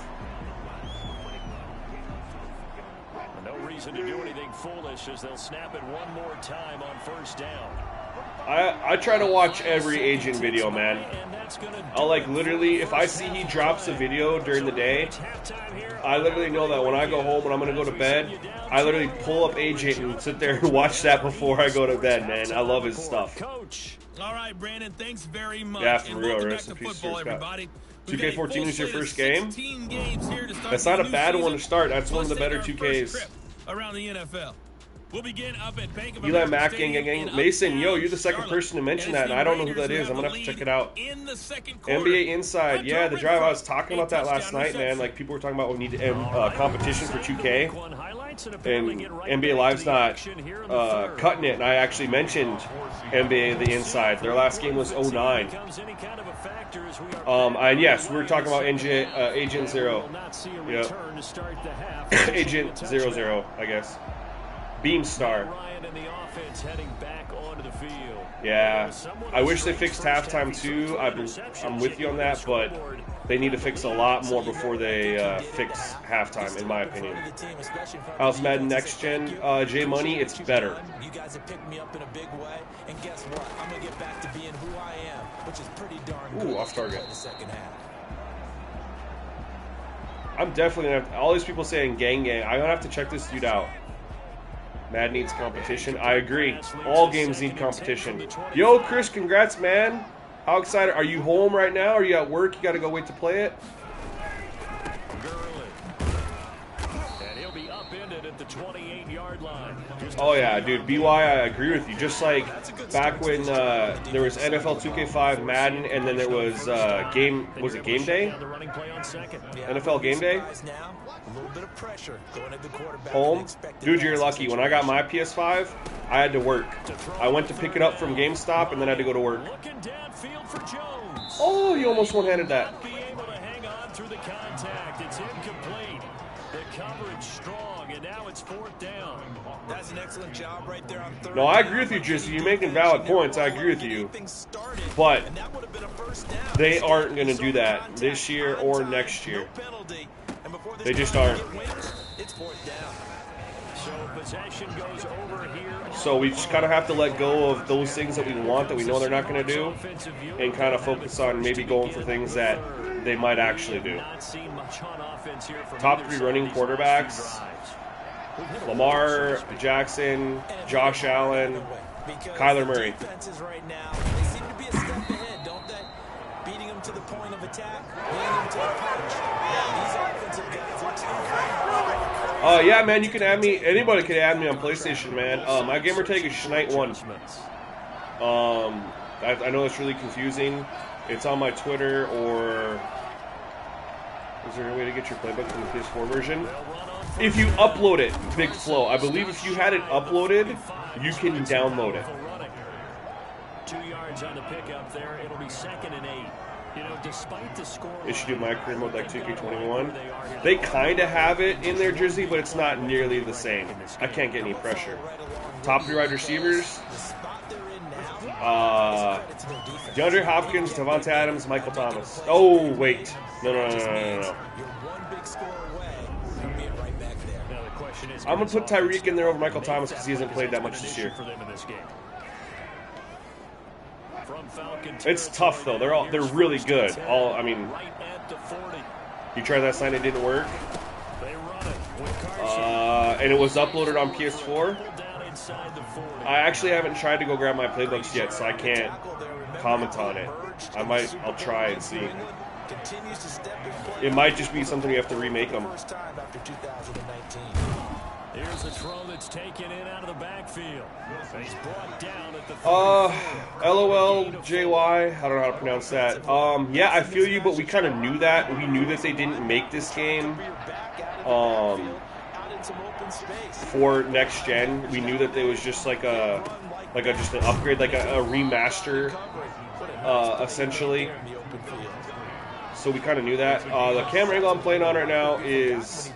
No reason to do anything foolish as they'll snap it one more time on first down. I try to watch every agent video, man. I'll literally, if I see he drops a video during the day, I literally know that when I go home and I'm going to go to bed, I literally pull up agent and sit there and watch that before I go to bed, man. I love his stuff. Coach. All right, Brandon, thanks very much. Yeah, for And real. welcome Rest back in to peace, football, Stuart Scott. everybody. We've got a 2K14 full is your slate of first game? 16 games here to start That's the not a new bad one to season. start. That's one Let's of the better take our first 2Ks. trip around the NFL. We'll begin up at Bank of Eli America Mack, Stadium gang. in Mason, yo, uptown you're the second Charlotte. person to mention As that, and the I don't know who Raiders that is. I'm gonna have to lead check it out. in the second quarter. NBA Inside, Hunter yeah, the drive. I was Renfrow, talking a about that last touchdown night, man. reception. Like, people were talking about we need competition for 2K, and And NBA Live's not cutting it. And I actually mentioned NBA The Inside. Their last game was 09. And yes, we were talking about Agent Zero. Yep. Agent 00, I guess. Beamstar. Yeah, I wish they fixed halftime too. I'm with you on that, but they need to fix a lot more before they fix halftime, in my opinion. How's Madden Next Gen? J Money, it's better. You guys have picked me up in a big way, and guess what? I'm gonna get back to being who I am, which is pretty darn good. Ooh, off target. The second half. I'm definitely gonna have all these people saying gang. I'm gonna have to check this dude out. Madden needs competition. I agree. All games need competition. Yo, Chris, congrats, man. How excited? Are you home right now? Are you at work? You got to go wait to play it? And he'll be upended at the 28-yard line. Oh, yeah, dude. BY, I agree with you. Just like back when there was NFL 2K5, Madden, and then there was Game Day? NFL Game Day? Home? Dude, you're lucky. When I got my PS5, I had to work. I went to pick it up from GameStop and then I had to go to work. Oh, you almost one-handed that. That's an excellent job right there on third. No, I agree with you, Jesse. You're making valid points. I agree with you. But they aren't going to do that this year or next year. They just aren't. So we just kind of have to let go of those things that we want, that we know they're not going to do, and kind of focus on maybe going for things that they might actually do. Top 3 running quarterbacks: Lamar Jackson, Josh Allen, Kyler Murray. Beating them to the point of attack, beating them to the punch. These offensive guys are too. Yeah, man, you can add me. Anybody can add me on PlayStation, man. My gamer tag is Schnight1. I know it's really confusing. It's on my Twitter, or is there a way to get your playbook from the PS4 version? If you upload it, Big Flow. I believe if you had it uploaded, you can download it. 2 yards on the pickup there. It'll be 2nd and 8. You know, despite the score, They should do my career mode like 2K21. They kind of have it in their jersey, but it's not nearly the same. I can't get any pressure. Top 3 wide receivers: DeAndre Hopkins, Devonta Adams, Michael Thomas. Oh, wait. No. I'm going to put Tyreek in there over Michael Thomas because he hasn't played that much this year. It's tough though. They're really good. You tried that sign, it didn't work. And it was uploaded on PS4. I actually haven't tried to go grab my playbooks yet, so I can't comment on it. I'll try and see. It might just be something you have to remake them. Here's a throw that's taken in out of the backfield. He's brought down at the LOLJY, I don't know how to pronounce that. Yeah, I feel you, but we kind of knew that. We knew that they didn't make this game for next gen. We knew that it was just like just an upgrade, like a remaster, essentially. So we kind of knew that. The camera angle I'm playing on right now is...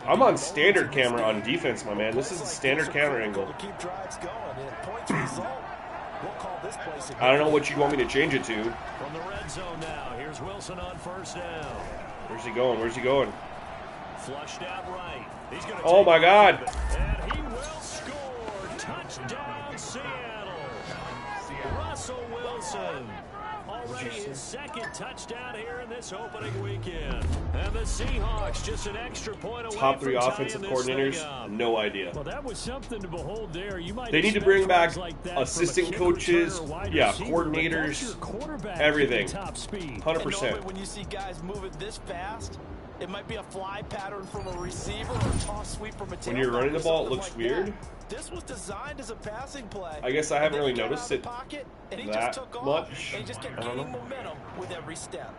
I'm on standard camera on defense, my man. This is the standard camera angle. I don't know what you'd want me to change it to. From the red zone now, here's Wilson on 1st down. Where's he going? Where's he going? Flushed out right. He's gonna Oh my God! And he will score. Touchdown, Seattle. Russell Wilson. Already his 2nd touchdown here in this opening weekend. And the Seahawks just an extra point away. Top 3 from offensive tying this coordinators? thing up. No idea. Well, that was something to behold there. You might They need to bring back like that assistant from a coaches, kick returner, wide yeah, receiver, coordinators, but that's your quarterback everything. at the top speed. 100%. When you see guys moving this fast, It might be a fly pattern from a receiver or a toss sweep from a tailback. When you're running the ball, it looks like weird. That. This was designed as a passing play. I guess I haven't really noticed it pocket, and he that just took much. Off, and he just kept gaining momentum with every step.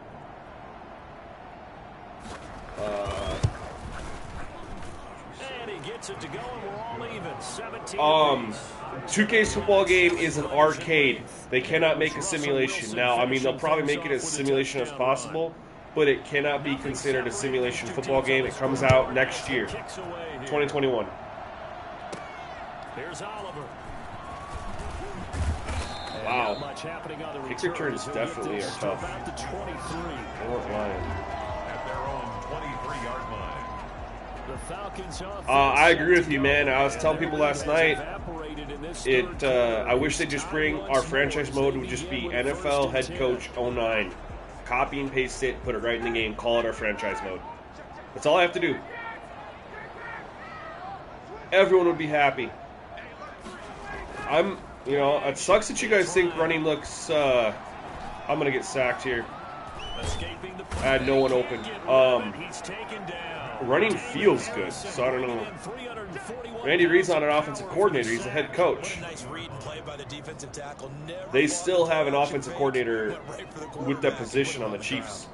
And he gets it to go, and we're all even. 17. 2K's football game is an arcade. They cannot make a simulation. Now, I mean, they'll probably make it as simulation as possible, but it cannot be considered a simulation football game. It comes out next year, 2021. Here's Oliver. Wow. Kick returns definitely are tough. They weren't lying. At their own 23-yard line. I agree with you, man. I was telling people last night, I wish they just bring our franchise mode would just be NFL head coach 09. Copy and paste it, put it right in the game, call it our franchise mode. That's all I have to do. Everyone would be happy. It sucks that you guys think running looks, I'm going to get sacked here. I had no one open. Running feels good, so I don't know. Randy Reed's not an offensive coordinator, he's a head coach. They still have an offensive coordinator with that position on the Chiefs.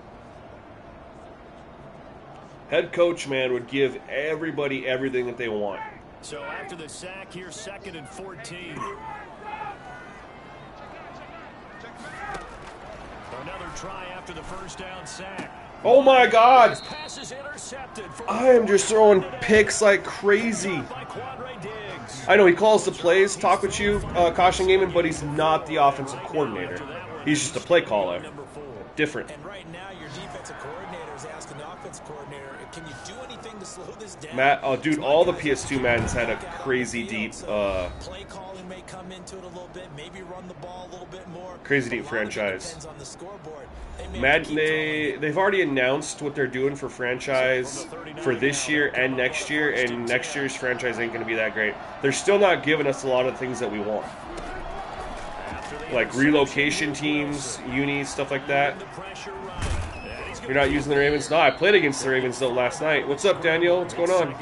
Head coach, man, would give everybody everything that they want. So after the sack here, 2nd and 14. Another try after the first down sack. Oh my God! I am just throwing picks like crazy. I know he calls the plays, talk with you, caution gaming, but he's not the offensive coordinator. He's just a play caller. Different. And right now, your defensive coordinator is asking the offensive coordinator, can you do anything to slow this down? Matt, dude, all the PS2 Maddens had a crazy deep, play calling may come into it a little bit, maybe run the ball a little bit more. Crazy deep franchise. Madden, they've already announced what they're doing for franchise for this year and next year, and next year's franchise ain't going to be that great. They're still not giving us a lot of things that we want. Like relocation teams, unis, stuff like that. You're not using the Ravens? No, I played against the Ravens though last night. What's up, Daniel? What's going on?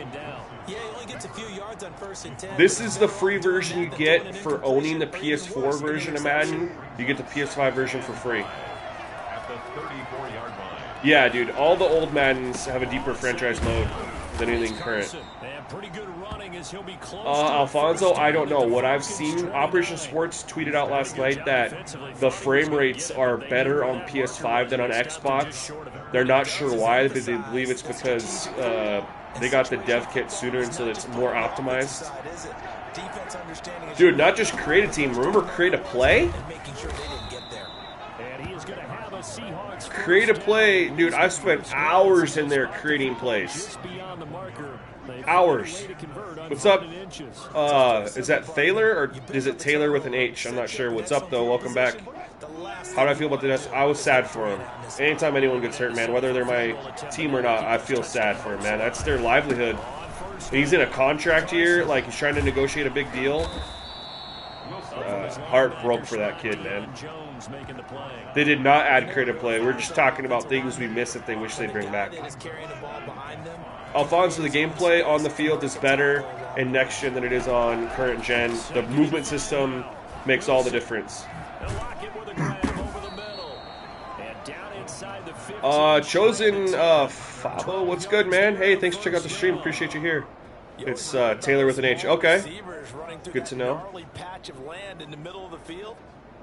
This is the free version you get for owning the PS4 version of Madden. You get the PS5 version for free. Yeah, dude, all the old Maddens have a deeper franchise mode than anything current. Alfonso, I don't know. What I've seen, Operation Sports tweeted out last night that the frame rates are better on PS5 than on Xbox. They're not sure why, but they believe it's because they got the dev kit sooner and so it's more optimized. Dude, not just create a team. Remember create a play? Create a play. Dude, I've spent hours in there creating plays. Hours. What's up? Is that Thaler or is it Taylor with an H? I'm not sure. What's up, though? Welcome back. How do I feel about the Nets? I was sad for him. Anytime anyone gets hurt, man, whether they're my team or not, I feel sad for him, man. That's their livelihood. He's in a contract year, like he's trying to negotiate a big deal. Heart broke for that kid, man. They did not add creative play. We're just talking about things we miss that they wish they'd bring back. Alfonso, the gameplay on the field is better in next gen than it is on current gen. The movement system makes all the difference. Chosen Fabo, what's good, man? Hey, thanks for checking out the stream. Appreciate you here. It's Taylor with an H. Okay. Good to know. Patch of land in the middle of the field,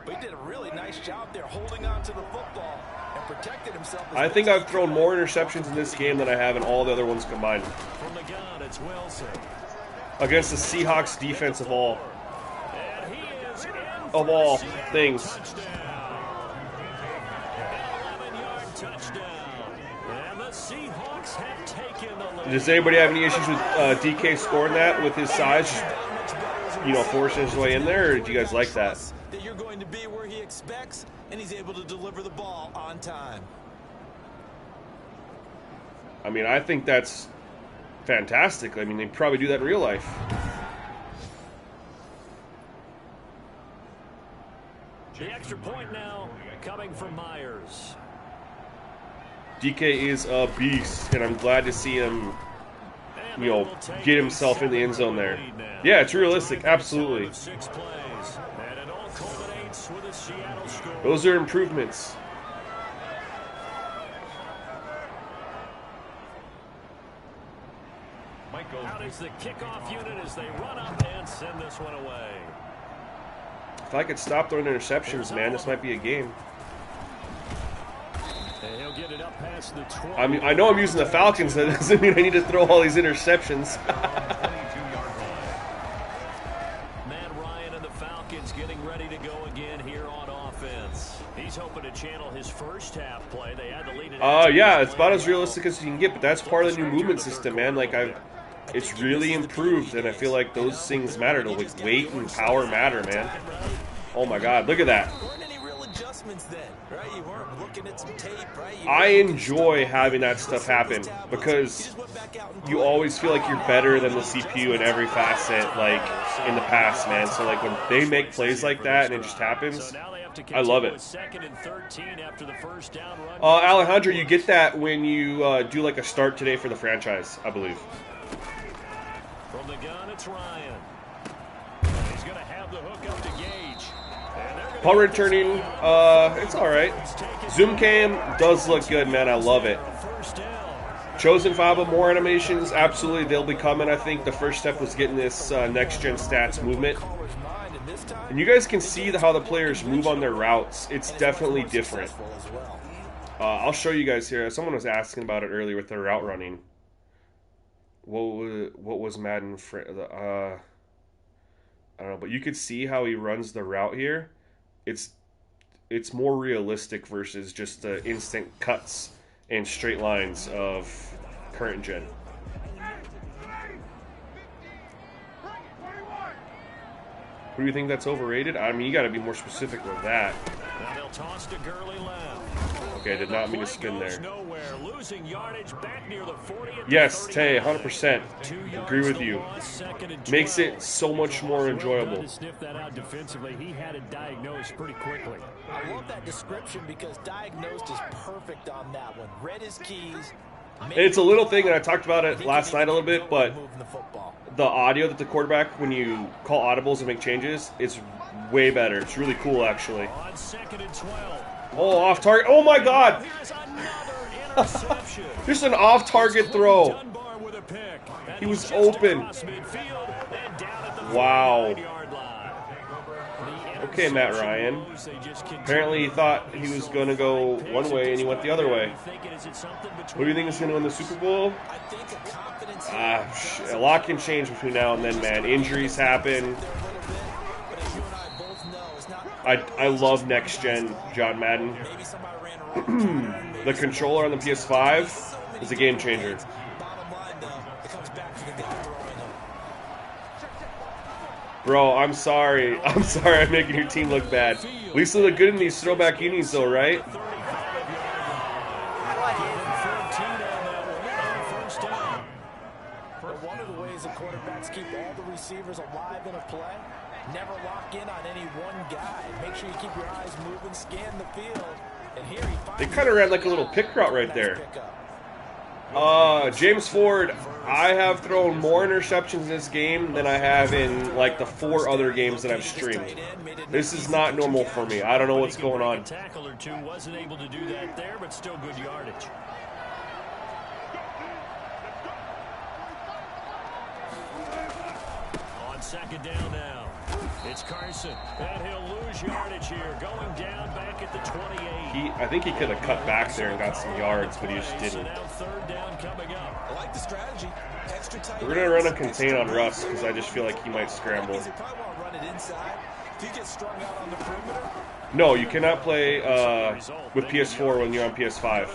but he did a really nice job there holding on to the football and protected himself. I think I've thrown more interceptions in this game than I have in all the other ones combined. Against the Seahawks defense of all things. Does anybody have any issues with DK scoring that with his size? Forcing his way in there, or do you guys like that? That you're going to be where he expects, and he's able to deliver the ball on time. I mean, I think that's fantastic. I mean, they probably do that in real life. The extra point now coming from Myers. DK is a beast, and I'm glad to see him, you know, get himself in the end zone there. Yeah, it's realistic, absolutely. Those are improvements. Out is the kickoff unit as they run up and send this one away. If I could stop throwing interceptions, man, this might be a game. And he'll get it up past the 12. I mean, I know I'm using the Falcons. That doesn't mean I need to throw all these interceptions. Matt Ryan and the Falcons getting ready to go again here on offense. He's hoping to channel his first half play. They had the lead. Yeah, it's about as realistic as you can get, but that's part of the new movement system, man. Like, it's really improved, and I feel like those things matter. Like, weight and power matter, man. Oh my God, look at that. I enjoy having that stuff happen because you always feel like you're better than the CPU in every facet, like in the past, man. So like when they make plays like that and it just happens, I love it. Alejandro, you get that when you do like a start today for the franchise, I believe. From the gun, it's Ryan. He's going to have the hook up to Gage. Punt returning, it's all right. Zoom cam does look good, man. I love it. Chosen 5 of more animations, absolutely. They'll be coming. I think the first step was getting this next-gen stats movement. And you guys can see how the players move on their routes. It's definitely different. I'll show you guys here. Someone was asking about it earlier with their route running. What was Madden? I don't know, but you could see how he runs the route here. It's more realistic versus just the instant cuts and straight lines of current gen. Who do you think that's overrated? I mean, you got to be more specific with that. Now they'll toss to Gurley left. Okay, I did not mean to spin there. Nowhere, losing yardage back near the 40 Yes, Tay, 100%. Agree with you. Makes it so much more enjoyable. To sniff that out defensively, he had it diagnosed pretty quickly. I love that description because diagnosed is perfect on that one. Read his keys. And it's a little thing, and I talked about it last night a little bit, but the audio that the quarterback, when you call audibles and make changes, it's way better. It's really cool, actually. On 2nd and 12. Oh, off target. Oh, my God. Just an off-target throw. He was open. Wow. Okay, Matt Ryan. Apparently he thought he was going to go one way and he went the other way. What do you think is going to win the Super Bowl? A lot can change between now and then, man. Injuries happen. I love next gen John Madden. The controller on the Ps5 is a game changer. Bro, I'm sorry. I'm sorry I'm making your team look bad. At least they look good in these throwback unis though, right? One of the ways the quarterbacks keep all the receivers alive in a play, never lock in on any one guy. Make sure you keep your eyes moving, scan the field. And here he finds they kind of ran like a little pick route right there. James Ford, I have thrown more interceptions in this game than I have in like the 4 other games that I've streamed. This is not normal for me. I don't know what's going on. Tackle or two wasn't able to do that there, but still good yardage. On 2nd down now. It's Carson, and he'll lose yardage here, going down back at the 28. I think he could have cut back there and got some yards, but he just didn't. Now 3rd down coming up. I like the strategy. Extra tight. We're going to run a contain on Russ because I just feel like he might scramble. You probably want to run it inside. If you get strung out on the perimeter. No, you cannot play with PS4 when you're on PS5.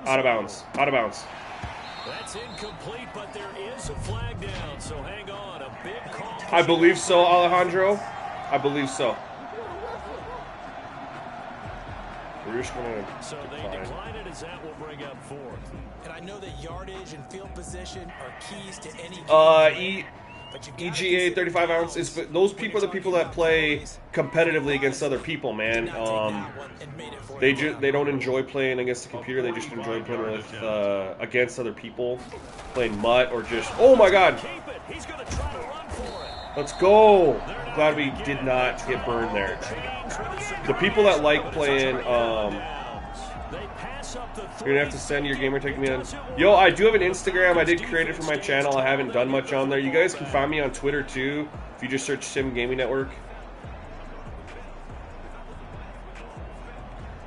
Out of bounds. Out of bounds. That's incomplete, but there is a flag down, so hang on. A big call. I believe so, Alejandro. I believe so. We're just going to So they decline it as that will bring up 4th. And I know that yardage and field position are keys to any game. EGA 35 ounces, but those people are the people that play competitively against other people, man. They don't enjoy playing against the computer. They just enjoy playing with against other people, playing MUT or just. Oh my God! Let's go! I'm glad we did not get burned there. The people that like playing. You're gonna have to send your gamer tag me on. Yo, I do have an Instagram. I did create it for my channel. I haven't done much on there. You guys can find me on Twitter too. If you just search Sim Gaming Network.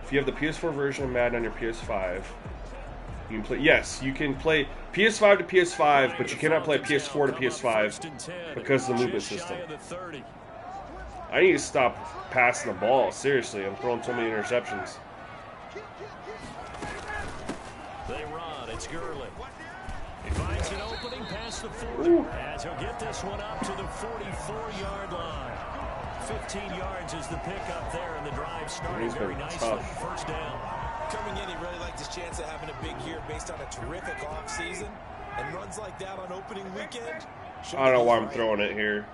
If you have the PS4 version of Madden on your PS5, you can play. Yes, you can play PS5 to PS5, but you cannot play PS4 to PS5 because of the movement system. I need to stop passing the ball. Seriously, I'm throwing so many interceptions. They run. It's Gurley. He finds an opening past the 40. As he'll get this one up to the 44-yard line. 15 yards is the pickup there, and the drive started very nicely. First down. Coming in, he really liked his chance of having a big year based on a terrific offseason. And runs like that on opening weekend. I don't know why I'm throwing it here.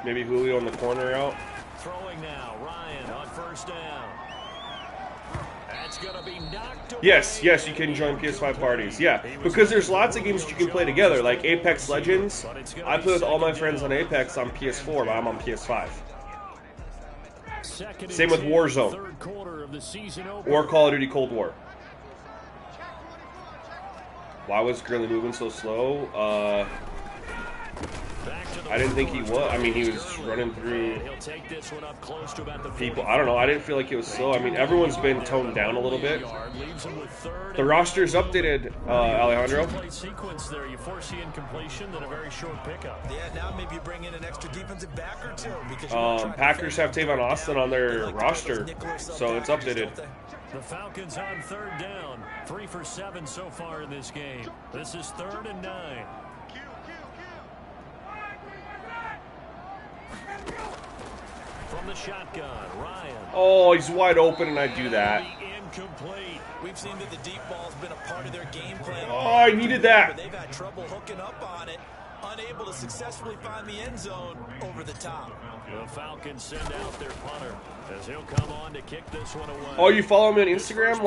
Maybe Julio in the corner out. Throwing now. Ryan on first down. That's gonna be knocked away. Yes, you can join PS5 parties. Yeah, because there's lots of games that you can play together, like Apex Legends. I play with all my friends on Apex on PS4, but I'm on PS5. Same with Warzone or Call of Duty Cold War. Why was Gurley moving so slow? I didn't think he was. I mean, he was running through people. I don't know. I didn't feel like it was slow. I mean, everyone's been toned down a little bit. The roster's updated, Alejandro. You foresee incompletion, then a very short pickup. Yeah, now maybe you bring in an extra defensive back or two. Packers have Tavon Austin on their roster, so it's updated. The Falcons on third down. 3 for 7 so far in this game. This is 3rd and 9. From the shotgun, Ryan. Oh, he's wide open, and I do that. Incomplete. We've seen that the deep ball's been a part of their game plan. Oh, I needed that. They've had trouble hooking up on it, unable to successfully find the end zone over the top. The Falcons send out their punter as he'll come on to kick this one away. Oh, you follow me on Instagram,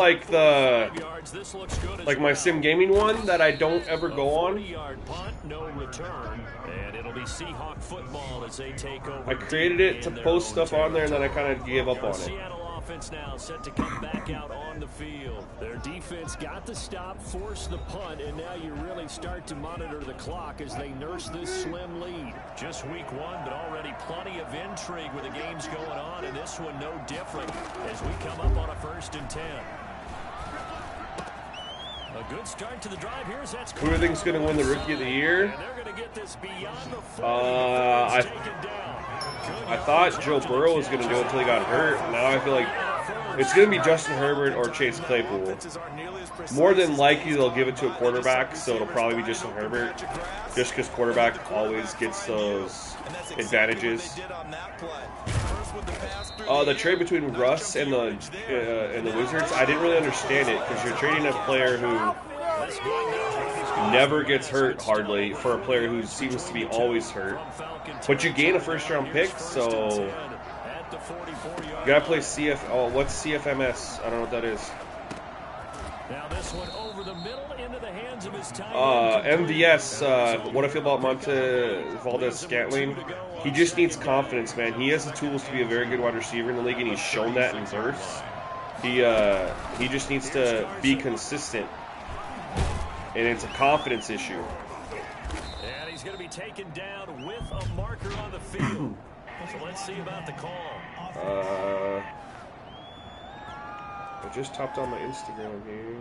like my Sim Gaming one that I don't ever go on? 40-yard punt, no return, and it'll be Seahawk football as they take over. I created it to post stuff on there, and then I kind of gave up on it. Seattle offense now set to come back out on the field. Their defense got the stop, forced the punt, and now you really start to monitor the clock as they nurse this slim lead. Just week 1, but already plenty of intrigue with the games going on, and this one no different as we come up on a 1st and 10. A good start to the drive here. Who do you think is going to win the Rookie of the Year? And they're going to get this beyond the 40. I thought Joe Burrow was going to do it until he got hurt. Now I feel like it's going to be Justin Herbert or Chase Claypool. More than likely, they'll give it to a quarterback, so it'll probably be Justin Herbert, just because quarterback always gets those advantages. The trade between Russ and the Wizards, I didn't really understand it, because you're trading a player who never gets hurt hardly for a player who seems to be always hurt. But you gain a 1st-round pick, so you gotta play CF. Oh, what's CFMS? I don't know what that is. Now this one over the middle into the hands of his MVS. What I feel about Monte Valdez-Scantling, he just needs confidence, man. He has the tools to be a very good wide receiver in the league, and he's shown that in bursts. He just needs to be consistent, and it's a confidence issue. And he's going to be taken down with a marker on the field. So let's see about the call. I just topped on my Instagram here.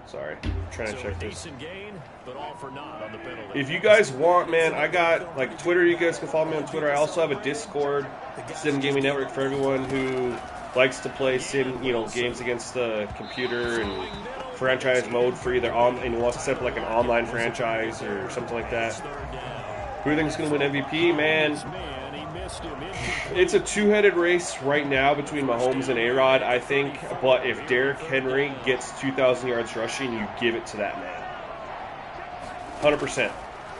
Sorry, I'm trying to check this. Gain, but all for naught on the penalty. If you guys want, man, I got like Twitter. You guys can follow me on Twitter. I also have a Discord, Sim Gaming Network, for everyone who likes to play sim, games against the computer and franchise mode for either and wants to set up like an online franchise or something like that. Who do you think is going to win MVP, man? missed him. Incomplete. It's a two-headed race right now between Mahomes and A-Rod, I think. But if Derrick Henry gets 2,000 yards rushing, you give it to that man. 100%.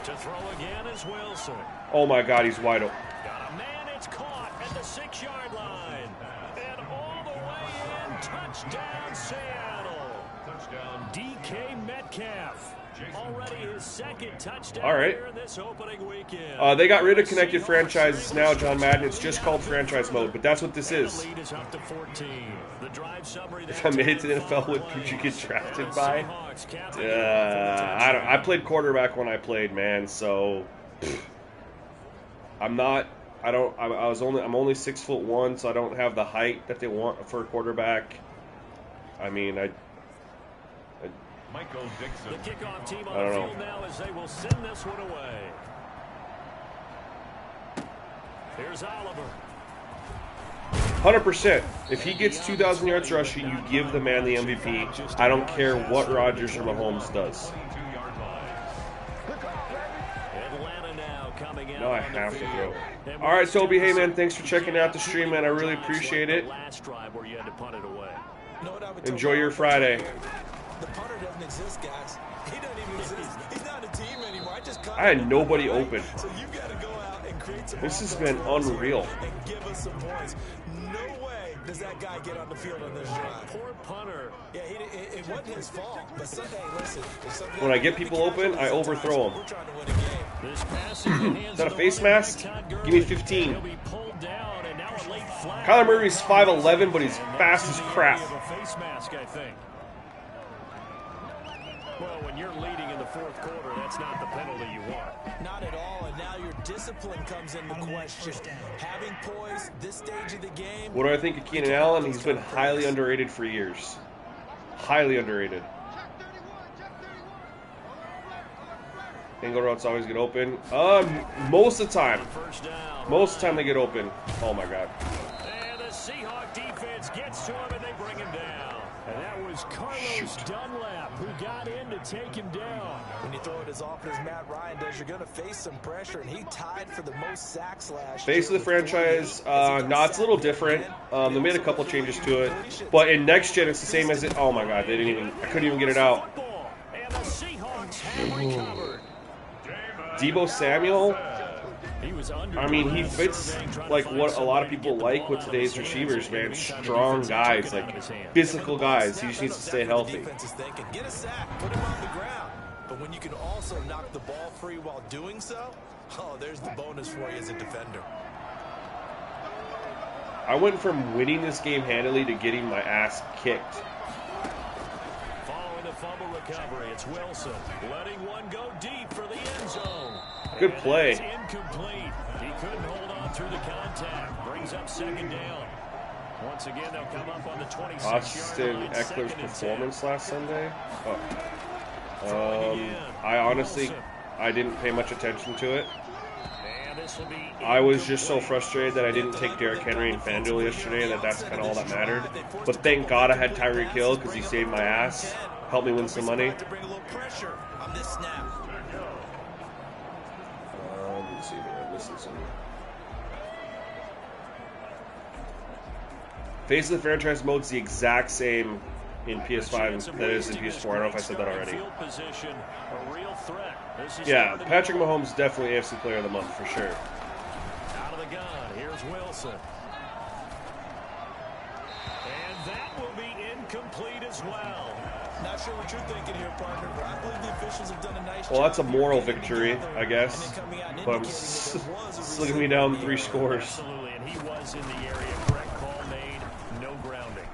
To throw again is Wilson. Oh my God, he's wide open. Got a man, it's caught at the 6-yard line. And all the way in, touchdown Seattle. Touchdown DK Metcalf. Already his second touchdown here this opening weekend. They got rid of connected franchises now, John Madden. It's just called franchise mode, but that's what this is. The lead is up to 14. The drive summary If I made it to the NFL, would you get drafted by? I played quarterback when I played, man. So I'm not. I'm only 6'1", so I don't have the height that they want for a quarterback. I mean, Michael Dixon. The kickoff team I on don't the know. field now as they will send this one away. Here's Oliver. 100%. If he gets 2,000 yards rushing, you give the man the MVP. I don't care what Rodgers or Mahomes does. Atlanta now coming out. No, I have to throw. All right, Toby. Hey, man, thanks for checking out the stream, man. I really appreciate it. Last drive where you had to punt it away. Enjoy your Friday. The punter doesn't exist, guys. He doesn't even exist. He's not a team anymore. I had nobody open. So you got to go out and create some This has been unreal. and give us some points. No way does that guy get on the field on this drive. Poor punter. Yeah, it wasn't his fault. But hey, listen. When I get people open, I overthrow them. We're trying to win a game. This pass in the hands Is that a of face the running mask? back, Todd Give me Gurley. 15. He'll be pulled down, and now a late flag. Kyler Murray's 5'11", but he's fast as crap. Of a face mask, I think. Well, when you're leading in the fourth quarter, that's not the penalty you want. Not at all, and now your discipline comes into question. Having poise this stage of the game. What do I think of Keenan Allen? He's been highly underrated for years. Highly underrated. Angle routes always get open. Most of the time. First down. Most of the time they get open. Oh my God. And the Seahawk defense gets to him, and they bring him down. And that was Carlos Dunlap who got in to take him down. When you throw it as often as Matt Ryan does, you're going to face some pressure, and he tied for the most sacks last year. Face of the franchise, no, it's a little different. They made a couple changes to it. But in next gen, it's the same as it. Oh my God, I couldn't even get it out. Football, and the Seahawks have recovered. Debo Samuel, He was under. I mean, he fits like what a lot of people like with today's receivers, man. Strong guys, like physical guys. He just needs to stay healthy. Defense is thinking, get a sack, put him on the ground. But when you can also knock the ball free while doing so, oh, there's the bonus for you as a defender. I went from winning this game handily to getting my ass kicked. Following the fumble recovery, it's Wilson letting one go deep for the end zone. Good And play. it's incomplete. He couldn't hold on through the contact. Brings up second down. Once again, they'll come up on the 26-yard Austin line. Eckler's Second and 10. performance last Sunday. Throwing again. I honestly, Wilson. I didn't pay much attention to it. And this will be I was just so incomplete. frustrated that I didn't take Derrick Henry and FanDuel yesterday, that's kind of all that mattered. But thank God I had Tyreek Hill because he saved my ass, helped me win some money. To bring a little pressure on this snap. Let's see here, I'm missing some. Face of the franchise mode's the exact same in PS5 that is in PS4. I don't know if I said that already. Field position, a real threat. This is Yeah, starting to Patrick be- Mahomes definitely AFC Player of the Month for sure. Out of the gun, here's Wilson. And that will be incomplete as well. Not sure what you're thinking here, partner, but I believe the officials have done a nice job. Well, that's a moral getting victory, together I guess. and then coming out and But I'm indicating that there was a slugging me down 3 scores. Absolutely, and he was in the area. Correct call made, no grounding.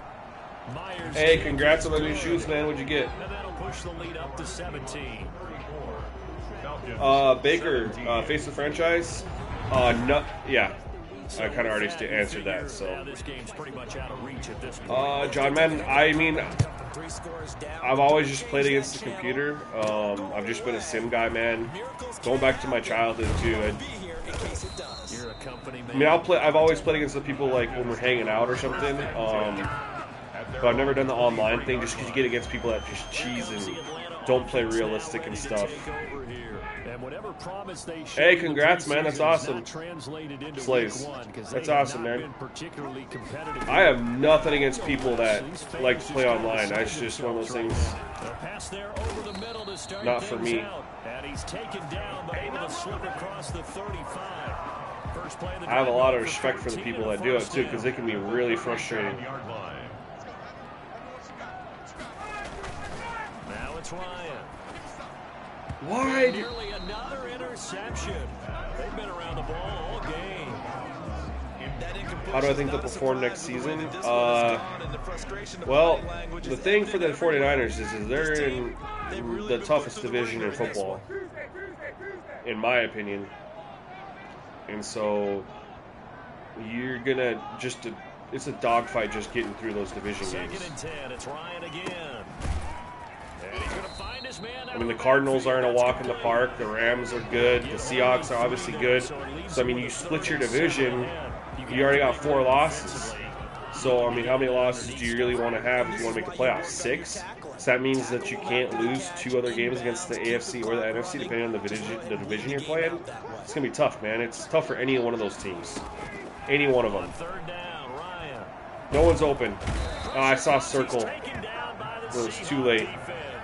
Myers. Hey, congrats on the new shoes, man. What'd you get? And that'll push the lead up to 17. Baker, face of the franchise. No, yeah. I kind of already answered that. Now So, this game's pretty much out of reach at this point. John Madden. I mean, 3 scores down. I've always just played against the computer. I've just been a sim guy, man. Going back to my childhood too. Be here in case it does. You're a company man. I mean, I've always played against the people like when we're hanging out or something. But I've never done the online thing just because you get against people that just cheese and don't play realistic and stuff. Take over here And whatever promise they Hey, congrats, man. That's awesome. Translated into Slays. week one, That's awesome, man. Particularly competitive. I have nothing against people that like to play online. That's just one of those things. Pass there over the middle to start Not for me. out. And he's taken down, but able to slip across the 35. First play of the I have a lot of drive respect for the people that do it too, because they can be really frustrating. Now it's Ryan. Why? Nearly another interception. They've been around the ball all game. How do I think they'll perform next season? Well, the thing for the 49ers is they're in the toughest division in football, in my opinion. And so you're gonna it's a dogfight just getting through those division games. 2nd and 10. It's Ryan again. And he's gonna find his man. I mean, the Cardinals aren't a walk in the park. The Rams are good. The Seahawks are obviously good. So, I mean, you split your division, you already got 4 losses. So, I mean, how many losses do you really want to have if you want to make the playoffs? 6? So that means that you can't lose 2 other games against the AFC or the NFC, depending on the division you're playing. It's going to be tough, man. It's tough for any one of those teams. Any one of them. No one's open. Oh, I saw a circle. It was too late.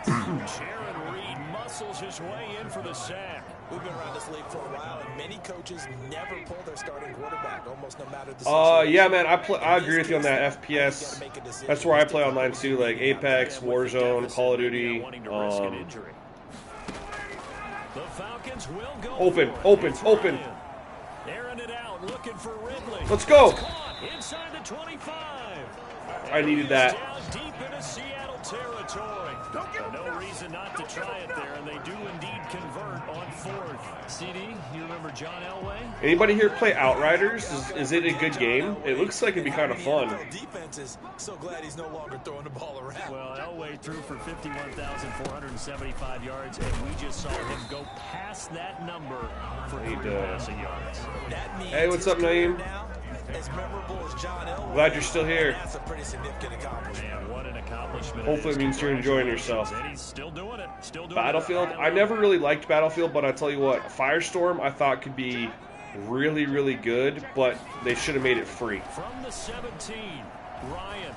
Sharon Reed muscles his way in for the sack. We've been around this league for a while, and many coaches never pull their starting quarterback, almost no matter the situation. Yeah, man, I agree with you on that. FPS, that's where I play online too, like Apex, Warzone, Call of Duty. Open. Airing it out, looking for Ridley. Let's go. Inside the 25. I needed that. Deep into Seattle territory. No reason not to try it there, and they do indeed convert on 4th. CD, you remember John Elway? Anybody here play Outriders? Is it a good game? It looks like it'd be kind of fun. Defense is so glad he's no longer throwing the ball around. Well, Elway threw for 51,475 yards, and we just saw him go past that number for 3 passing yards. Hey, what's up, Naeem? As memorable as John Elway, Glad you're still here. that's a pretty significant accomplishment. Man, what an accomplishment. Hopefully it means you're enjoying yourself. And he's still doing it. Battlefield, I never really liked Battlefield, but I tell you what, Firestorm I thought could be really, really good, but they should have made it free. From the 17, Ryan.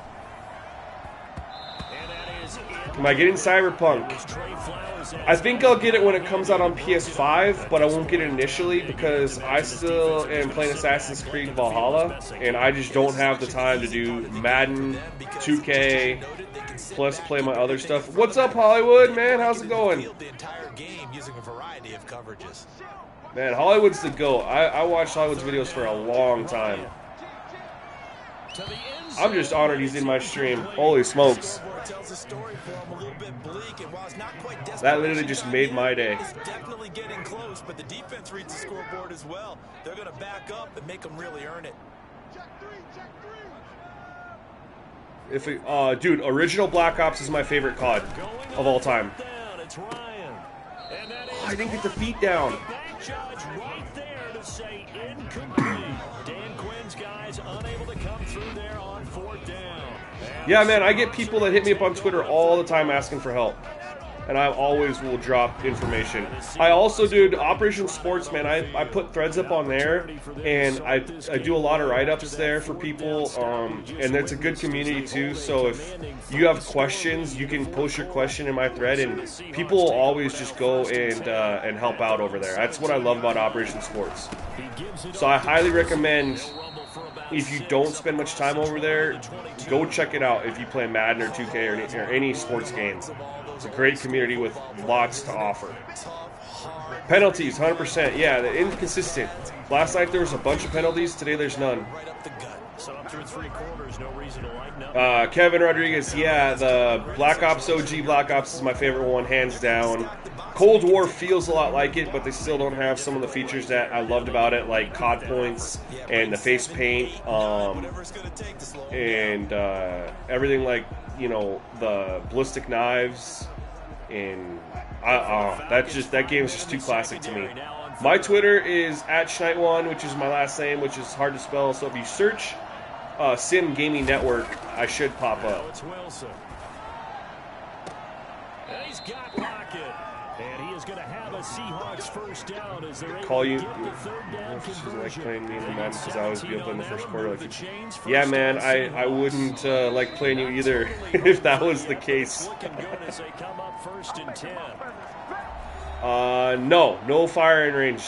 And that is it. Am I getting Cyberpunk? I think I'll get it when it comes out on PS5, but I won't get it initially because I still am playing Assassin's Creed Valhalla, and I just don't have the time to do Madden, 2K, plus play my other stuff. What's up, Hollywood, man? How's it going? Man, Hollywood's the GOAT. I watched Hollywood's videos for a long time. I'm just honored he's in my stream. Holy smokes. That literally just made my day. It's definitely getting close, but the defense reads the scoreboard as well. They're going to back up and make them really earn it. Dude, original Black Ops is my favorite COD of all time. Oh, I didn't get the feet down. Yeah, man, I get people that hit me up on Twitter all the time asking for help. And I always will drop information. I also do Operation Sports, man. I put threads up on there, and I do a lot of write-ups there for people, and it's a good community too. So if you have questions, you can post your question in my thread, and people will always just go and help out over there. That's what I love about Operation Sports. So I highly recommend, if you don't spend much time over there, go check it out if you play Madden or 2K or any sports game. It's a great community with lots to offer. Penalties, 100%. Yeah, they're inconsistent. Last night there was a bunch of penalties. Today there's none. Kevin Rodriguez, yeah, the Black Ops OG Black Ops is my favorite one, hands down. Cold War feels a lot like it, but they still don't have some of the features that I loved about it, like COD points and the face paint, and everything, like, you know, the ballistic knives, and that game is just too classic to me. My Twitter is @Schneitwan, which is my last name, which is hard to spell. So if you search Sim Gaming Network, I should pop up. And he's got Lockett. And he is going to have a Seahawks first down as they're Call you. able to get the third down She's like conversion. playing me in the Madden because I always be up in the first quarter. The Like, chains first yeah, man, down I wouldn't like playing you either if that was the case. Looking good as they come up 1st and 10. No firing range.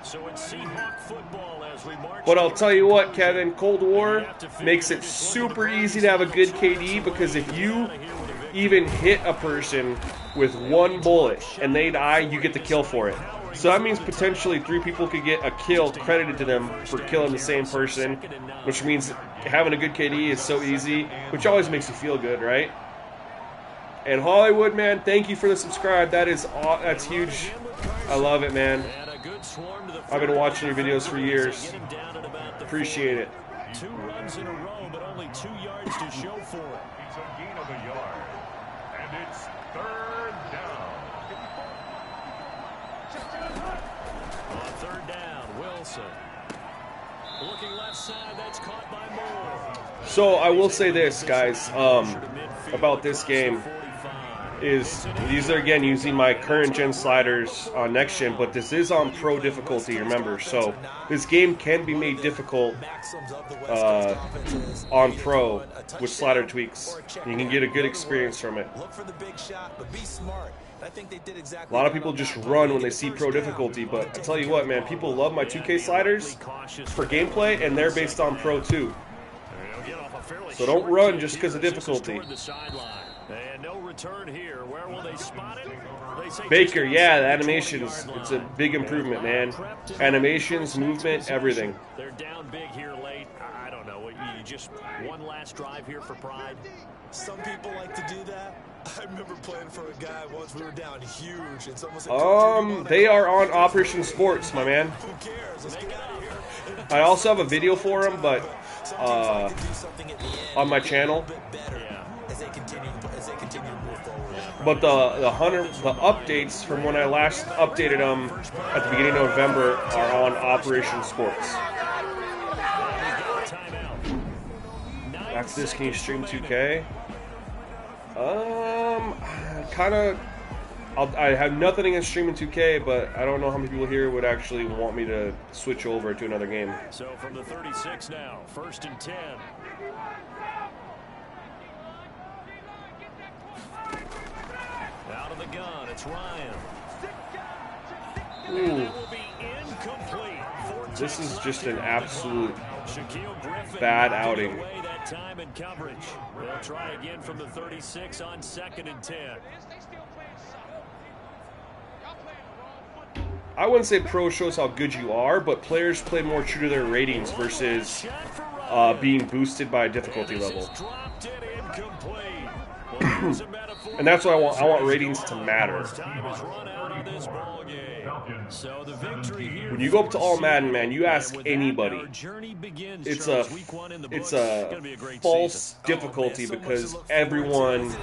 So it's Seahawk football as we march. But I'll tell you what, Kevin, Cold War makes it super easy to have a good KD because if you even hit a person with one bullet and they die, you get the kill for it. So that means potentially 3 people could get a kill credited to them for killing the same person, which means having a good KD is so easy, which always makes you feel good, right? And Hollywood, man, thank you for the subscribe. That's huge. I love it, man. I've been watching your videos for years. Appreciate it. 2 runs in a row, but only 2 yards to show for it. It's a gain of a yard. And it's 3rd down. On 3rd down, Wilson. Looking left side, that's caught by Moore. So I will say this, guys, about this game is these are again using my current gen sliders on next gen, but this is on pro difficulty, remember. So this game can be made difficult on pro with slider tweaks. You can get a good experience from it. Look for the big shot, but be smart. I think they did exactly A lot of people just run when they see pro difficulty, but I tell you what, man, people love my 2K sliders for gameplay, and they're based on pro too. So don't run just because of difficulty. And no return here. Where will they spot it? Baker, yeah, the animations, it's a big improvement, man. Animations, movement, everything. They're down big here late. I don't know. You just one last drive here for pride. Some people like to do that. I remember playing for a guy once. We were down huge, and someone said, they are on Operation Sports, my man. who cares? Let's get out of here. I also have a video for them, but on my channel. But the updates from when I last updated them at the beginning of November are on Operation Sports. After this, can you stream 2K? I have nothing against streaming 2K, but I don't know how many people here would actually want me to switch over to another game. So from the 36 now, 1st and 10. Out of the gun, it's Ryan. Ooh. This is just an absolute bad outing. That time in coverage. They'll try again from the 36 on 2nd and 10. I wouldn't say pro shows how good you are, but players play more true to their ratings versus being boosted by a difficulty level. And that's what I want. I want ratings to matter. When you go up to all Madden, man, you ask anybody. It's a false difficulty because everyone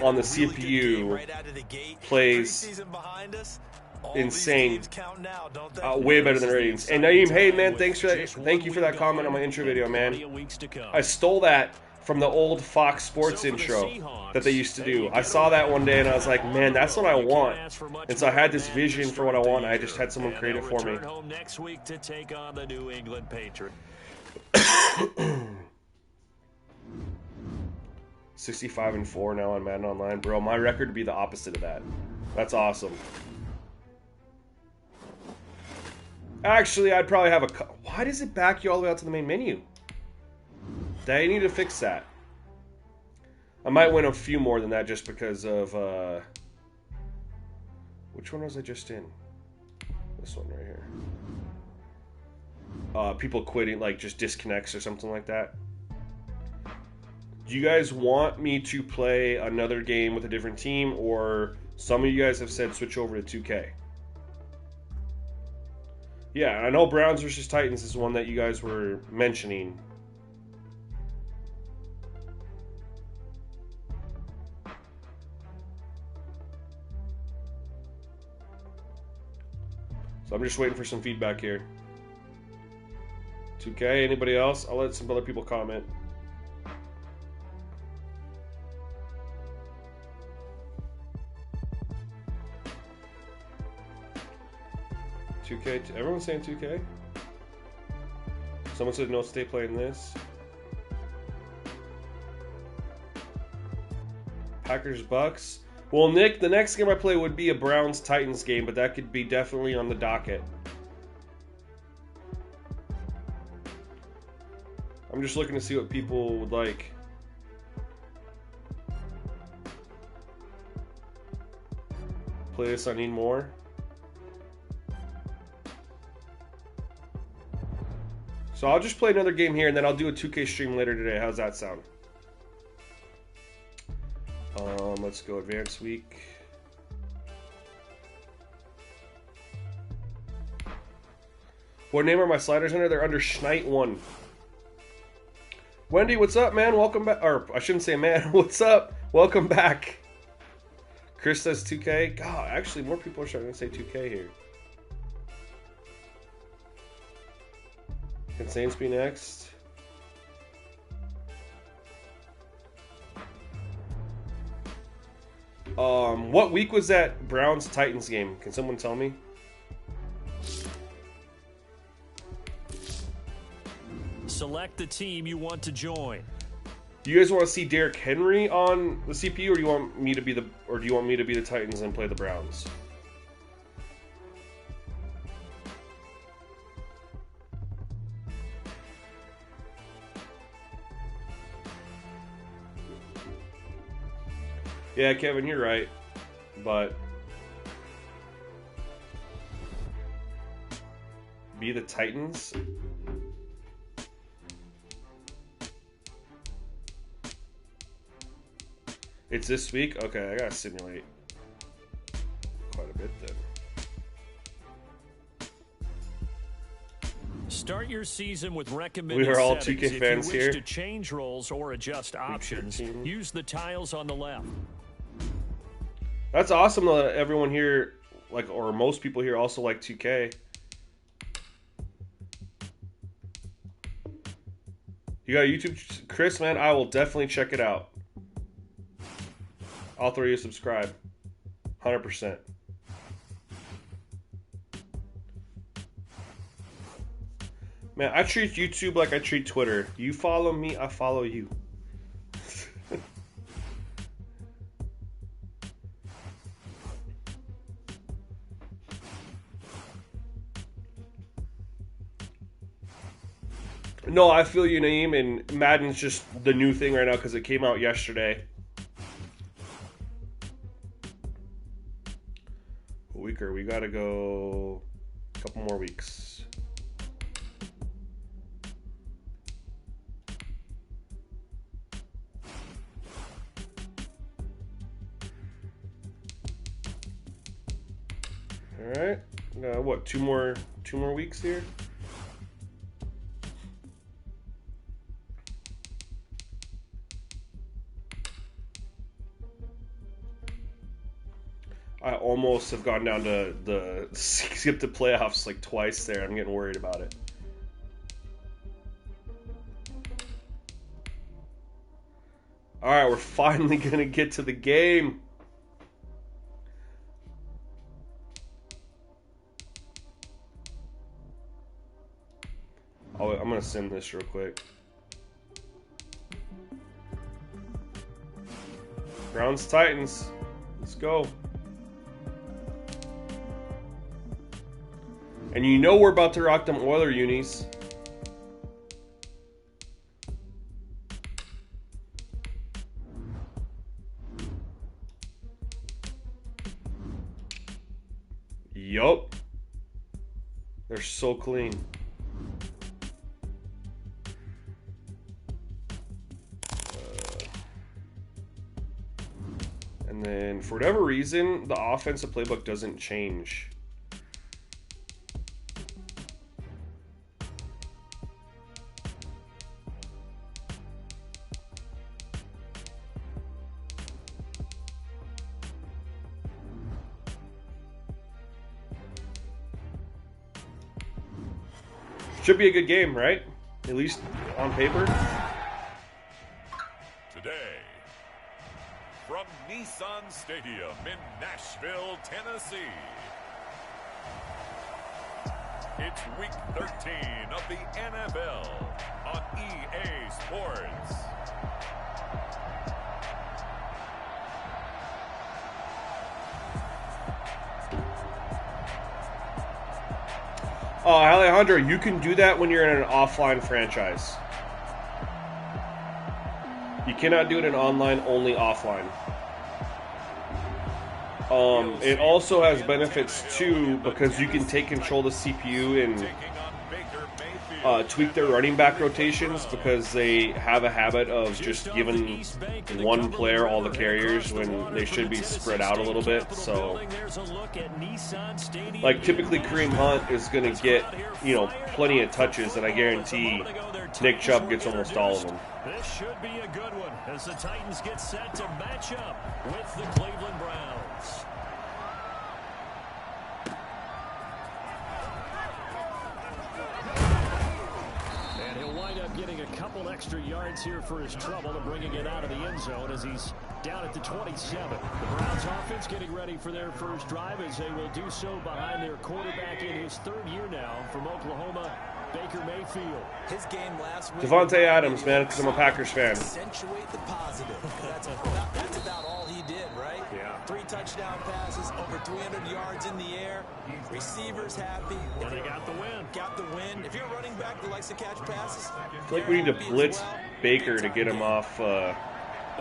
on the CPU plays insane, way better than ratings. And Naeem, hey man, thanks for that. Thank you for that comment on my intro video, man. I stole that from the old Fox Sports intro that they used to do. I saw that one day and I was like, man, that's what I want. And so I had this vision for what I want. And I just had someone create it for me. Next week to take on the New England Patriots. 65-4 now on Madden Online, bro. My record would be the opposite of that. That's awesome. Actually, I'd probably have a... Why does it back you all the way out to the main menu? They need to fix that. I might win a few more than that just because of... Which one was I just in? This one right here. People quitting, like just disconnects or something like that. Do you guys want me to play another game with a different team, or some of you guys have said switch over to 2K? Yeah, I know Browns versus Titans is one that you guys were mentioning. So I'm just waiting for some feedback here. 2K, anybody else? I'll let some other people comment. 2K. Everyone's saying 2K. Someone said no, stay playing this. Packers Bucks. Well, Nick, the next game I play would be a Browns Titans game, but that could be definitely on the docket. I'm just looking to see what people would like. Play this, I need more. So I'll just play another game here, and then I'll do a 2K stream later today. How's that sound? Let's go advanced week. What name are my sliders under? They're under Schneid 1. Wendy, what's up, man? Welcome back. Or I shouldn't say man. What's up? Welcome back. Chris says 2K. God, actually, more people are starting to say 2K here. Can Saints be next? What week was that Browns-Titans game? Can someone tell me? Select the team you want to join. Do you guys want to see Derrick Henry on the CPU, or do you want me to be the Titans and play the Browns? Yeah, Kevin, you're right, but be the Titans? It's this week? Okay, I gotta simulate quite a bit then. Start your season with recommended We are all settings. 2K fans if you wish here. to change roles or adjust options, use the tiles on the left. That's awesome that everyone here, like, or most people here also like 2K. You got YouTube, Chris, man? I will definitely check it out. I'll throw you a subscribe. 100%. Man, I treat YouTube like I treat Twitter. You follow me, I follow you. No, I feel you, Naeem, and Madden's just the new thing right now because it came out yesterday. A weaker. We gotta go a couple more weeks. All right. What? Two more weeks here. I almost have gone down to the skip the playoffs like twice there. I'm getting worried about it. All right, we're finally going to get to the game. I'm going to send this real quick. Browns Titans. Let's go. And you know we're about to rock them Oiler unis. Yup. They're so clean. And then, for whatever reason, the offensive playbook doesn't change. Should be a good game, right? At least on paper. Today, from Nissan Stadium in Nashville, Tennessee. It's week 13 of the NFL on EA Sports. Alejandro, you can do that when you're in an offline franchise. You cannot do it in online, only offline. It also has benefits too because you can take control of the CPU and tweak their running back rotations because they have a habit of just giving one player all the carriers when they should be spread out a little bit. So, like typically Kareem Hunt is going to get, you know, plenty of touches, and I guarantee Nick Chubb gets almost all of them. This should be a good one as the Titans get set to match up with the Cleveland Browns. And he'll wind up getting a couple extra yards here for his trouble to bringing it out of the end zone as he's down at the 27. The Browns offense getting ready for their first drive as they will do so behind their quarterback in his third year now from Oklahoma, Baker Mayfield. His game last week. Devontae Adams, man, because I'm a Packers fan. Accentuate the positive. That's about all he did, right? Yeah. 3 touchdown passes, over 300 yards in the air. Receivers happy. And they got the win. Got the win. If you're a running back that likes to catch passes, I feel like we need to blitz Baker to get him off A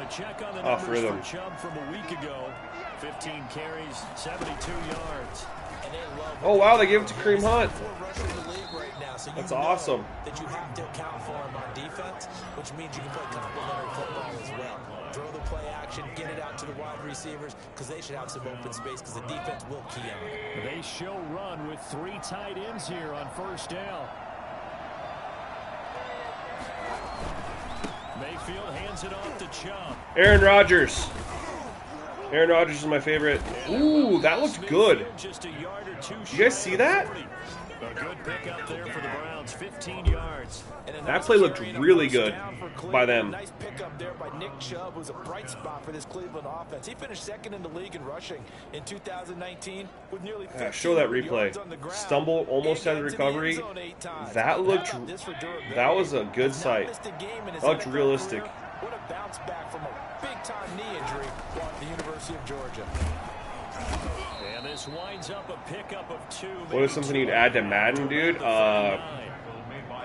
check on the off numbers rhythm. for Chubb from a week ago. 15 carries, 72 yards. and they love. Oh wow, they gave it to Kareem Hunt. Rushing the league right now, so That's know awesome. That you have to account for him on defense, which means you can play complementary football as well. Throw the play action, get it out to the wide receivers because they should have some open space because the defense will key on it. They show run with 3 tight ends here on first down. Mayfield hands it off to Chubb. Aaron Rodgers. Aaron Rodgers is my favorite. Ooh, that looked good. Just a yard or 2 You guys see that? A good pickup there for the Browns, 15 yards. That play looked really good by them. Nice pickup there by Nick Chubb, who's a bright spot for this Cleveland offense. He finished second in the league in rushing in 2019 with nearly 50 Show that replay. yards on the ground. Stumble, almost had a recovery. That looked. That was a good sight. That looked realistic. What a bounce back from a big-time knee injury at the University of Georgia. And this winds up a pickup of 2. What is something you'd add to Madden, dude? A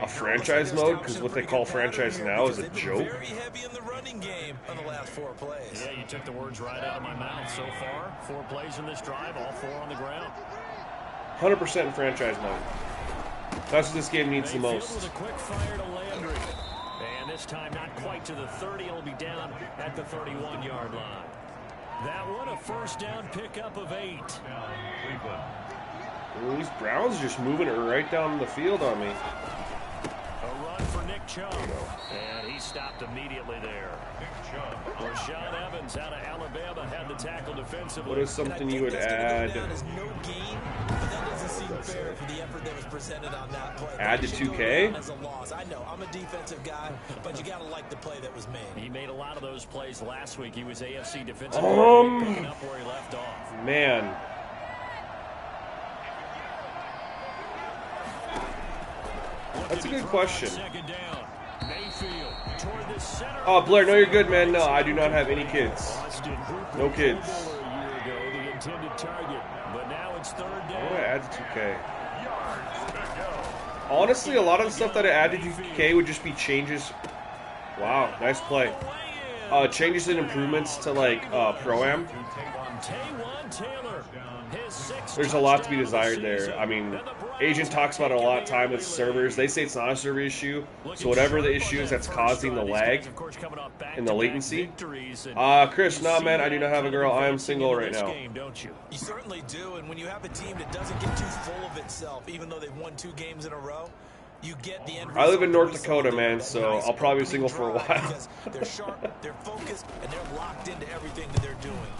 franchise mode, because what they call franchise now is a joke. Very heavy in the running game on the last 4 plays. Yeah, you took the words right out of my mouth so far. 4 plays in this drive, all 4 on the ground. 100% in franchise mode. That's what this game needs the most. With a quick fire to Landry. And this time not quite to the 30. It'll be down at the 31-yard line. That one a first down pickup of 8. Ooh, these Browns are just moving it right down the field on me. A run for Nick Chubb. And he stopped immediately there. Rashaan Evans out of Alabama had the tackle defensively. What is something you would add? No gain, but that doesn't seem fair for the effort that was presented on that play. Add to 2K? As a loss. I know, I'm a defensive guy, but you got to like the play that was made. He made a lot of those plays last week. He was AFC defensive picking up where he left off. Man. That's a good question. Oh, Blair, no, you're good, man. No, I do not have any kids. No kids. I'm going to add to 2K. Honestly, a lot of the stuff that I added to 2K would just be changes. Wow, nice play. Changes and improvements to, like, Pro-Am. There's a lot to be desired there. I mean, Agent talks about it a lot of time with servers. They say it's not a server issue. So whatever the issue is that's causing the lag and the latency. Chris, nah, man, I do not have a girl. I am single right now. You certainly do, and when you have a team that doesn't get too full of itself, even though they've won 2 games in a row, you get the end result. I live in North Dakota, man, so I'll probably be single for a while. They're sharp, they're focused, and they're locked into everything that they're doing.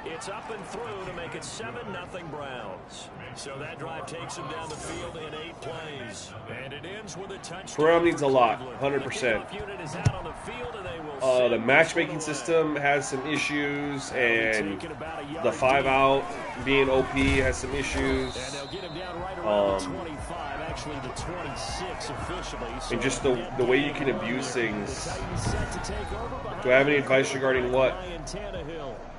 It's up and through to make it 7-0 Browns. So that drive takes them down the field in 8 plays. And it ends with a touchdown. Brown needs a lot, 100%. The matchmaking system has some issues, and the 5-out being OP has some issues. And just the way you can abuse things. Do I have any advice regarding what?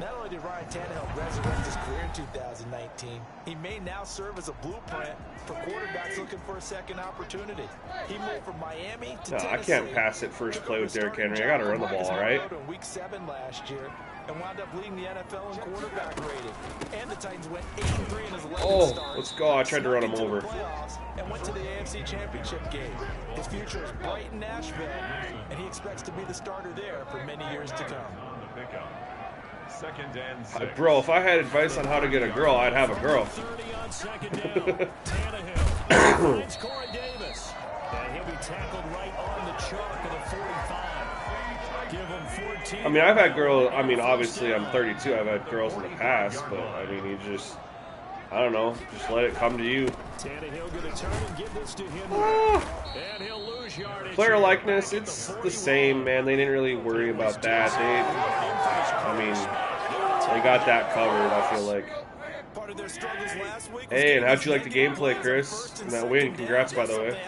Not only did Ryan Tannehill resurrect his career in 2019, he may now serve as a blueprint for quarterbacks looking for a second opportunity. He moved from Miami to Tennessee. I can't pass it first play with Derrick Henry. I got to run the ball, all right? In Week 7 last year, and wound up leading the NFL in quarterback rating. And the Titans went 8-3 in his 11 starts. Let's go. I tried to run him over. And went to the AFC Championship game. His future is bright in Nashville, and he expects to be the starter there for many years to come. Second and 6. Bro, if I had advice on how to get a girl, I'd have a girl. I mean, I've had girls. I mean, obviously, I'm 32. I've had girls in the past, but I mean, you just, I don't know, just let it come to you. Player likeness, it's the same, man. They didn't really worry about that. They got that covered, I feel like. Hey, and how'd you like the gameplay, Chris? And that win, congrats, by the way.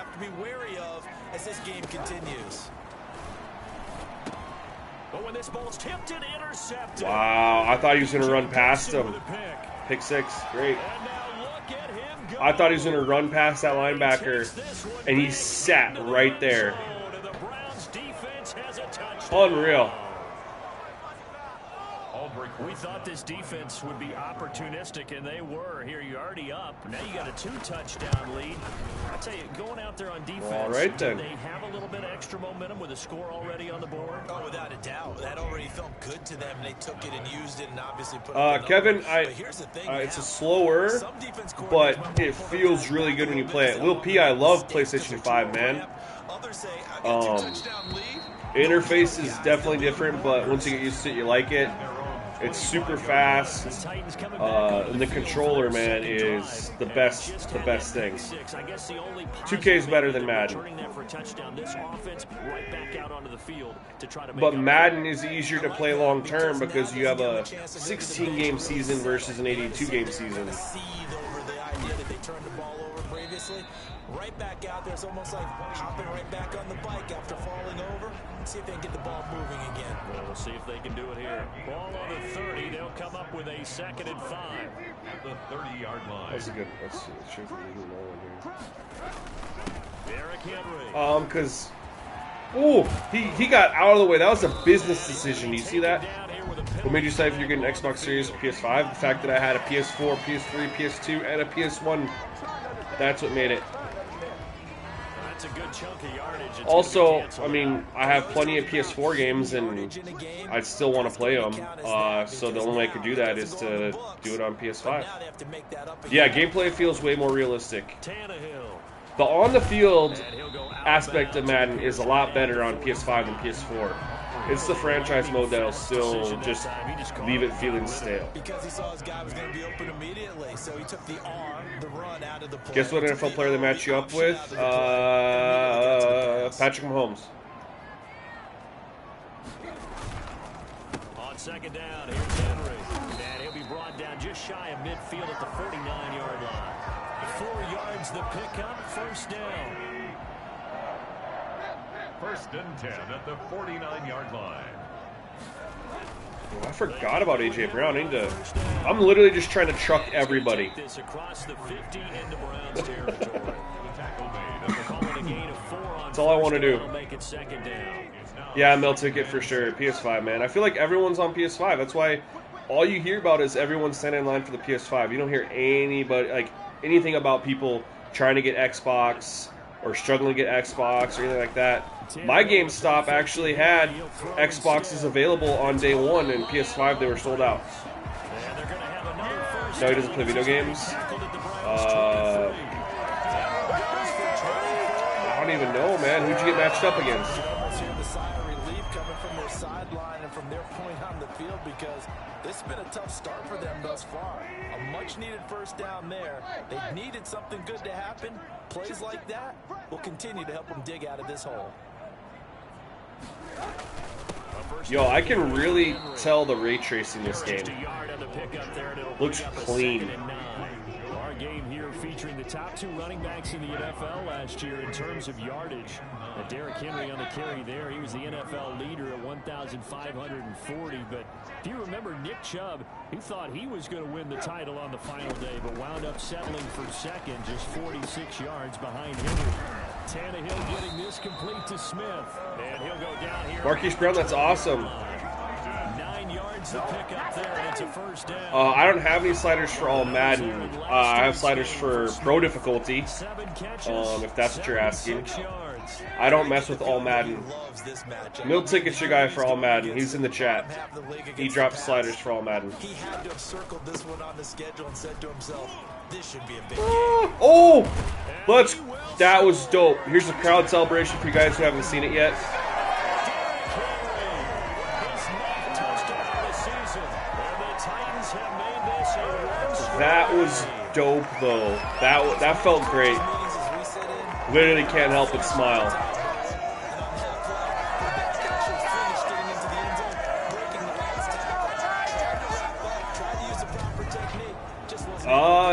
Wow, I thought he was going to run past him. Pick 6, great. I thought he was going to run past that linebacker, and he sat right there. Unreal. We thought this defense would be opportunistic, and they were. Here, you're already up. Now you got a 2-touchdown lead. I tell you, going out there on defense, all right, then. They have a little bit of extra momentum with a score already on the board. Oh, without a doubt. That already felt good to them. They took it and used it and obviously put it Kevin, it's a slower, but it feels really good when you play it. Lil P, I love PlayStation 5, man. Interface is definitely different, but once you get used to it, you like it. It's super fast. And the controller, man, is the best thing. 2K is better than Madden. But Madden is easier to play long term because you have a 16-game season versus an 82-game season. Right back out there. It's almost like hopping right back on the bike after falling over. See if they can get the ball moving again. Well, we'll see if they can do it here. Ball on the 30. They'll come up with a 2nd and 5. At the 30-yard line. That's a good. Let's see if we can low in here. Derrick Henry. Because, he got out of the way. That was a business decision. You see that? What made you decide if you're getting Xbox Series or PS5? The fact that I had a PS4, PS3, PS2, and a PS1. That's what made it. That's a good chunk of yardage. Also, I mean, I have plenty of PS4 games, and I still want to play them. So the only way I could do that is to do it on PS5. Yeah, gameplay feels way more realistic. The on-the-field aspect of Madden is a lot better on PS5 than PS4. It's the franchise mode that'll still just leave it feeling stale. Because he saw his guy was going to be open immediately, so he took the arm, the run out of the play. Guess what NFL player they match you up with? Patrick Mahomes. On 2nd down, here's Henry. And he'll be brought down just shy of midfield at the 49-yard line. 4 yards the pickup, 1st down. 1st and 10 at the 49-yard line. I forgot about A.J. Brown. I'm literally just trying to truck everybody. This across the 50 into Browns territory. That's all I want to do. Yeah, mail ticket for sure. PS5, man. I feel like everyone's on PS5. That's why all you hear about is everyone standing in line for the PS5. You don't hear anybody, like, anything about people trying to get Xbox or struggling to get Xbox or anything like that. My GameStop actually had Xboxes available on day 1, and PS5 they were sold out. No, he doesn't play video games. I don't even know, man. Who'd you get matched up against? from their sideline and from their point on the field, because this has been a tough start for them thus far. A much-needed first down there. They needed something good to happen. Plays like that will continue to help them dig out of this hole. Yo, I can really tell the ray tracing this game. Looks clean. Our game here featuring the top 2 running backs in the NFL last year in terms of yardage. Derrick Henry on the carry there. He was the NFL leader at 1,540. But if you remember Nick Chubb, he thought he was going to win the title on the final day, but wound up settling for second, just 46 yards behind Henry. Tannehill getting this complete to Smith. And he'll go down here. Marquise Brown, that's awesome. 9 yards to pick up there, and it's a first down. I don't have any sliders for all Madden. I have sliders for pro difficulty, if that's what you're asking. I don't mess with all Madden. Mill Ticket's your guy for all Madden. He's in the chat. He dropped sliders for all Madden. He had to have circled this one on the schedule and said to himself, this should be a big game. Oh! That was dope. Here's the crowd celebration for you guys who haven't seen it yet. That was dope, though. That felt great. Literally can't help but smile.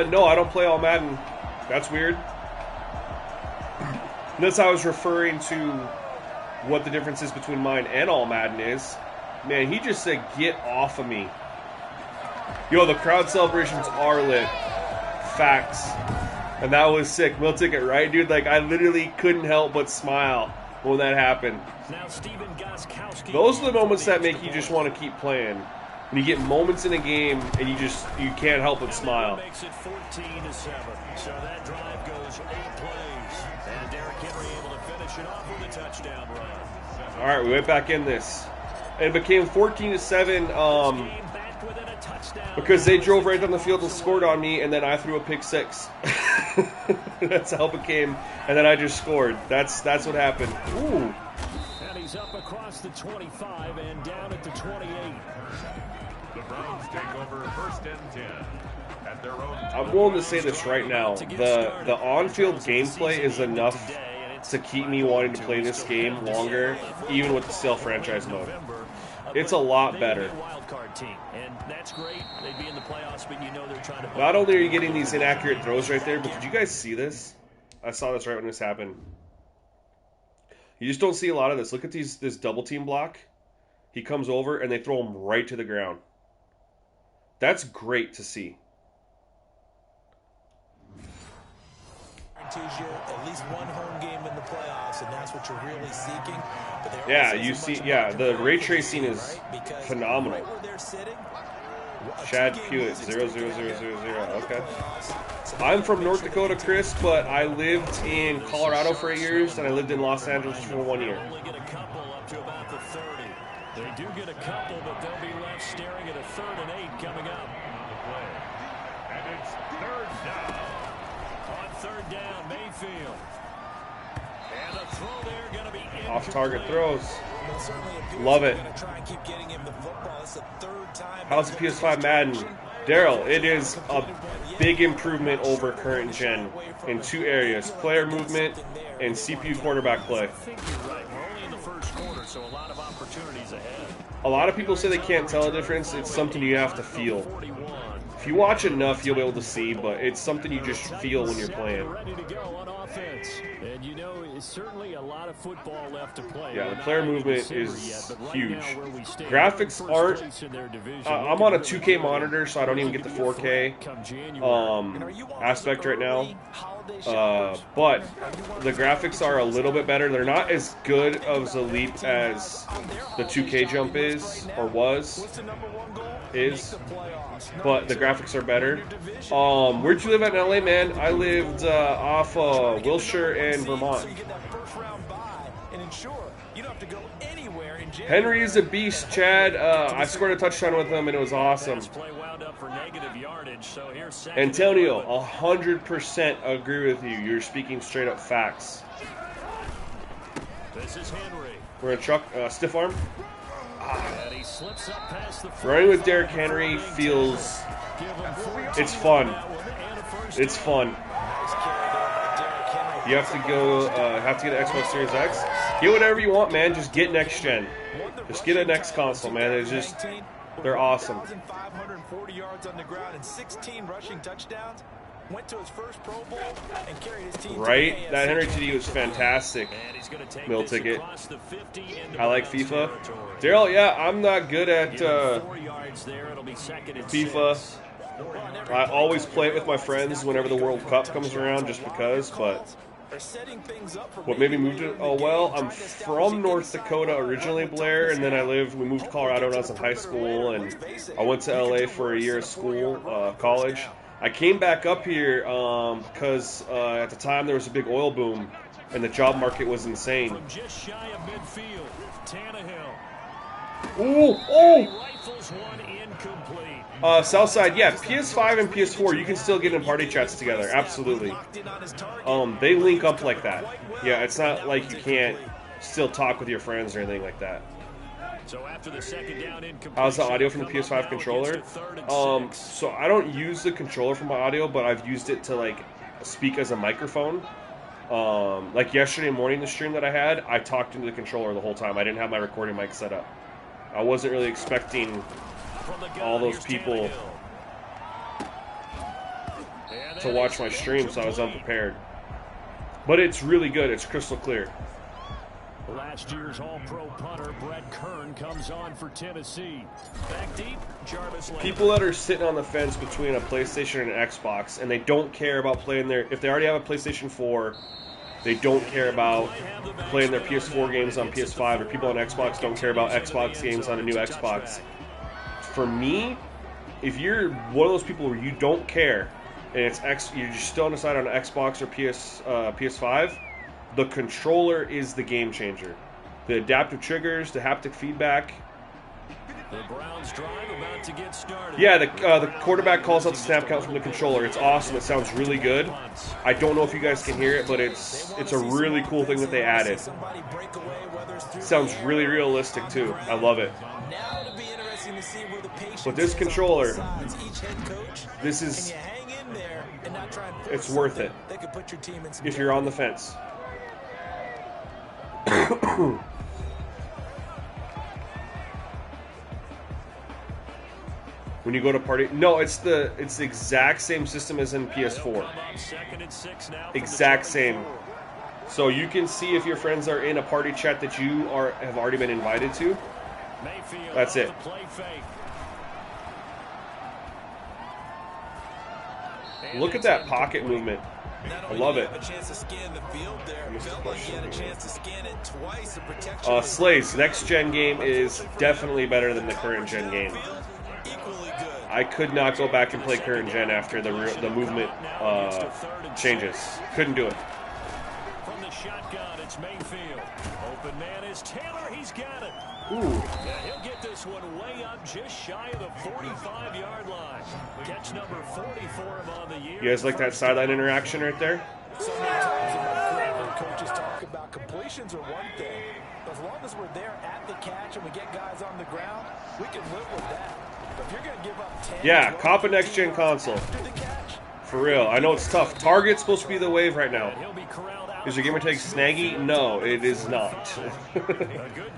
No, I don't play all Madden. That's weird. That's how I was referring to what the difference is between mine and all Madden is. Man, he just said, get off of me. Yo, the crowd celebrations are lit. Facts. And that was sick. Mill Ticket, right, dude? Like, I literally couldn't help but smile when that happened. Those are the moments that make you just want to keep playing. When you get moments in a game and you can't help but smile. Makes it 14-7. So that drive goes 8 plays. And Derrick Henry able to finish it off with a touchdown run. All right, we went back in this. And it became 14-7 because they drove right down the field and scored on me, and then I threw a pick 6. That's how it became. And then I just scored. That's what happened. Ooh. And he's up across the 25 and down at the 28. The Browns take over 1st and 10 at their own. I'm willing to say this right now. The on-field gameplay is enough to keep me wanting to play this game longer, even with the stale franchise mode. It's a lot better. Not only are you getting these inaccurate throws right there, but did you guys see this? I saw this right when this happened. You just don't see a lot of this. Look at this double team block. He comes over and they throw him right to the ground. That's great to see. You at least one home game in the playoffs, and that's what you're really seeking. But yeah, you see, the ray tracing is phenomenal. Chad Pewitt, 00000. Okay. I'm from North Dakota, Chris, but I lived in Colorado for 8 years, and I lived in Los Angeles for 1 year. They do get a couple, but they'll be left staring at a 3rd and 8 coming up. And it's 3rd down. On 3rd down, Mayfield. And a throw there going to be off-target throws. Love it. How's the Ps5 Madden? Daryl, it is a big improvement over current gen in 2 areas, player movement and CPU quarterback play. I think you're right. We're only in the first quarter, so a lot of opportunities ahead. A lot of people say they can't tell a difference. It's something you have to feel. If you watch enough, you'll be able to see, but it's something you just feel when you're playing. Ready to go on offense. And you know, it's certainly a lot of football left to play. Yeah, the player movement is huge. Graphics aren't... I'm on a 2K monitor, so I don't even get the 4K aspect right now. But the graphics are a little bit better. They're not as good of a leap as the 2K jump is, or was, but the graphics are better. Where'd you live at in LA, man? I lived off Wilshire and Vermont. Henry is a beast, Chad. I scored a touchdown with him, and it was awesome. Antonio, 100% agree with you. You're speaking straight up facts. This is Henry. We're gonna chuck stiff arm. And he slips up past the Running with Derrick Henry feels. It's fun. It's fun. You have to go. Have to get an Xbox Series X. Get whatever you want, man. Just get next gen. Just get a next console, man. It's just. They're awesome. 540 yards on the ground and 16 rushing touchdowns. Went to his first Pro Bowl and carried his team. Right? That Henry TD was fantastic. Mill ticket. I like FIFA. Daryl, yeah, I'm not good at FIFA. I always play it with my friends whenever the World Cup comes around, just because. But what made me move to? Oh well, I'm from North Dakota originally, Blair, and then we moved to Colorado when I was in high school, and I went to LA for a year of school, college. I came back up here because at the time there was a big oil boom, and the job market was insane. From just shy of midfield, Tannehill. Ooh! Rifles one incomplete. Southside, yeah, PS5 and PS4, you can still get in party chats together, absolutely. They link up like that. Yeah, it's not like you can't still talk with your friends or anything like that. So after the second down, how's the audio from the PS5 controller? So I don't use the controller for my audio, but I've used it to like speak as a microphone. Like yesterday morning, the stream that I had, I talked into the controller the whole time. I didn't have my recording mic set up. I wasn't really expecting all those people to watch my stream, so I was unprepared. But it's really good. It's crystal clear. Last year's All-Pro punter Brett Kern comes on for Tennessee. Back deep, Jarvis Landry. People that are sitting on the fence between a PlayStation and an Xbox, and they don't care about playing their... If they already have a PlayStation 4, they don't care about playing their PS4 games on PS5, or people on Xbox don't care about Xbox games on a new Xbox. For me, if you're one of those people where you don't care, and you're just still undecided on Xbox or PS5, the controller is the game changer. The adaptive triggers, the haptic feedback. The Browns drive about to get started. Yeah, the quarterback calls out the snap count from the controller. It's awesome. It sounds really good. I don't know if you guys can hear it, but it's a really cool thing that they added. It sounds really realistic too. I love it. But this controller, it's worth it if you're on the fence. When you go to party, no, it's the exact same system as in PS4. Exact same. So you can see if your friends are in a party chat that you have already been invited to. That's it. Look at that pocket movement. I love it. Slays, next gen game is definitely better than the current gen game. I could not go back and play current gen after the movement changes. Couldn't do it. From the shotgun, it's Mayfield. Open man is Taylor. He's got it. Ooh. Yeah, he'll get this one way up just shy of the 45-yard line. Catch number 40 for him on the year. You guys like that sideline interaction right there? So many times in my career, coaches talk about completions are one thing. As long as we're there at the catch and we get guys on the ground, we can live with that. But if you're going to give up 10, yeah, cop a next-gen console. For real. I know it's tough. Target's supposed to be the wave right now. Is your gamer tag snaggy? No, it is not.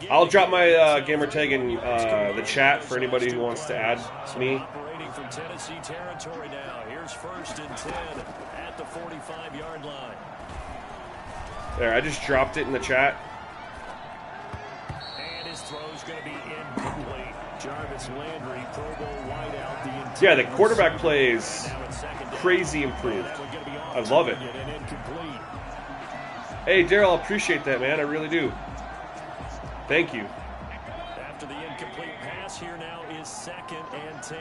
I'll drop my gamer tag in the chat for anybody who wants to add me. Operating from Tennessee territory now. Here's 1st and 10 at the 45-yard line. There, I just dropped it in the chat. And his throw's going to be incomplete. Jarvis Landry, Pro Bowl wideout, the yeah, the quarterback play is crazy improved. I love it. Hey, Daryl, I appreciate that, man. I really do. Thank you. After the incomplete pass, here now is 2nd and 10.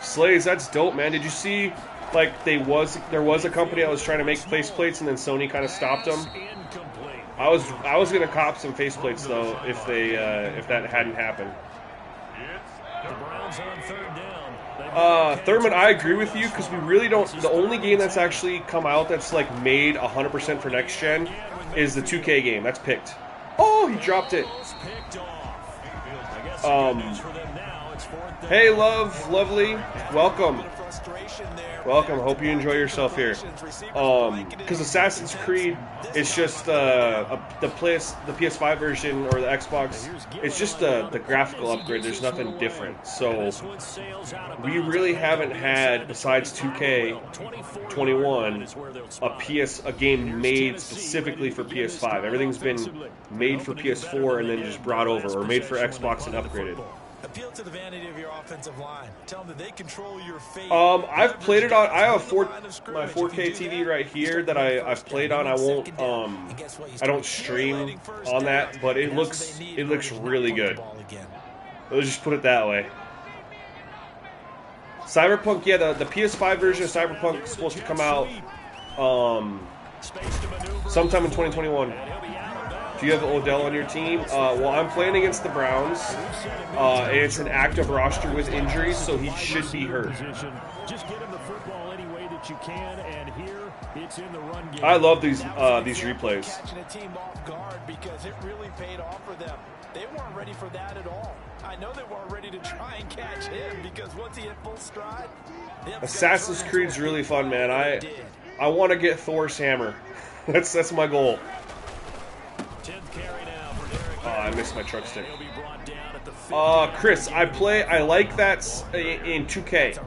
Slays, that's dope, man. Did you see, like, there was a company that was trying to make faceplates, and then Sony kind of stopped them? I was gonna cop some faceplates though if that hadn't happened. The Browns on 3rd down. Thurman, I agree with you because we really don't. The only game that's actually come out that's like made 100% for next gen is the 2K game. That's picked. Oh, he dropped it. Picked off. I guess the good news for them now, it's 4th down. Hey, lovely, welcome. Welcome. Hope you enjoy yourself here. Because Assassin's Creed, it's just the PS5 version or the Xbox. It's just the graphical upgrade. There's nothing different. So we really haven't had, besides 2K21, a game made specifically for PS5. Everything's been made for PS4 and then just brought over, or made for Xbox and upgraded. Appeal to the vanity of your offensive line. Tell them that they control your fate. I've played it on. I have my 4K TV right here that I've played on. I won't. I don't stream on that, but it looks really good. Let's just put it that way. Cyberpunk, yeah, the PS5 version of Cyberpunk is supposed to come out sometime in 2021. Do you have Odell on your team? Well, I'm playing against the Browns, and it's an active roster with injuries, so he should be hurt. Just get him the football any way that you can, and here it's in the run game. I love these replays. Catching a team off guard because it really paid off for them. They weren't ready for that at all. I know they weren't ready to try and catch him because once he hit full stride, Assassin's Creed's really fun, man. I want to get Thor's hammer. That's my goal. Oh, I missed my truck stick. Chris, I like that in 2K.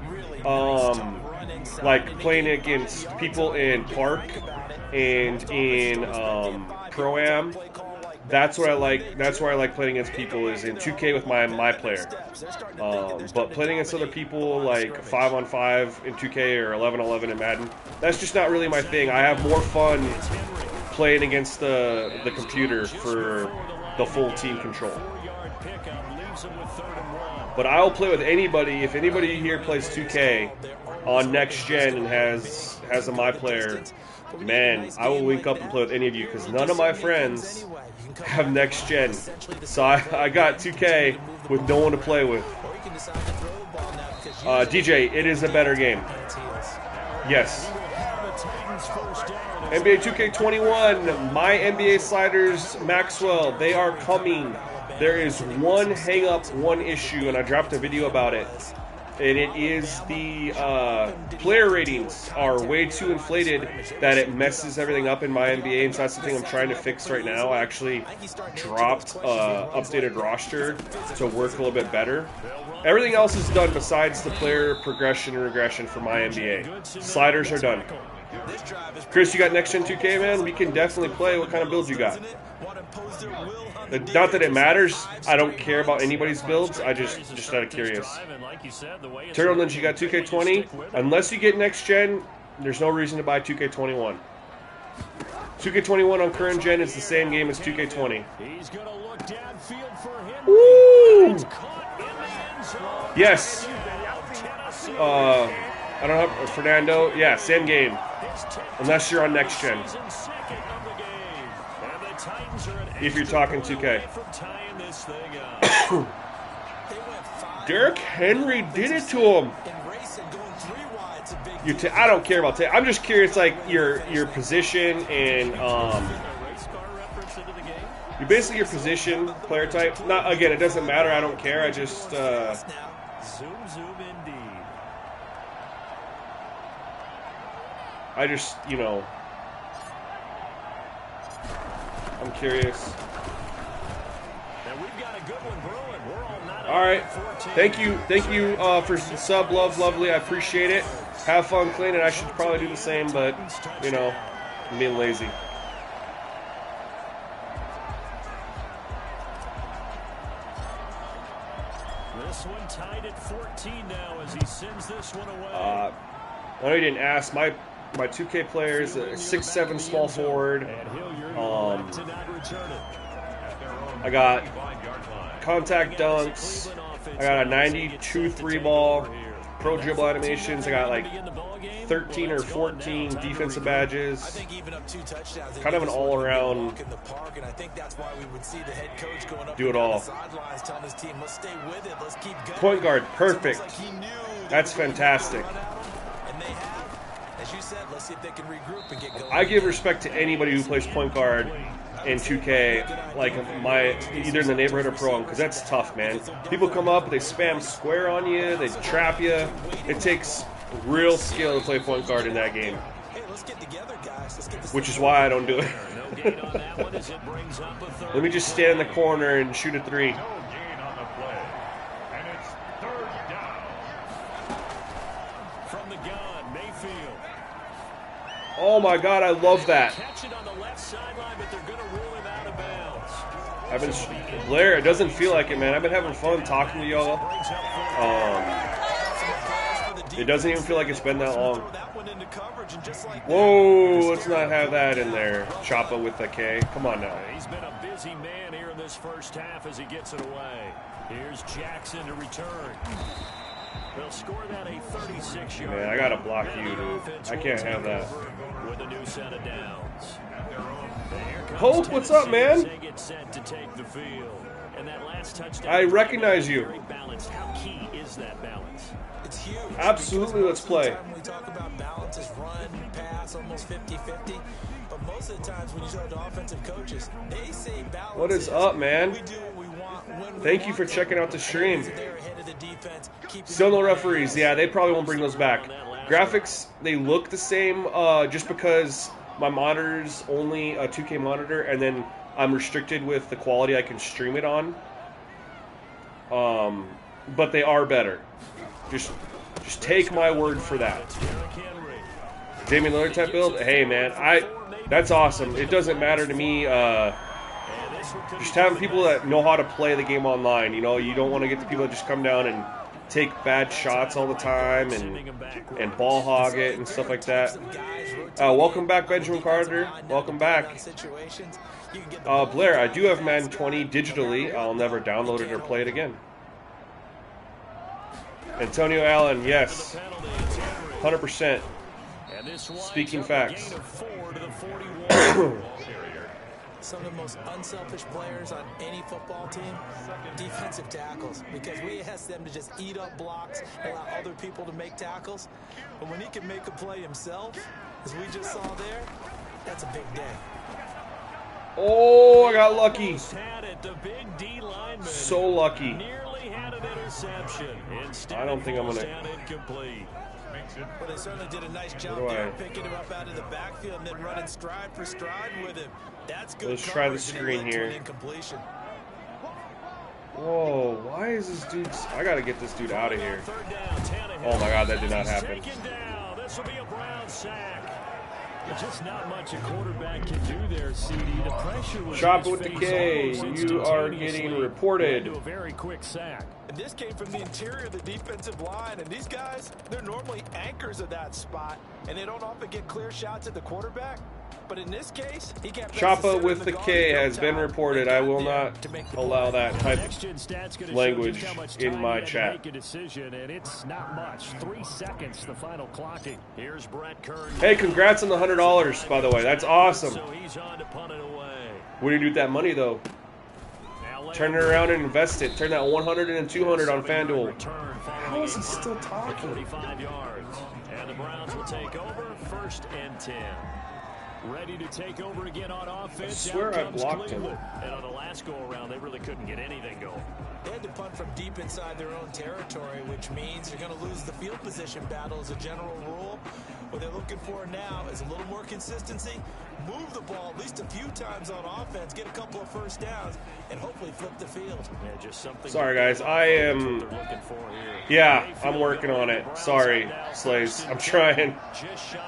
Like playing against people in Park and in Pro-Am. That's what I like. That's where I like playing against people, is in 2K with my player. But playing against other people like 5-on-5 in 2K or 11-on-11 in Madden, that's just not really my thing. I have more fun playing against the computer for the full team control. But I'll play with anybody. If anybody here plays 2K on next gen and has a my player, man, I will link up and play with any of you, because none of my friends have next gen. So I got 2K with no one to play with. DJ, it is a better game. Yes. NBA 2K21, my NBA sliders, Maxwell, they are coming. There is one hang-up, one issue, and I dropped a video about it. And it is the player ratings are way too inflated that it messes everything up in my NBA, and so that's the thing I'm trying to fix right now. I actually dropped updated roster to work a little bit better. Everything else is done besides the player progression and regression for my NBA. Sliders are done. Chris, you got next gen 2K, man? We can definitely play. What kind of build you got? Not that it matters. I don't care about anybody's builds. I just out of curious. Turtle Ninja, you got 2K20. Unless you get next gen, there's no reason to buy 2K21. 2K21 on current gen is the same game as 2K20. Woo! Yes. I don't have Fernando. Yeah, same game. Unless you're on next gen. If you're talking 2K. Derrick Henry did it to him. I don't care about I'm just curious, like your position and you're basically your position, player type. Not again, it doesn't matter. I don't care. I just you know, I'm curious. All right, thank you for the sub, lovely. I appreciate it. Have fun cleaning. I should probably do the same, but you know, I'm being lazy. This one tied at 14 now as he sends this one away. I know you didn't ask. My 2K player is a 6'7" small forward. I got contact dunks. I got a 92 3 ball. Pro dribble animations. I got like 13 or 14 defensive badges. Kind of an all-around. Do it all. Point guard, perfect. That's fantastic. I give respect to anybody who plays point guard in 2K, like either in the neighborhood or pro, because that's tough, man. People come up, they spam square on you, they trap you. It takes real skill to play point guard in that game, which is why I don't do it. Let me just stand in the corner and shoot a three. No gain on the play. And it's third down. From the gun, Mayfield. Oh my God, I love that. Catch it on the left sideline, but they're going to rule him out of bounds. Blair, it doesn't feel like it, man. I've been having fun talking to y'all. It doesn't even feel like it's been that long. Whoa, let's not have that in there. Choppa with the K. Come on now. He's been a busy man here in this first half as he gets it away. Here's Jackson to return. They'll score that a 36-yard. Man, I gotta block you, dude. I can't have that. With a new set of downs. Hope, what's up, man? They get set to take the field. And that last touchdown, I recognize you. very balanced. How key is that balance? It's huge. Absolutely, let's play. When we talk about balance, is run, pass, almost 50-50. But most of the times when you talk to offensive coaches, they say balance. What is up, man? We do what we want when we Thank you want for to. checking out the stream. They're ahead of the defense, keeping Still no referees. Yeah, they probably won't bring those back. Graphics, they look the same just because my monitor's only a 2K monitor, and then I'm restricted with the quality I can stream it on. But they are better. Just take my word for that. Damian Lillard type build? Hey, man, that's awesome. It doesn't matter to me. Just having people that know how to play the game online. You know, you don't want to get the people that just come down and take bad shots all the time and ball hog it and stuff like that. Welcome back, Benjamin Carter. Welcome back. Blair, I do have Madden 20 digitally. I'll never download it or play it again. Antonio Allen, yes. 100%. Speaking facts. Some of the most unselfish players on any football team, defensive tackles, because we ask them to just eat up blocks and allow other people to make tackles. But when he can make a play himself, as we just saw there, that's a big day. Oh, I got lucky. So lucky. I don't think I'm going to... But they certainly did a nice job there, picking him up out of the backfield and then running stride for stride with him. That's good. Let's try the screen here. Whoa, why is this dude... I got to get this dude out of here. Oh my God, that did not happen. This will be a Brown sack. Just not much a quarterback can do there, CD. The pressure was Chop with the K. You are getting reported. A very quick sack. And this came from the interior of the defensive line. And these guys, they're normally anchors of that spot. And they don't often get clear shots at the quarterback. But in this case, he can't. Choppa with the K has been reported. I will not allow that type of language in my chat. And it's not much. 3 seconds, the final clocking. Here's Brett Kern. Hey, congrats on the $100, by the way. That's awesome. So he's on to punt it away. What do you do with that money, though? Turn it around and invest it. Turn that 100 and 200 on FanDuel. How is he still talking? 45 yards. And the Browns will take over 1st and 10. Ready to take over again on offense. I swear I blocked him. And on the last go-around, they really couldn't get anything going. They had to punt from deep inside their own territory, which means you're going to lose the field position battle as a general rule. What they're looking for now is a little more consistency, move the ball at least a few times on offense, get a couple of first downs, and hopefully flip the field. Yeah, just something. Sorry, guys. I am... Yeah, I'm working on it. Sorry, Slaves. I'm trying.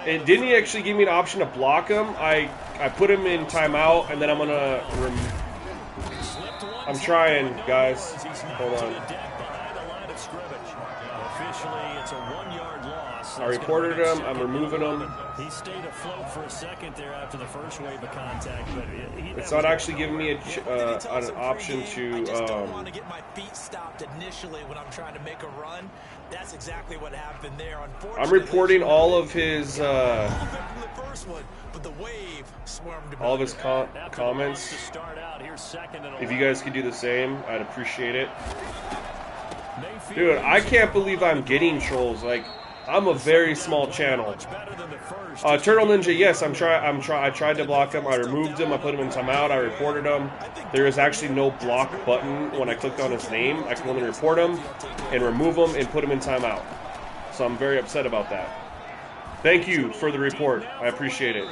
And didn't he actually give me an option to block him? I put him in timeout, and then I'm going to... I'm trying, guys. Hold on. Officially, it's a 1-yard loss. I reported him. I'm removing him. He stayed afloat for a second there after the first wave of contact, but it's not actually giving me an option to. I just don't want to get my feet stopped initially when I'm trying to make a run. That's exactly what happened there. I'm reporting all of his. All of his comments. If you guys could do the same, I'd appreciate it. Dude, I can't believe I'm getting trolls. Like, I'm a very small channel. Turtle Ninja, yes, I tried to block him. I removed him. I put him in timeout. I reported him. There is actually no block button when I clicked on his name. I can only report him and remove him and put him in timeout. So I'm very upset about that. Thank you for the report. I appreciate it.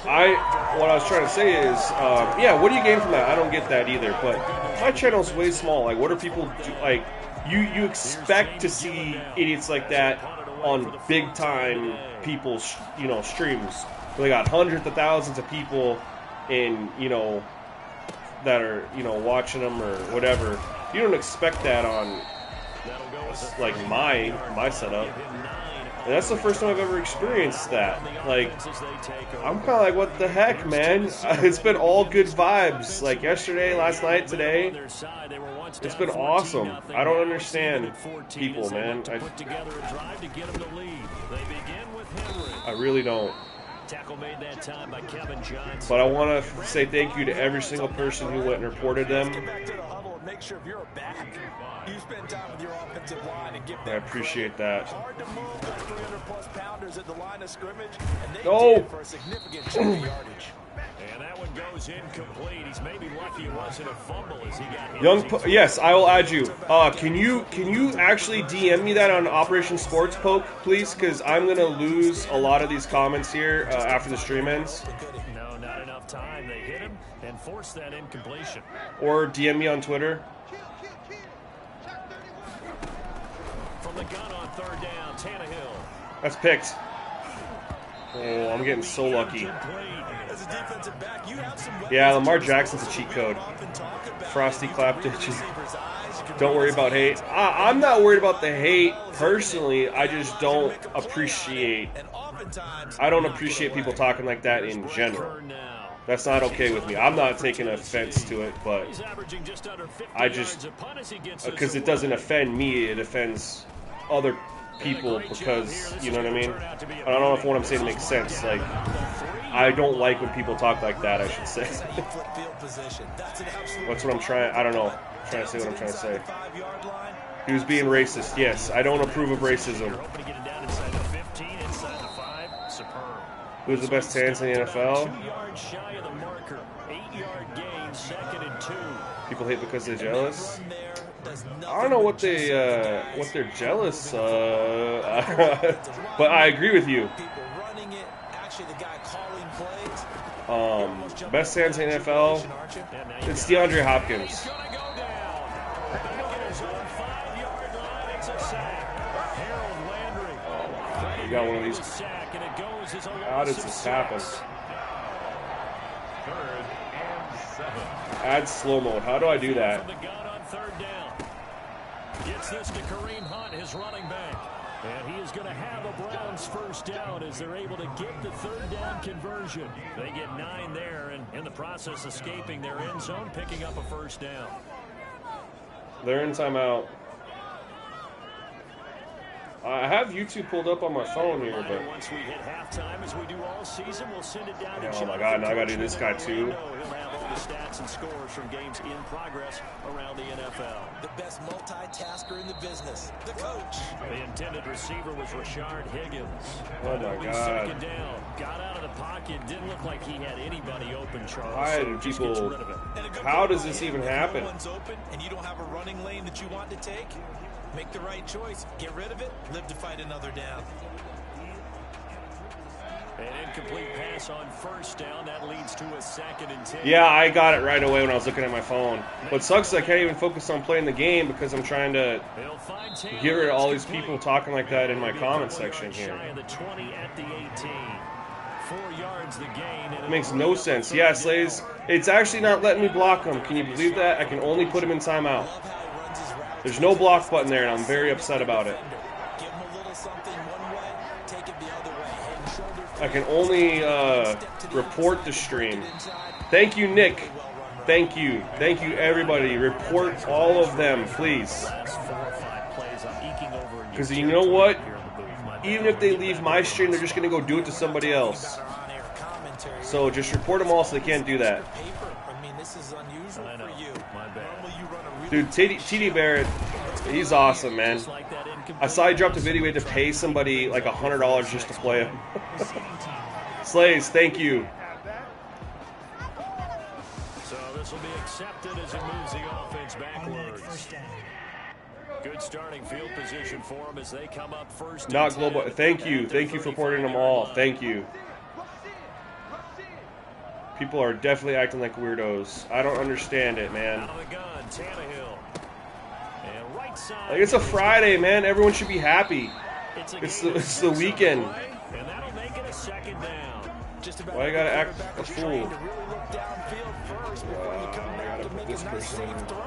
What I was trying to say is, yeah, what do you gain from that? I don't get that either. But my channel's way small. Like, what do people do? Like, you expect to see idiots like that on big time people's, you know, streams. They got hundreds of thousands of people in, you know, that are, you know, watching them or whatever. You don't expect that on, like, my setup. And that's the first time I've ever experienced that. Like, I'm kind of like, what the heck, man? It's been all good vibes. Like, yesterday, last night, today. It's been awesome. I don't understand people, man. I really don't. But I want to say thank you to every single person who went and reported them. Make sure if you're back, you spend time with your offensive line and give them I appreciate that. hard to move those 300-plus pounders at the line of scrimmage, and they No. did for a significant chunk of yardage. And that one goes incomplete. He's maybe lucky it wasn't a fumble as he got hit. Yes, I will add you. Can you actually DM me that on Operation Sports Poke, please? Because I'm gonna lose a lot of these comments here after the stream ends. No, not enough time. They hit him and forced that incompletion. Or DM me on Twitter. From the gun on third down, Tannehill. That's picked. Oh, I'm getting so lucky. As a defensive back, you have some weapons. Yeah, Lamar Jackson's a cheat code. Frosty clap ditches. Don't worry about hate. I'm not worried about the hate personally. I just don't appreciate. I don't appreciate people talking like that in general. That's not okay with me. I'm not taking offense to it, but I just, because it doesn't offend me, it offends other people because, you know what I mean? I don't know if what I'm saying makes sense. Like, I don't like when people talk like that, I should say. That's what I'm trying, I don't know. I'm trying to say what I'm trying to say. He was being racist, yes. I don't approve of racism. Who's the best hands in the NFL? People hate because they're jealous. I don't know what they're jealous. But I agree with you. Best hands in the NFL. It's DeAndre Hopkins. Oh, you got one of these. How does this happen? Add slow mode. How do I do that? Gets this to Kareem Hunt, his running back. And he is going to have a Browns first down as they're able to get the third down conversion. They get 9 there, and in the process escaping their end zone, picking up a first down. They're in timeout. I have YouTube pulled up on my phone here, but once we hit halftime, as we do all season, we'll send it down to oh my God! Now I got to do this guy too. He'll have all the stats and scores from games in progress around the NFL. The best multitasker in the business, the coach. The intended receiver was Rashard Higgins. Oh my God! Second down, got out of the pocket. Didn't look like he had anybody open. Charles. Why do people? How does this even happen? One's open, and you don't have a running lane that you want to take. Make the right choice. Get rid of it. Live to fight another down. An incomplete pass on first down. That leads to a 2nd and 10. Yeah, I got it right away when I was looking at my phone. What sucks is I can't even focus on playing the game because I'm trying to get rid of all these people talking like that in my comment section here. It makes no sense. Yeah, Slays, it's actually not letting me block them. Can you believe that? I can only put them in timeout. There's no block button there, and I'm very upset about it. I can only report the stream. Thank you, Nick. Thank you. Thank you, everybody. Report all of them, please. Because you know what? Even if they leave my stream, they're just going to go do it to somebody else. So just report them all so they can't do that. This is unusual for you. Dude, TD Barrett, He's awesome, man. I saw he dropped a video. We had to pay somebody like $100 just to play him. Slays, thank you. So this will be accepted as it moves the offense backwards. Good starting field position for them as they come up first. Not global. Thank you. Thank you for porting them all. Thank you. People are definitely acting like weirdos. I don't understand it, man. Out of the gun, Tannehill. And right side. Like, it's a Friday, man. Everyone should be happy. It's the weekend. And that'll make it a second down. Just about Why you gotta act a trying fool? to really look downfield first before you come back to make a nice safe throw.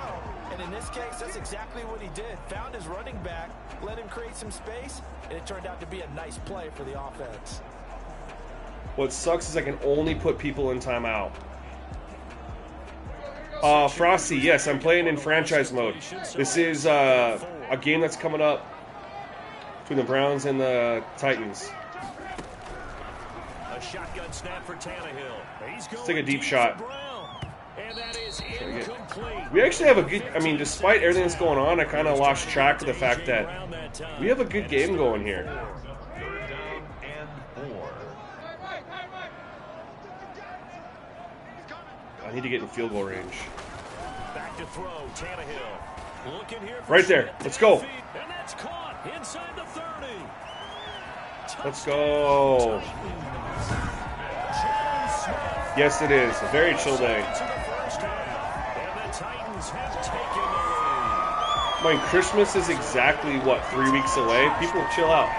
And in this case, that's exactly what he did. Found his running back, let him create some space, and it turned out to be a nice play for the offense. What sucks is I can only put people in timeout. Frosty, yes, I'm playing in franchise mode. This is a game that's coming up between the Browns and the Titans. A shotgun snap for Tannehill. Let's take a deep shot. And that is incomplete. We actually have a good, I mean, despite everything that's going on, I kind of lost track of the fact that we have a good game going here. I need to get in field goal range. Back to throw, Tannehill. Looking here for Right there. Let's go. And that's caught inside the 30. Let's go. Yes, it is. A very chill day. I mean, Christmas is exactly, what, 3 weeks away? People chill out.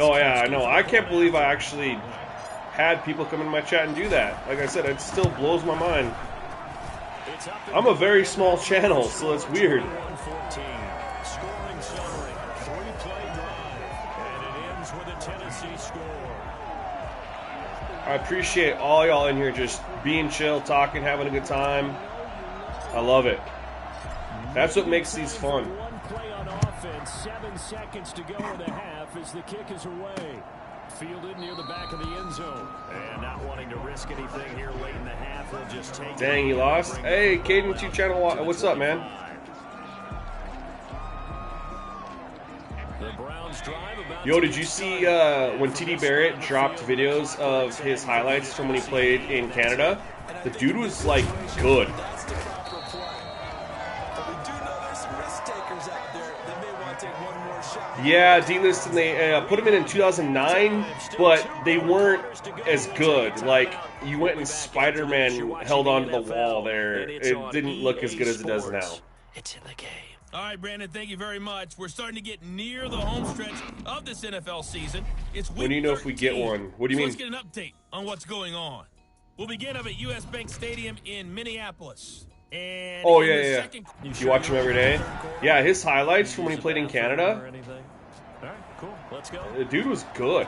Oh, yeah, I know. I can't believe I actually had people come in my chat and do that. Like I said, it still blows my mind. I'm a very small channel, so it's weird. Scoring summary, 3-play drive, and it ends with a Tennessee score. I appreciate all y'all in here just being chill, talking, having a good time. I love it. That's what makes these fun. One play on offense, 7 seconds to go in the half as the kick is away. Fielded near the back of the end zone. And not wanting to risk anything here late in the half, we'll just take Dang, he lost. Hey, Caden 2 channel, what's up, man? Yo, did you see when TD Barrett dropped videos of his highlights from when he played in Canada? The dude was, like, good. Yeah, D-list, and they put him in 2009, but they weren't as good. Like, you went and Spider-Man held onto the wall there. It didn't look as good as it does now. It's in the game. All right, Brandon, thank you very much. We're starting to get near the home stretch of this NFL season. It's week When do you know if we get 13. one? What do you mean? Let's get an update on what's going on. We'll begin up at U.S. Bank Stadium in Minneapolis. And Oh, in yeah, the yeah. second- You watch him every day? Yeah, his highlights from when he played in Canada, All right, cool. Let's go. the dude was good.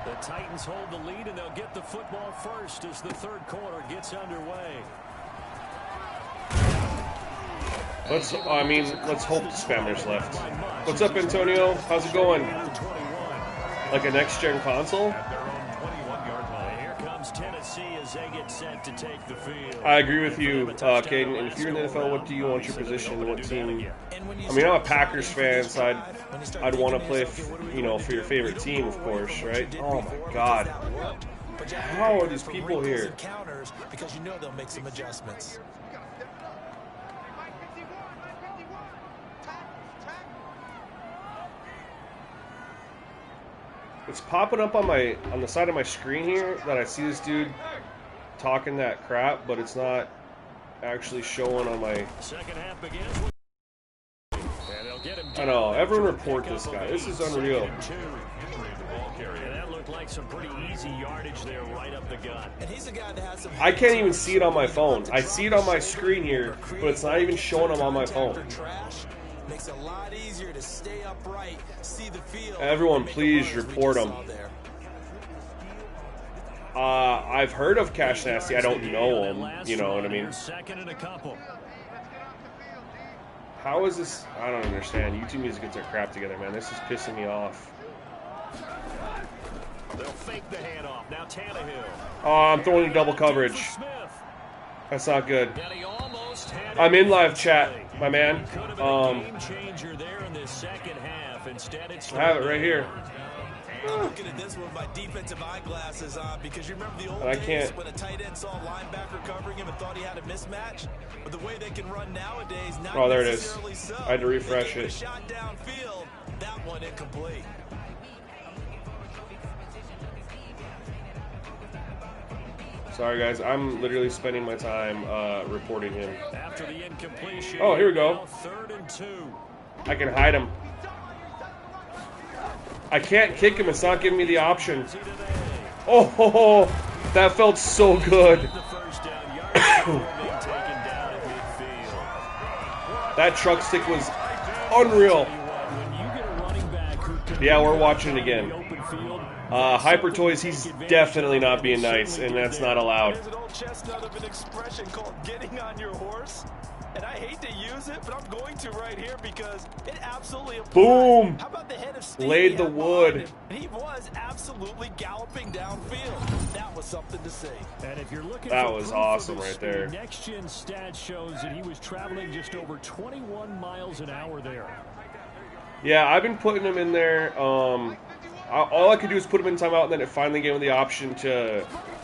The Titans hold the lead, and they'll get the football first as the third quarter gets underway. Let's hope the spammers left. What's up, Antonio? How's it going? Like a next-gen console? Here comes Tennessee as they get set to take the field. I agree with you, Caden. And if you're in the NFL, what do you want your position? What team? I mean, I'm a Packers fan, so I'd want to play, for your favorite team, of course, right? Oh my God, how are these people here? Because you know they'll make some adjustments. It's popping up on the side of my screen here that I see this dude talking that crap, but it's not actually showing on my. Second half begins with, and they'll get him. I know. Everyone report this guy. This is unreal. And that looked like some pretty easy yardage there, right up the gut. And he's a guy that has some. I can't even see it on my phone. I see it on my screen here, but it's not even showing him on my phone. Makes it a lot easier to stay upright, see the field. Everyone, please report him. I've heard of Cash Nasty. I don't know him. You know what I mean? Second and a couple. How is this? I don't understand. YouTube needs to get their crap together, man. This is pissing me off. They'll fake the handoff. Now Tannehill. Oh, I'm throwing double coverage. That's not good. I'm in live chat, my man. I have it right here. I'm looking at this with my defensive eyeglasses on because you remember the old days when a tight end saw a linebacker covering him and thought he had a mismatch? But the way they can run nowadays, not oh, there it is. so. I had to refresh it. Shot downfield, that one incomplete. Sorry, guys. I'm literally spending my time reporting him. After the incompletion, oh, here we go. 3rd and 2. I can hide him. I can't kick him. It's not giving me the option. Oh, that felt so good. That truck stick was unreal. Yeah, we're watching it again. Hyper Toys, he's definitely not being nice, and that's not allowed. There's an old chestnut of an expression called getting on your horse. And I hate to use it, but I'm going to right here because it absolutely applies. Boom! How about the head of Steve? Laid the wood. He was absolutely galloping downfield. That was something to see. And if you're looking that for was proof awesome of his right there. Speed, Next Gen stats shows that he was traveling just over 21 miles an hour there. Yeah, I've been putting him in there. All I could do is put him in timeout, and then it finally gave him the option to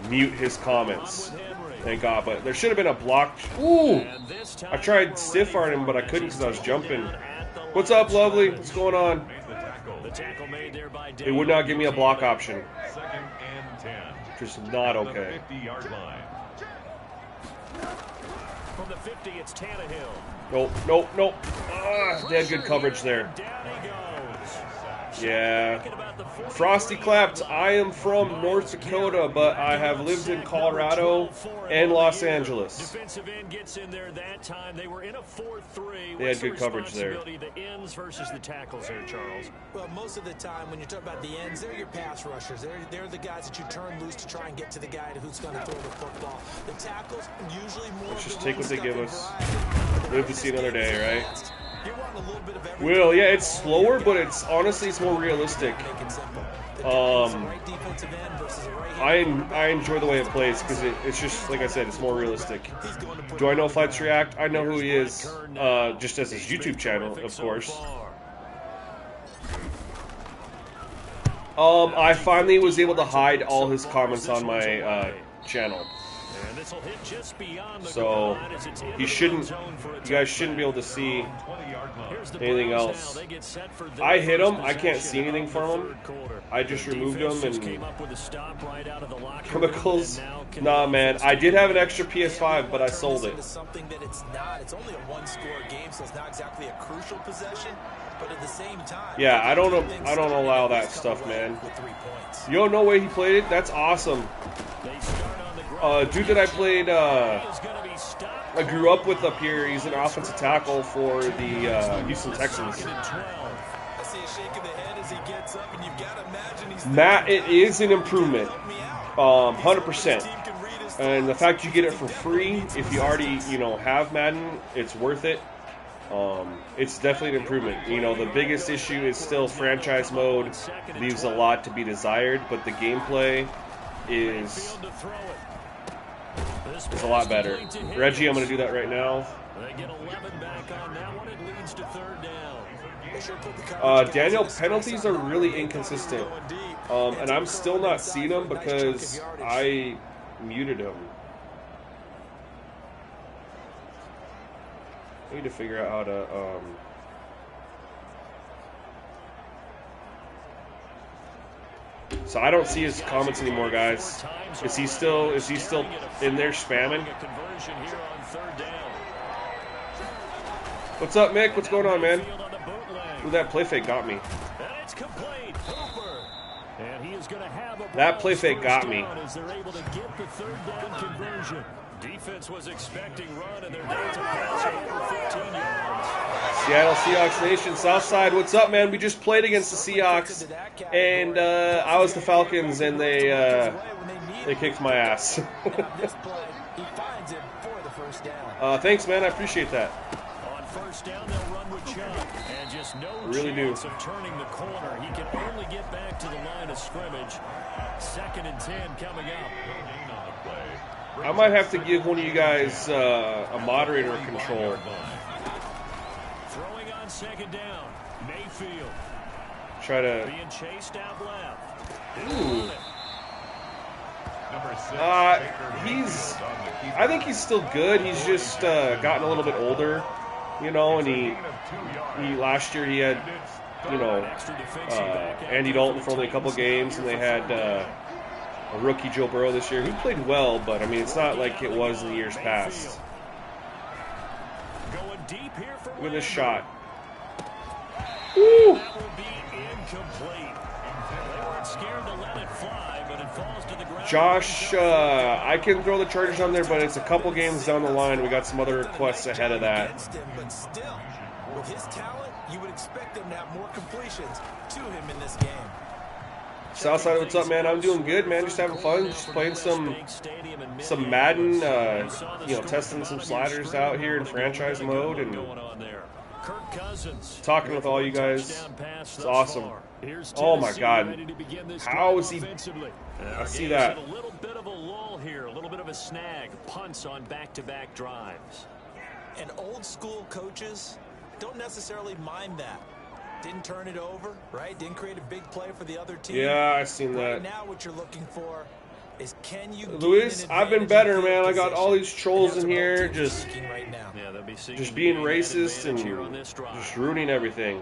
mute his comments. Thank God, but there should have been a block. Ooh! I tried stiff arming him, but I couldn't because I was jumping. What's up, lovely? What's going on? It would not give me a block option. Just not okay. From the 50, it's Tannehill. Nope. They had good coverage there. Yeah. Frosty clapped. I am from North Dakota, but I have lived in Colorado and Los Angeles. Defensive end gets in there that time. They were in a 4-3. They had good coverage there. The ends versus the tackles there, Charles. Well, most of the time when you talk about the ends, they're your pass rushers. They're the guys that you turn loose to try and get to the guy who's going to throw the football. The tackles usually more. Let's just take what they give us. Live to see another day, right? Well, yeah, it's slower, but it's honestly it's more realistic. I enjoy the way it plays because it's just like I said, it's more realistic. Do I know Flights React? I know who he is, just as his YouTube channel, of course. I finally was able to hide all his comments on my channel. So you guys shouldn't be able to see anything else. I hit him. I can't see anything from him. I just removed him and chemicals. Nah, man. I did have an extra PS5, but I sold it. Something that it's not. It's only a one-score game, so it's not exactly a crucial possession. But at the same time, yeah, I don't allow that stuff, man. Yo, no way he played it. That's awesome. Dude that I played, I grew up with up here. He's an offensive tackle for the Houston Texans. Matt, it is an improvement, 100%. And the fact you get it for free, if you already, have Madden, it's worth it. It's definitely an improvement. The biggest issue is still franchise mode. Leaves a lot to be desired, but the gameplay is a lot better. Reggie, I'm going to do that right now. Daniel, penalties are really inconsistent. And I'm still not seeing them because I muted him. I need to figure out how to so I don't see his comments anymore, guys. Is he still in there spamming? What's up, Mick? What's going on, man? Ooh, that play fake got me. That play fake got me. Defense was expecting run, and they're down to pass over 15 yards. Seattle Seahawks Nation, Southside, what's up, man? We just played against the Seahawks, and I was the Falcons, and they kicked my ass. Thanks, man. I appreciate that. On first down, they'll run with Chubb, and just no really do. Of turning the corner. He can only get back to the line of scrimmage. 2nd and 10 coming up. I might have to give one of you guys a moderator control. Throwing on 2nd down. Mayfield. Try to. Being chased out left. Ooh. I think he's still good. He's just gotten a little bit older, you know. And he last year he had, you know, Andy Dalton for only a couple games, and they had a rookie Joe Burrow this year. He played well, but I mean, it's not like it was in the years past. Look at this shot. Woo! That will be incomplete. They weren't scared to let it fly, but it falls to the ground. Josh, I can throw the Chargers on there, but it's a couple games down the line. We got some other requests ahead of that. But still, with his talent, you would expect him to have more completions to him in this game. Southside, what's up, man? I'm doing good, man. Just having fun, just playing some Madden, you know, testing some sliders out here in franchise mode and talking with all you guys. It's awesome. Oh my God, how is he? I see that. A little bit of a lull here, a little bit of a snag. Punts on back-to-back drives. And old school coaches don't necessarily mind that. Didn't turn it over, right? Didn't create a big play for the other team. Yeah, I seen that. Right now, what you're looking for is can you Luis, I've been better, man. I got all these trolls in here just being racist and just ruining everything.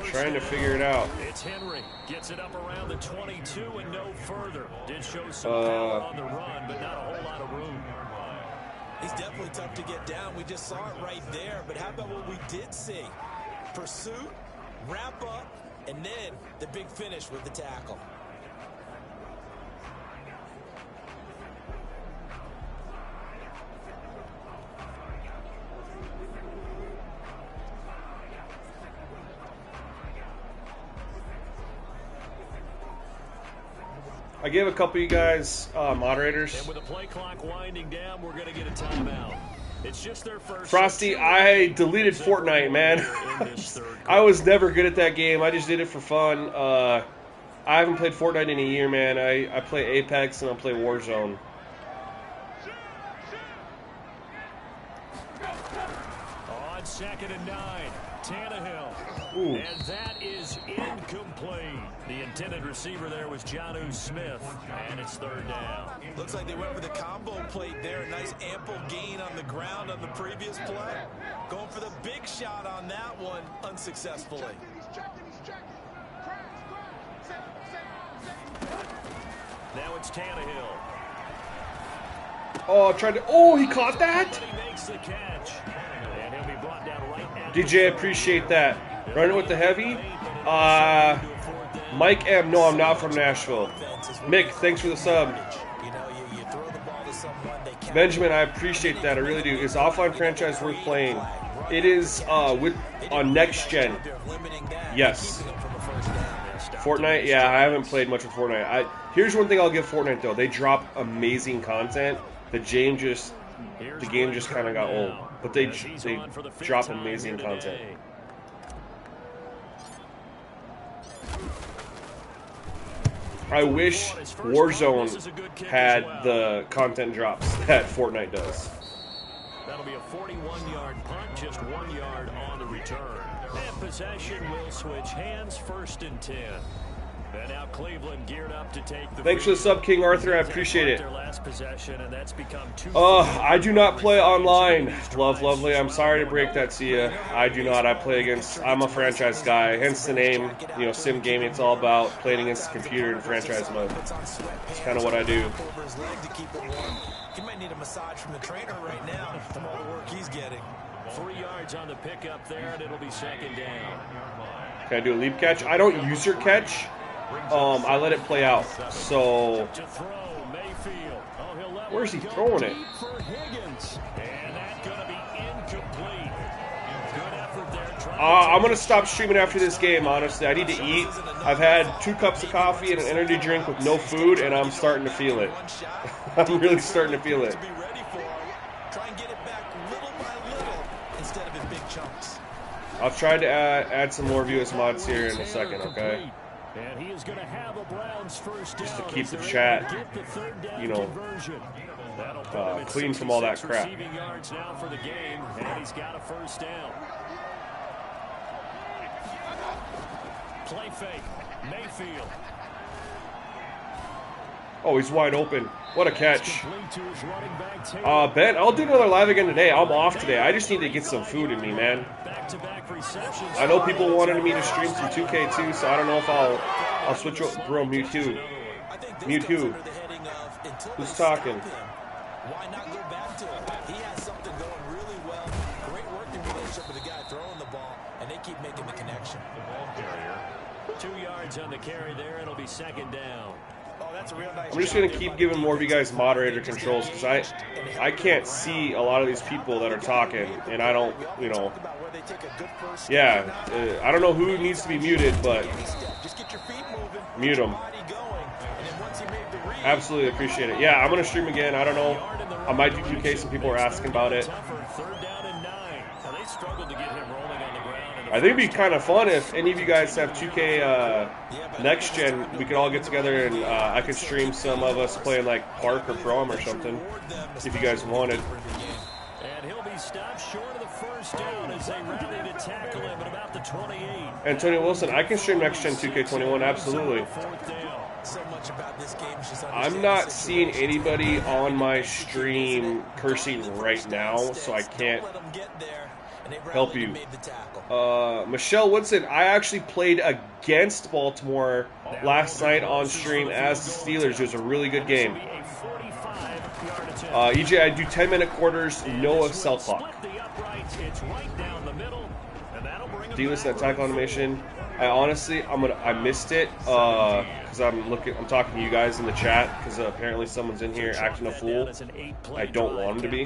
Trying to figure it out. It's Henry. Gets it up around the 22 and no further. Did show some power on the run, but not a whole lot of room. He's definitely tough to get down. We just saw it right there. But how about what we did see? Pursuit, wrap up, and then the big finish with the tackle. I gave a couple of you guys moderators. And with the play clock winding down, we're going to get a timeout. It's just their first. Frosty, I deleted Fortnite, man. I was never good at that game. I just did it for fun. I haven't played Fortnite in a year, man. I play Apex and I play Warzone. On 2nd and 9, Tannehill. Ooh. And that is incomplete. The intended receiver there was Jonnu Smith, and it's 3rd down. Looks like they went for the combo plate there. A nice ample gain on the ground on the previous play. Going for the big shot on that one unsuccessfully. Now it's Tannehill. Oh, tried to. Oh, he caught that. But he makes the catch. And he'll be brought down right at DJ, appreciate that. Running with the heavy. Mike M. No, I'm not from Nashville. Mick, thanks for the sub. Benjamin, I appreciate that. I really do. Is offline franchise worth playing? It is on next gen. Yes. Fortnite, yeah, I haven't played much with Fortnite. Here's one thing I'll give Fortnite though: they drop amazing content. The game just kind of got old, but they drop amazing content. I wish Warzone had the content drops that Fortnite does. That'll be a 41-yard punt, just 1 yard on the return. And possession will switch hands, 1st and 10. And now Cleveland geared up to take the Thanks for the sub, King Arthur. I appreciate it. Their last possession, and that's become 2. I do not play online. Lovely. I'm sorry to break that to you. I do not. I play against. I'm a franchise guy. Hence the name. You know, sim gaming. It's all about playing against the computer in franchise mode. It's kind of what I do. He might need a massage from the trainer right now from all the work he's getting. 3 yards on the pickup there, and it'll be 2nd down. Can I do a leap catch? I don't use your catch. I let it play out. So, where's he throwing it? I'm going to stop streaming after this game, honestly. I need to eat. I've had 2 cups of coffee and an energy drink with no food, and I'm starting to feel it. I'm really starting to feel it. Try and get it back little by little instead of in big chunks. I'll try to add some more US mods here in a second, okay? And he is going to have a Browns first down. Just to keep the chat, you know, clean from all that crap. Receiving yards now for the game, and he's got a first down. Play fake, Mayfield. Oh, he's wide open. What a catch. Ben, I'll do another live again today. I'm off today. I just need to get some food in me, man. I know people wanted me to stream some 2K too, so I don't know if I'll switch over. Bro, Mewtwo. Mewtwo. Who's talking? Why not go back to it? He has something going really well. Great working relationship with the guy throwing the ball, and they keep making the connection. The ball carrier. 2 yards on the carry there. It'll be second down. Oh, that's a real nice I'm just going to keep giving more of you guys moderator controls because I can't see a lot of these people that are talking, and I don't, you know. Yeah, I don't know who needs to be muted, but mute them. Absolutely appreciate it. Yeah, I'm going to stream again. I don't know. I might do 2K. Some people are asking about it. I think it'd be kind of fun if any of you guys have 2K next gen. We could all get together and I could stream some of us playing like Park or Prom or something, if you guys wanted. And he'll be stopped short of the first down as they rally to tackle him at about the 28. Antonio Wilson, I can stream next gen 2K21, absolutely. I'm not seeing anybody on my stream cursing right now, so I can't help you. Michelle Woodson, I actually played against Baltimore last night on stream as the Steelers. It was a really good game. EJ, I do 10-minute quarters, no cell clock. D-list that tackle animation. I honestly, I missed it because I'm talking to you guys in the chat because apparently someone's in here acting a fool. I don't want him to be.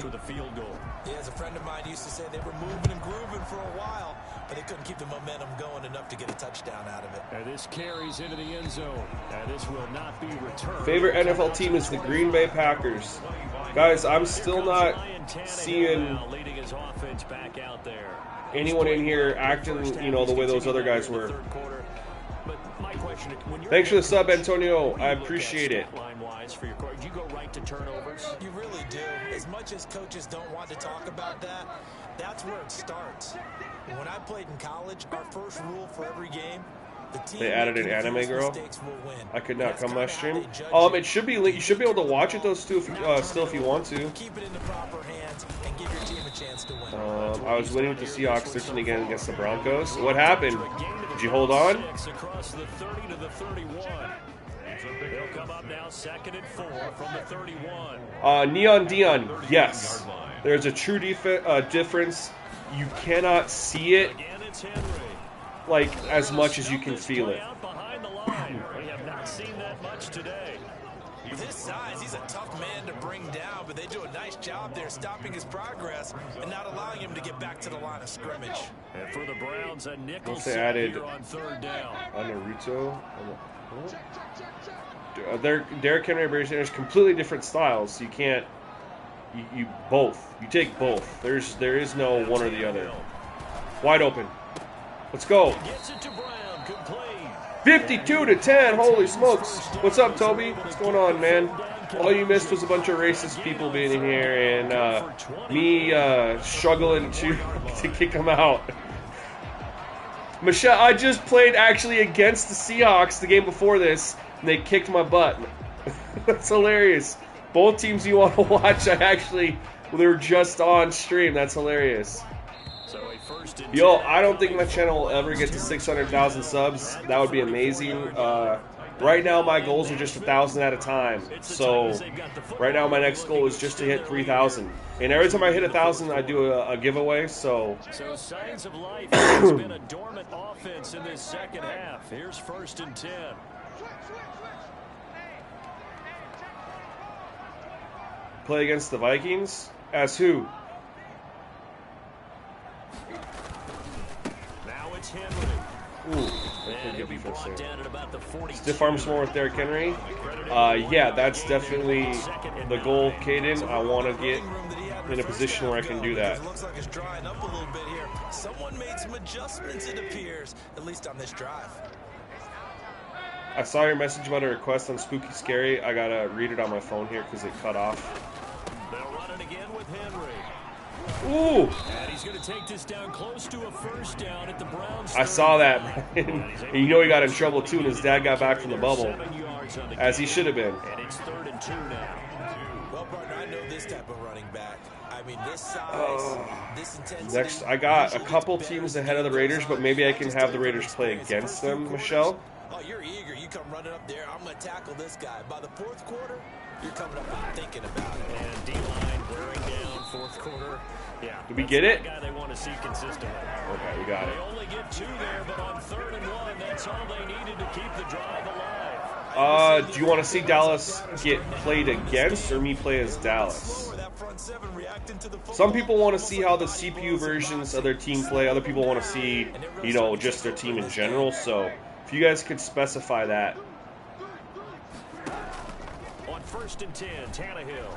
Yeah, as a friend of mine used to say, they were moving and grooving for a while, but they couldn't keep the momentum going enough to get a touchdown out of it. And this carries into the end zone. And this will not be returned. Favorite NFL team is the Green Bay Packers. Guys, I'm still not seeing anyone in here acting, you know, the way those other guys were. Thanks for the sub, Antonio. I appreciate it. You go right to turnovers. You really do. As much as coaches don't want to talk about that, that's where it starts. When I played in college, our first rule for every game, the team they added an anime girl. Will win. I could not come last stream. It should be. You should be able to watch it those two if, still if you want to. Keep it in the proper hands and give your team a chance to win. I was winning with the Seahawks 13 again against the Broncos. What happened? Did you hold on? Across the 30 to the 31. They'll come up now, 2nd and 4 from the 31. Neon Dion, yes. There's a true difference. You cannot see it like as much as you can feel it. We have not seen that much today. With his size, he's a tough man to bring down, but they do a nice job there stopping his progress and not allowing him to get back to the line of scrimmage. And for the Browns, a nickel they added on 3rd down. Naruto. Derrick Henry and Barry Sanders, completely different styles. So you can't. You both. You take both. There is no one or the other. Wide open. Let's go. 52-10. Holy smokes. What's up, Toby? What's going on, man? All you missed was a bunch of racist people being in here and me struggling to kick them out. Michelle, I just played actually against the Seahawks the game before this, and they kicked my butt. That's hilarious. Both teams you want to watch, they were just on stream. That's hilarious. Yo, I don't think my channel will ever get to 600,000 subs. That would be amazing. Right now, my goals are just 1,000 at a time. So, right now, my next goal is just to hit 3,000. And every time I hit 1,000, I do a giveaway. So signs of life. It's been a dormant offense in this second half. Here's 1st and 10. Play against the Vikings? As who? Now it's Henry. Ooh, stiff arms more with Derrick Henry. Yeah, that's definitely the goal, Caden. I want to get in a position where I can do that. It looks like it's drying up a little bit here. Someone made some adjustments, it appears, at least on this drive. I saw your message about a request on Spooky Scary. I gotta read it on my phone here because it cut off. They'll run it again with Henry. Ooh! And he's going to take this down close to a first down at the Browns. I saw that, and you know he got in trouble too, and his dad got back from the bubble, as he should have been. And it's 3rd and 2 now. Well, partner, I know this type of running back. I mean, this size, this intensity. Next, I got a couple teams ahead of the Raiders, but maybe I can have the Raiders play against them, Michelle. Oh, you're eager. You come running up there. I'm going to tackle this guy. By the 4th quarter, you're coming up and thinking about it. And D-line wearing down 4th quarter. Yeah. Did we get it? Guy they want to see consistently. Okay, we got it. They only get 2 there, but on 3rd and 1, that's all they needed to keep the drive alive. Do you want to see Dallas get played against, or me play as Dallas? Some people want to see how the CPU versions of their team play. Other people want to see, you know, just their team in general. So, if you guys could specify that. On 1st and 10, Tannehill.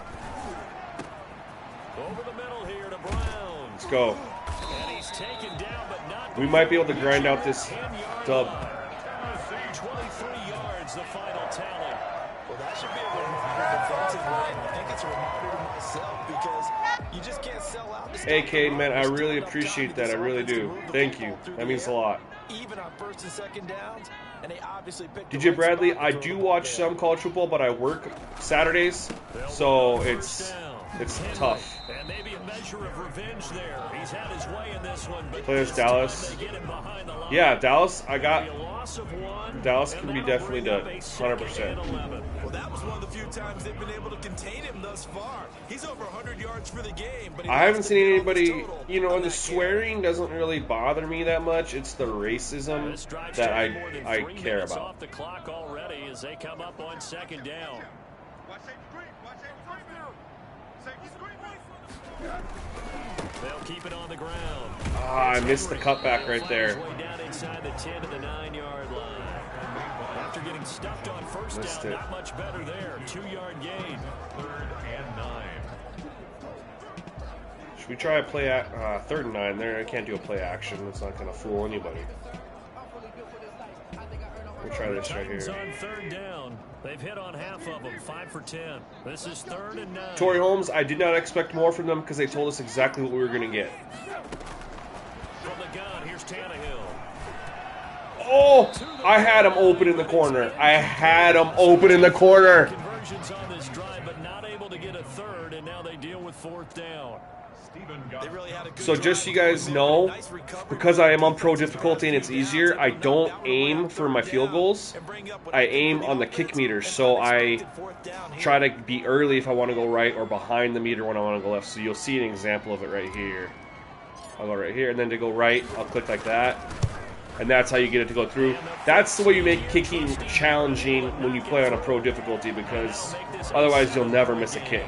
Over the middle here to Brown. Let's go. And he's taken down, but not. We might be able to grind out this dub. 23 yards, the final tally. Well, that should be a remarkable defensive win. I think it's a reminder to myself because you just can't sell out. Hey, Cade, man, I really appreciate that. I really do. Thank you. That means a lot. Even on 1st and 2nd downs, and they obviously picked DJ Bradley, I do watch some college football, but I work Saturdays, so it's tough. And maybe a measure of revenge there. He's had his way in this one, but Play as Dallas. Yeah, Dallas, I got. Dallas can be definitely done. 100%. Well, that was one of the few times they've been able to contain him thus far. He's over 100 yards for the game. But I haven't seen anybody, you know, and the swearing doesn't really bother me that much. It's the racism that I care about. Off the clock already as they come up on 2nd down. They'll keep it on the ground. I missed the cutback right there. Way down inside the 10 to the 9-yard line. After getting stuffed on 1st down, not much better there. 2-yard gain. 3rd and 9. Should we try a play at 3rd and 9 there? I can't do a play action. It's not going to fool anybody. We'll try this right here. On 3rd down. They've hit on half of them, 5 for 10. This is 3rd and 9. Torrey Holmes, I did not expect more from them because they told us exactly what we were going to get. From the gun, here's Tannehill. Oh, I had him open in the corner. I had him open in the corner. Conversions on this drive, but not able to get a 3rd, and now they deal with 4th down. So just so you guys know, because I am on pro difficulty and it's easier, I don't aim for my field goals. I aim on the kick meters, so I try to be early if I want to go right or behind the meter when I want to go left. So you'll see an example of it right here. I'll go right here, and then to go right, I'll click like that. And that's how you get it to go through. That's the way you make kicking challenging when you play on a pro difficulty, because otherwise you'll never miss a kick.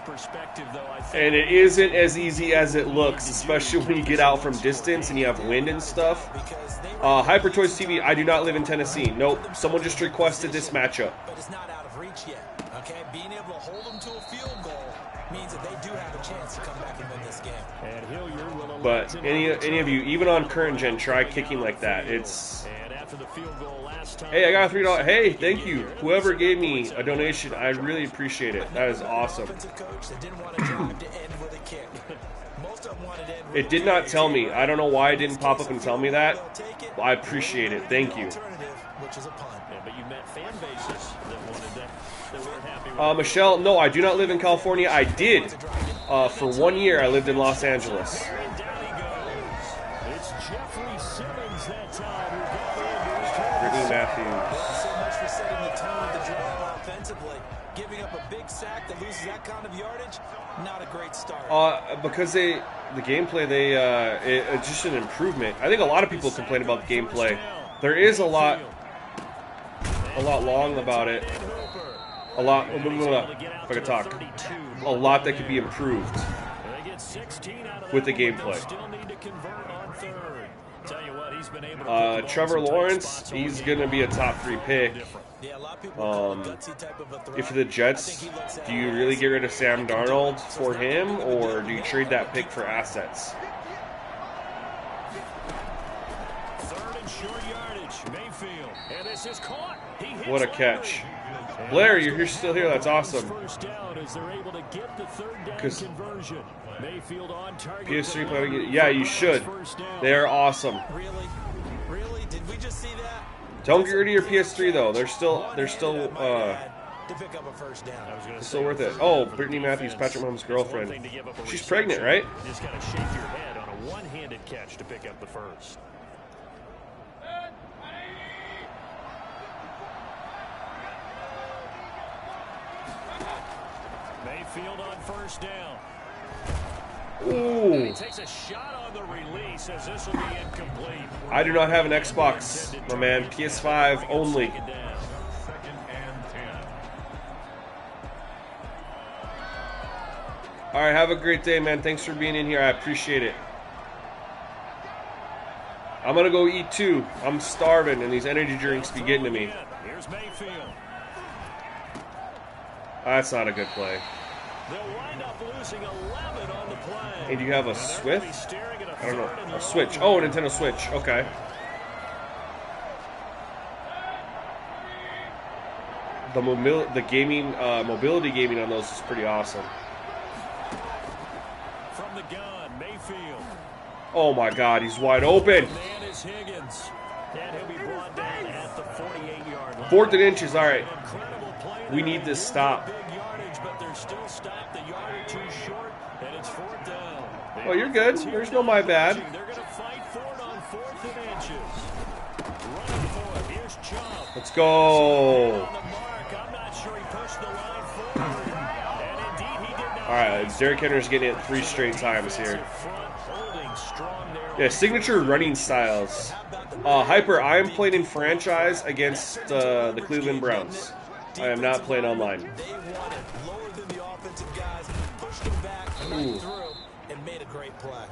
Perspective, though, I think. And it isn't as easy as it looks, especially when you get out from distance and you have wind and stuff. Hyper Toys TV, I do not live in Tennessee. Nope, someone just requested this matchup. But it's not out of reach yet. Okay, being able to hold them to a field goal means that they do have a chance to come back and win this game. And Hilliard will but any of you, even on current gen, try kicking like that. It's. And after the field goal last time, hey, I got a $3. Hey, thank you. Whoever gave me a donation, I really appreciate it. That is awesome. It did not tell me. I don't know why it didn't pop up and tell me that. I appreciate it. Thank you. But you met fan bases that wanted that weren't happy with Michelle, no, I do not live in California. I did. For 1 year, I lived in Los Angeles. It's Jeffrey Simmons that time. Brittany Matthews. So much for setting the tone of the drive offensively. Giving up a big sack that loses that kind of yardage, not a great start. Because the gameplay, it's just an improvement. I think a lot of people complain about the gameplay. There is a lot long about it. A lot, if I could talk, a lot that could be improved with the gameplay. Trevor Lawrence, he's going to be a top 3 pick. Yeah, a lot of people call it gutsy type of a throw. If you're the Jets, do you really get rid of Sam Darnold for him, or do you trade that pick for assets? Third and short yardage. Mayfield. And this is caught. He hits What a catch. Blair, you're still here. That's awesome. First down as they're able to get the third down conversion. Mayfield on target. PS3 playing. Yeah, you should. They are awesome. Really? Really? Did we just see that? Don't get rid of your PS3 though. They're still to pick up a first down. it's still worth it. Oh, Brittany Matthews, Patrick Mahomes' girlfriend. She's pregnant, right? You just got to shake your head on a one-handed catch to pick up the first. Mayfield on first down. Ooh. He takes a shot on the release as this will be incomplete. I do not have an Xbox, my man. PS5 only. Second and 10. All right, have a great day, man. Thanks for being in here. I appreciate it. I'm going to go eat too. I'm starving, and these energy drinks be getting to me. Here's Mayfield. That's not a good play. They'll wind up losing 11 on the play. And you have a Swift? I don't know. A Switch. Oh, a Nintendo Switch. Okay. The mobility gaming on those is pretty awesome. From the gun, Mayfield. Oh my God, he's wide open. Man is Higgins. And he'll be brought down at the 48-yard line. 4th and inches. All right. Incredible play. We need this stop. Big yardage, but they're still stopped the yard or two short, and it's 4th down. Oh, you're good. There's no my bad. They're going to fight for it on 4th and inches. Running for it. Here's Chubb. Let's go. On the mark. I'm not sure he pushed the line forward. And indeed, he did not. All right, Derrick Henry's getting it 3 straight times here. Yeah, signature running styles. Hyper, I am playing in franchise against the Cleveland Browns. I am not playing online. They won it lower than the offensive guys, pushed them back, right through, and made a great play.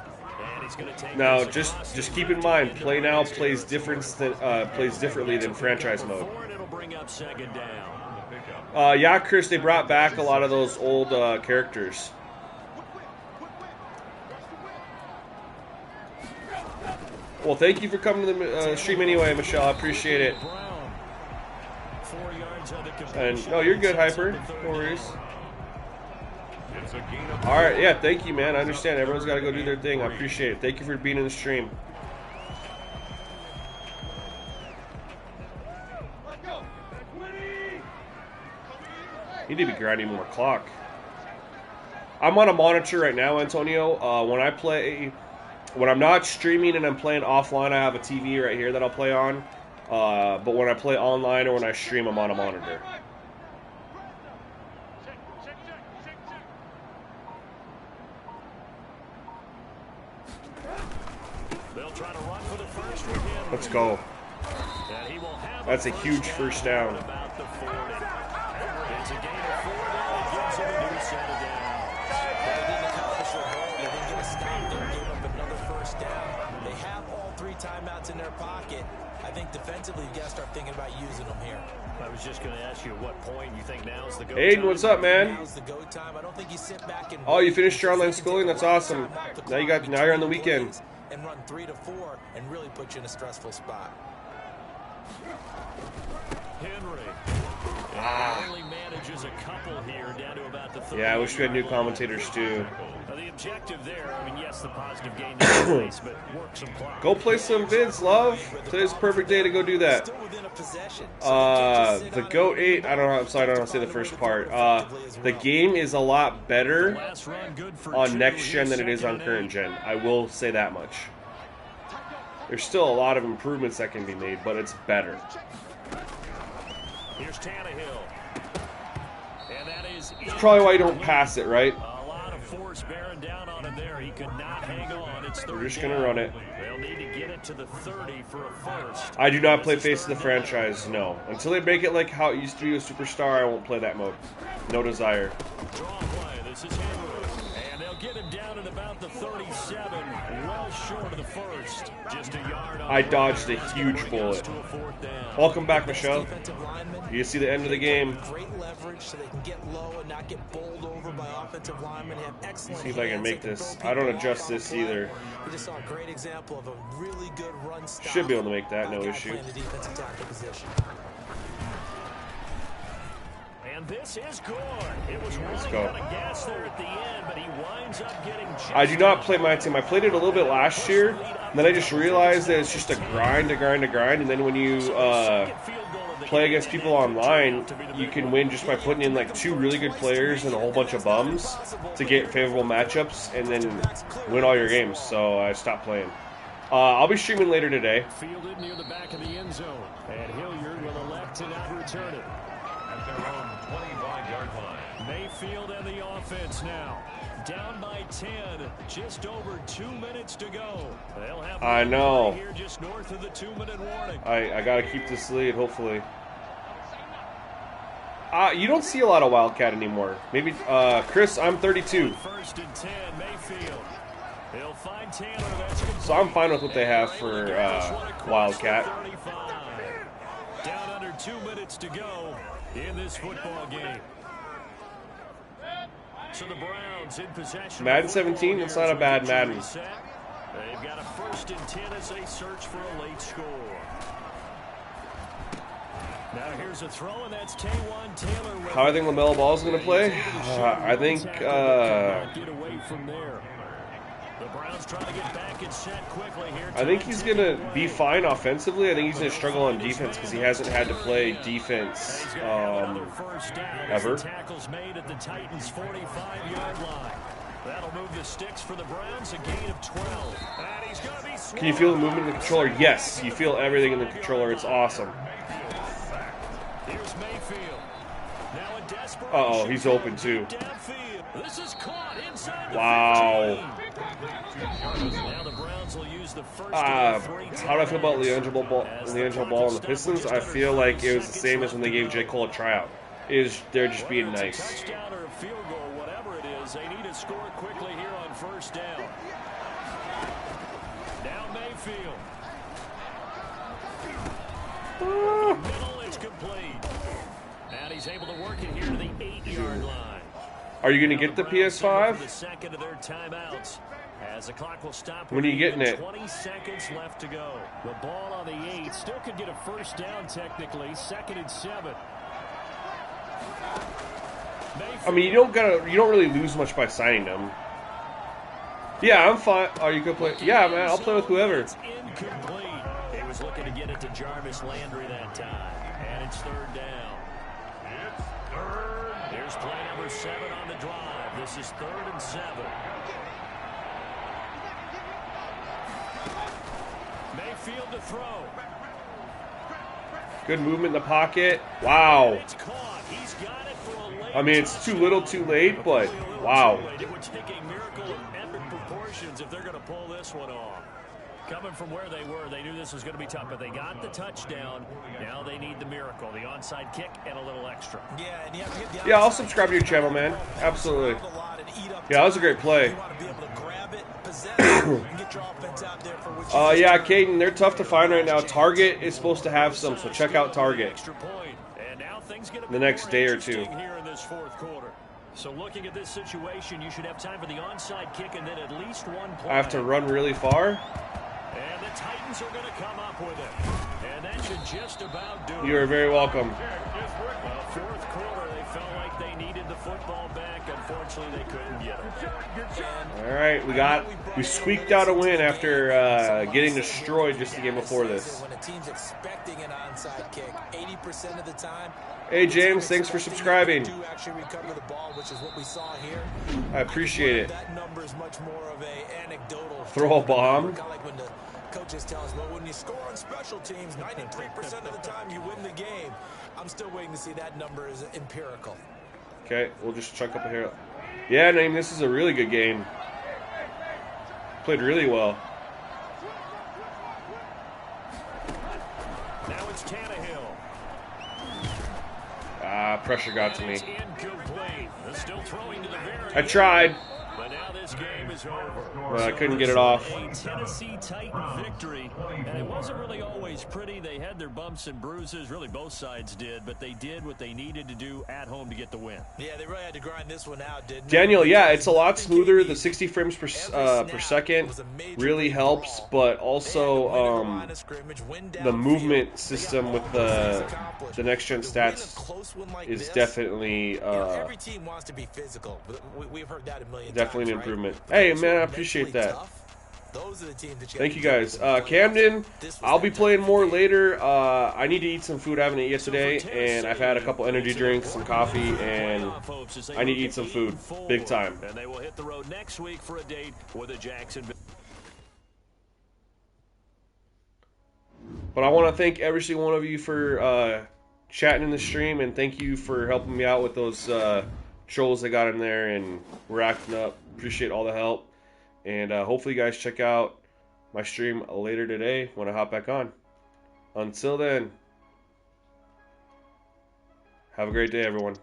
Now, just keep in mind, Play Now plays differently than franchise mode. Yeah, Chris, they brought back a lot of those old characters. Well, thank you for coming to the stream anyway, Michelle. I appreciate it. And no, you're good, Hyper. No worries. All right, yeah, thank you, man. I understand. Everyone's got to go do their thing. I appreciate it. Thank you for being in the stream. Need to be grinding more clock. I'm on a monitor right now, Antonio. When I'm not streaming and I'm playing offline, I have a TV right here that I'll play on. But when I play online or when I stream, I'm on a monitor. Let's go. That's a huge first down. Timeouts in their pocket. I think defensively you've got to start thinking about using them here. I was just going to ask you at what point you think now's the go Aiden, time. what's up, man? Now's the go time. I don't think you sit back and Oh, you finished your online schooling? That's awesome. Now you're on the weekend. And run 3 to 4 and really put you in a stressful spot. Henry. Only manages a couple here down to about the Yeah, I wish we had new commentators too. The objective there, I mean, yes, the positive gain in place, but work some clock. Go play some vids, love. Today's the perfect day to go do that. The GOAT 8, I don't know, I'm sorry, I don't want to say the first part. The game is a lot better on next gen than it is on current gen. I will say that much. There's still a lot of improvements that can be made, but it's better. Here's Tannehill. And that is That's probably why you don't pass it, right? a lot of force bearing down on him there. He could not hang on. It's We're just going to run it. They'll need to get it to the 30 for a first. I do not play Face of the Franchise, no. Until they make it like how it used to be with Superstar, I won't play that mode. No desire. Draw play. This is Henry. And they'll get him down down at about the 37, well short of the first. Just a yard on I dodged a huge bullet. Welcome back, Michelle. You see the end of the game. Great leverage so they can get low and not get bowled over by offensive linemen. Have excellent See if I can make this. I don't adjust this either. We just saw a great example of a really good run stop. Should be able to make that, no issue. The defensive tackle position. And this is good. It was running out of gas there at the end, but he winds up getting. I do not play my team. I played it a little bit last year, and then I just realized that it's just a grind, and then when you play against people online, you can win just by putting in like 2 really good players and a whole bunch of bums to get favorable matchups, and then win all your games. So I stopped playing. I'll be streaming later today. Fielded near the back of the end zone, and Hilliard will elect to not return it. At their own 25-yard line. Mayfield and the offense now. Down by 10, just over 2 minutes to go. They'll have I know. Here just north of the 2-minute warning. I got to keep this lead, hopefully. You don't see a lot of Wildcat anymore. Maybe, Chris, I'm 32. First and 10, Mayfield. They'll find Taylor. That's So I'm fine with what they have for Wildcat. Down under 2 minutes to go in this football game. So the Browns in possession. Madden 17, that's not a bad Madden. They've got a first and 10 as they search for a late score. Now here's a throw, and that's Taywan Taylor. How I think LaMelo Ball's going to play? I think get away from there. The Browns trying to get back and set quickly here. I think he's going to be fine offensively. I think he's going to struggle on defense because he hasn't had to play defense ever. Tackles made at the Titans' 45-yard line. That'll move the sticks for the Browns, a gain of 12. And he's going to be. Can you feel the movement in the controller? Yes, you feel everything in the controller. It's awesome. Here's Mayfield. Now a desperate. Uh-oh, he's open too. This is caught inside the Wow. 15. Now the Browns will use the first How do I feel about Leandro Ball and the Pistons? I feel like it was the same as when they gave J. Cole a tryout. They're just being nice. Touchdown or a field goal, whatever it is, they need to score quickly here on first down. Now Mayfield. Middle, it's complete. And he's able to work it here to the 8-yard line. Are you going to get the PS5? The second of their timeouts. As the clock will stop. When are you getting it? 20 seconds left to go. The ball on the 8 still could get a first down technically. 2nd and 7. I mean, you don't really lose much by signing them. Yeah, I'm fine. Oh, you could play. Yeah, man, I'll play with whoever. It's incomplete. He was looking to get it to Jarvis Landry that time. And it's 3rd down. It's 3rd. Here's play number 7 on the drive. This is 3rd and 7. Mayfield to throw. Good movement in the pocket. Wow. It's caught. He's got it for a late. I mean, it's too little too late, but wow. It would take a miracle of epic proportions if they're going to pull this one off. Coming from where they were, they knew this was going to be tough, but they got the touchdown. Now they need the miracle, the onside kick, and a little extra. Yeah, I'll subscribe to your channel, man. Absolutely. Yeah, that was a great play. Yeah, Caden, they're tough to find right now. Target is supposed to have some, so check out Target the next day or two. So looking at this situation, you should have time for the onside kick and then at least one play. I have to run really far. And the Titans are going to come up with it. And that should just about do it. You are very welcome. Fourth quarter, they felt like they needed the football back. Unfortunately, they couldn't get it. All right, we squeaked out a win after getting destroyed just the game before this. When a team's expecting an onside kick, 80% of the time. Hey James, thanks for subscribing. Do actually recover the ball, which is what we saw here. I appreciate it. That number is much more of a anecdotal. Throw a bomb. Kind of like when the coaches tell us, well, when you score on special teams, 93% of the time you win the game. I'm still waiting to see that number is empirical. Okay, we'll just chuck up here. Yeah, Naeem, this is a really good game. Played really well. Now it's Tannehill. Pressure got to me. Still throwing to the very I tried. But now this this game is over. But I couldn't get it off. A Tennessee Titan victory, and it wasn't really always pretty. They had their bumps and bruises. Really, both sides did, but they did what they needed to do at home to get the win. Yeah, they really had to grind this one out, didn't they? Daniel, yeah, it's a lot smoother. The 60 frames per second really helps, but also the movement system with the next-gen stats is definitely every team wants to be physical. We've heard that a million definitely times, an improvement. Right? Hey, man, I appreciate that. Those are the teams that Thank you, guys. Camden, I'll be playing more later. I need to eat some food. I haven't eaten yet today, and I've had a couple energy drinks, some coffee, and I need to eat some food. Big time. And they will hit the road next week for a date with the Jacksonville. But I want to thank every single one of you for chatting in the stream, and thank you for helping me out with those trolls that got in there and were acting up. Appreciate all the help. And hopefully you guys check out my stream later today when I hop back on. Until then, have a great day, everyone.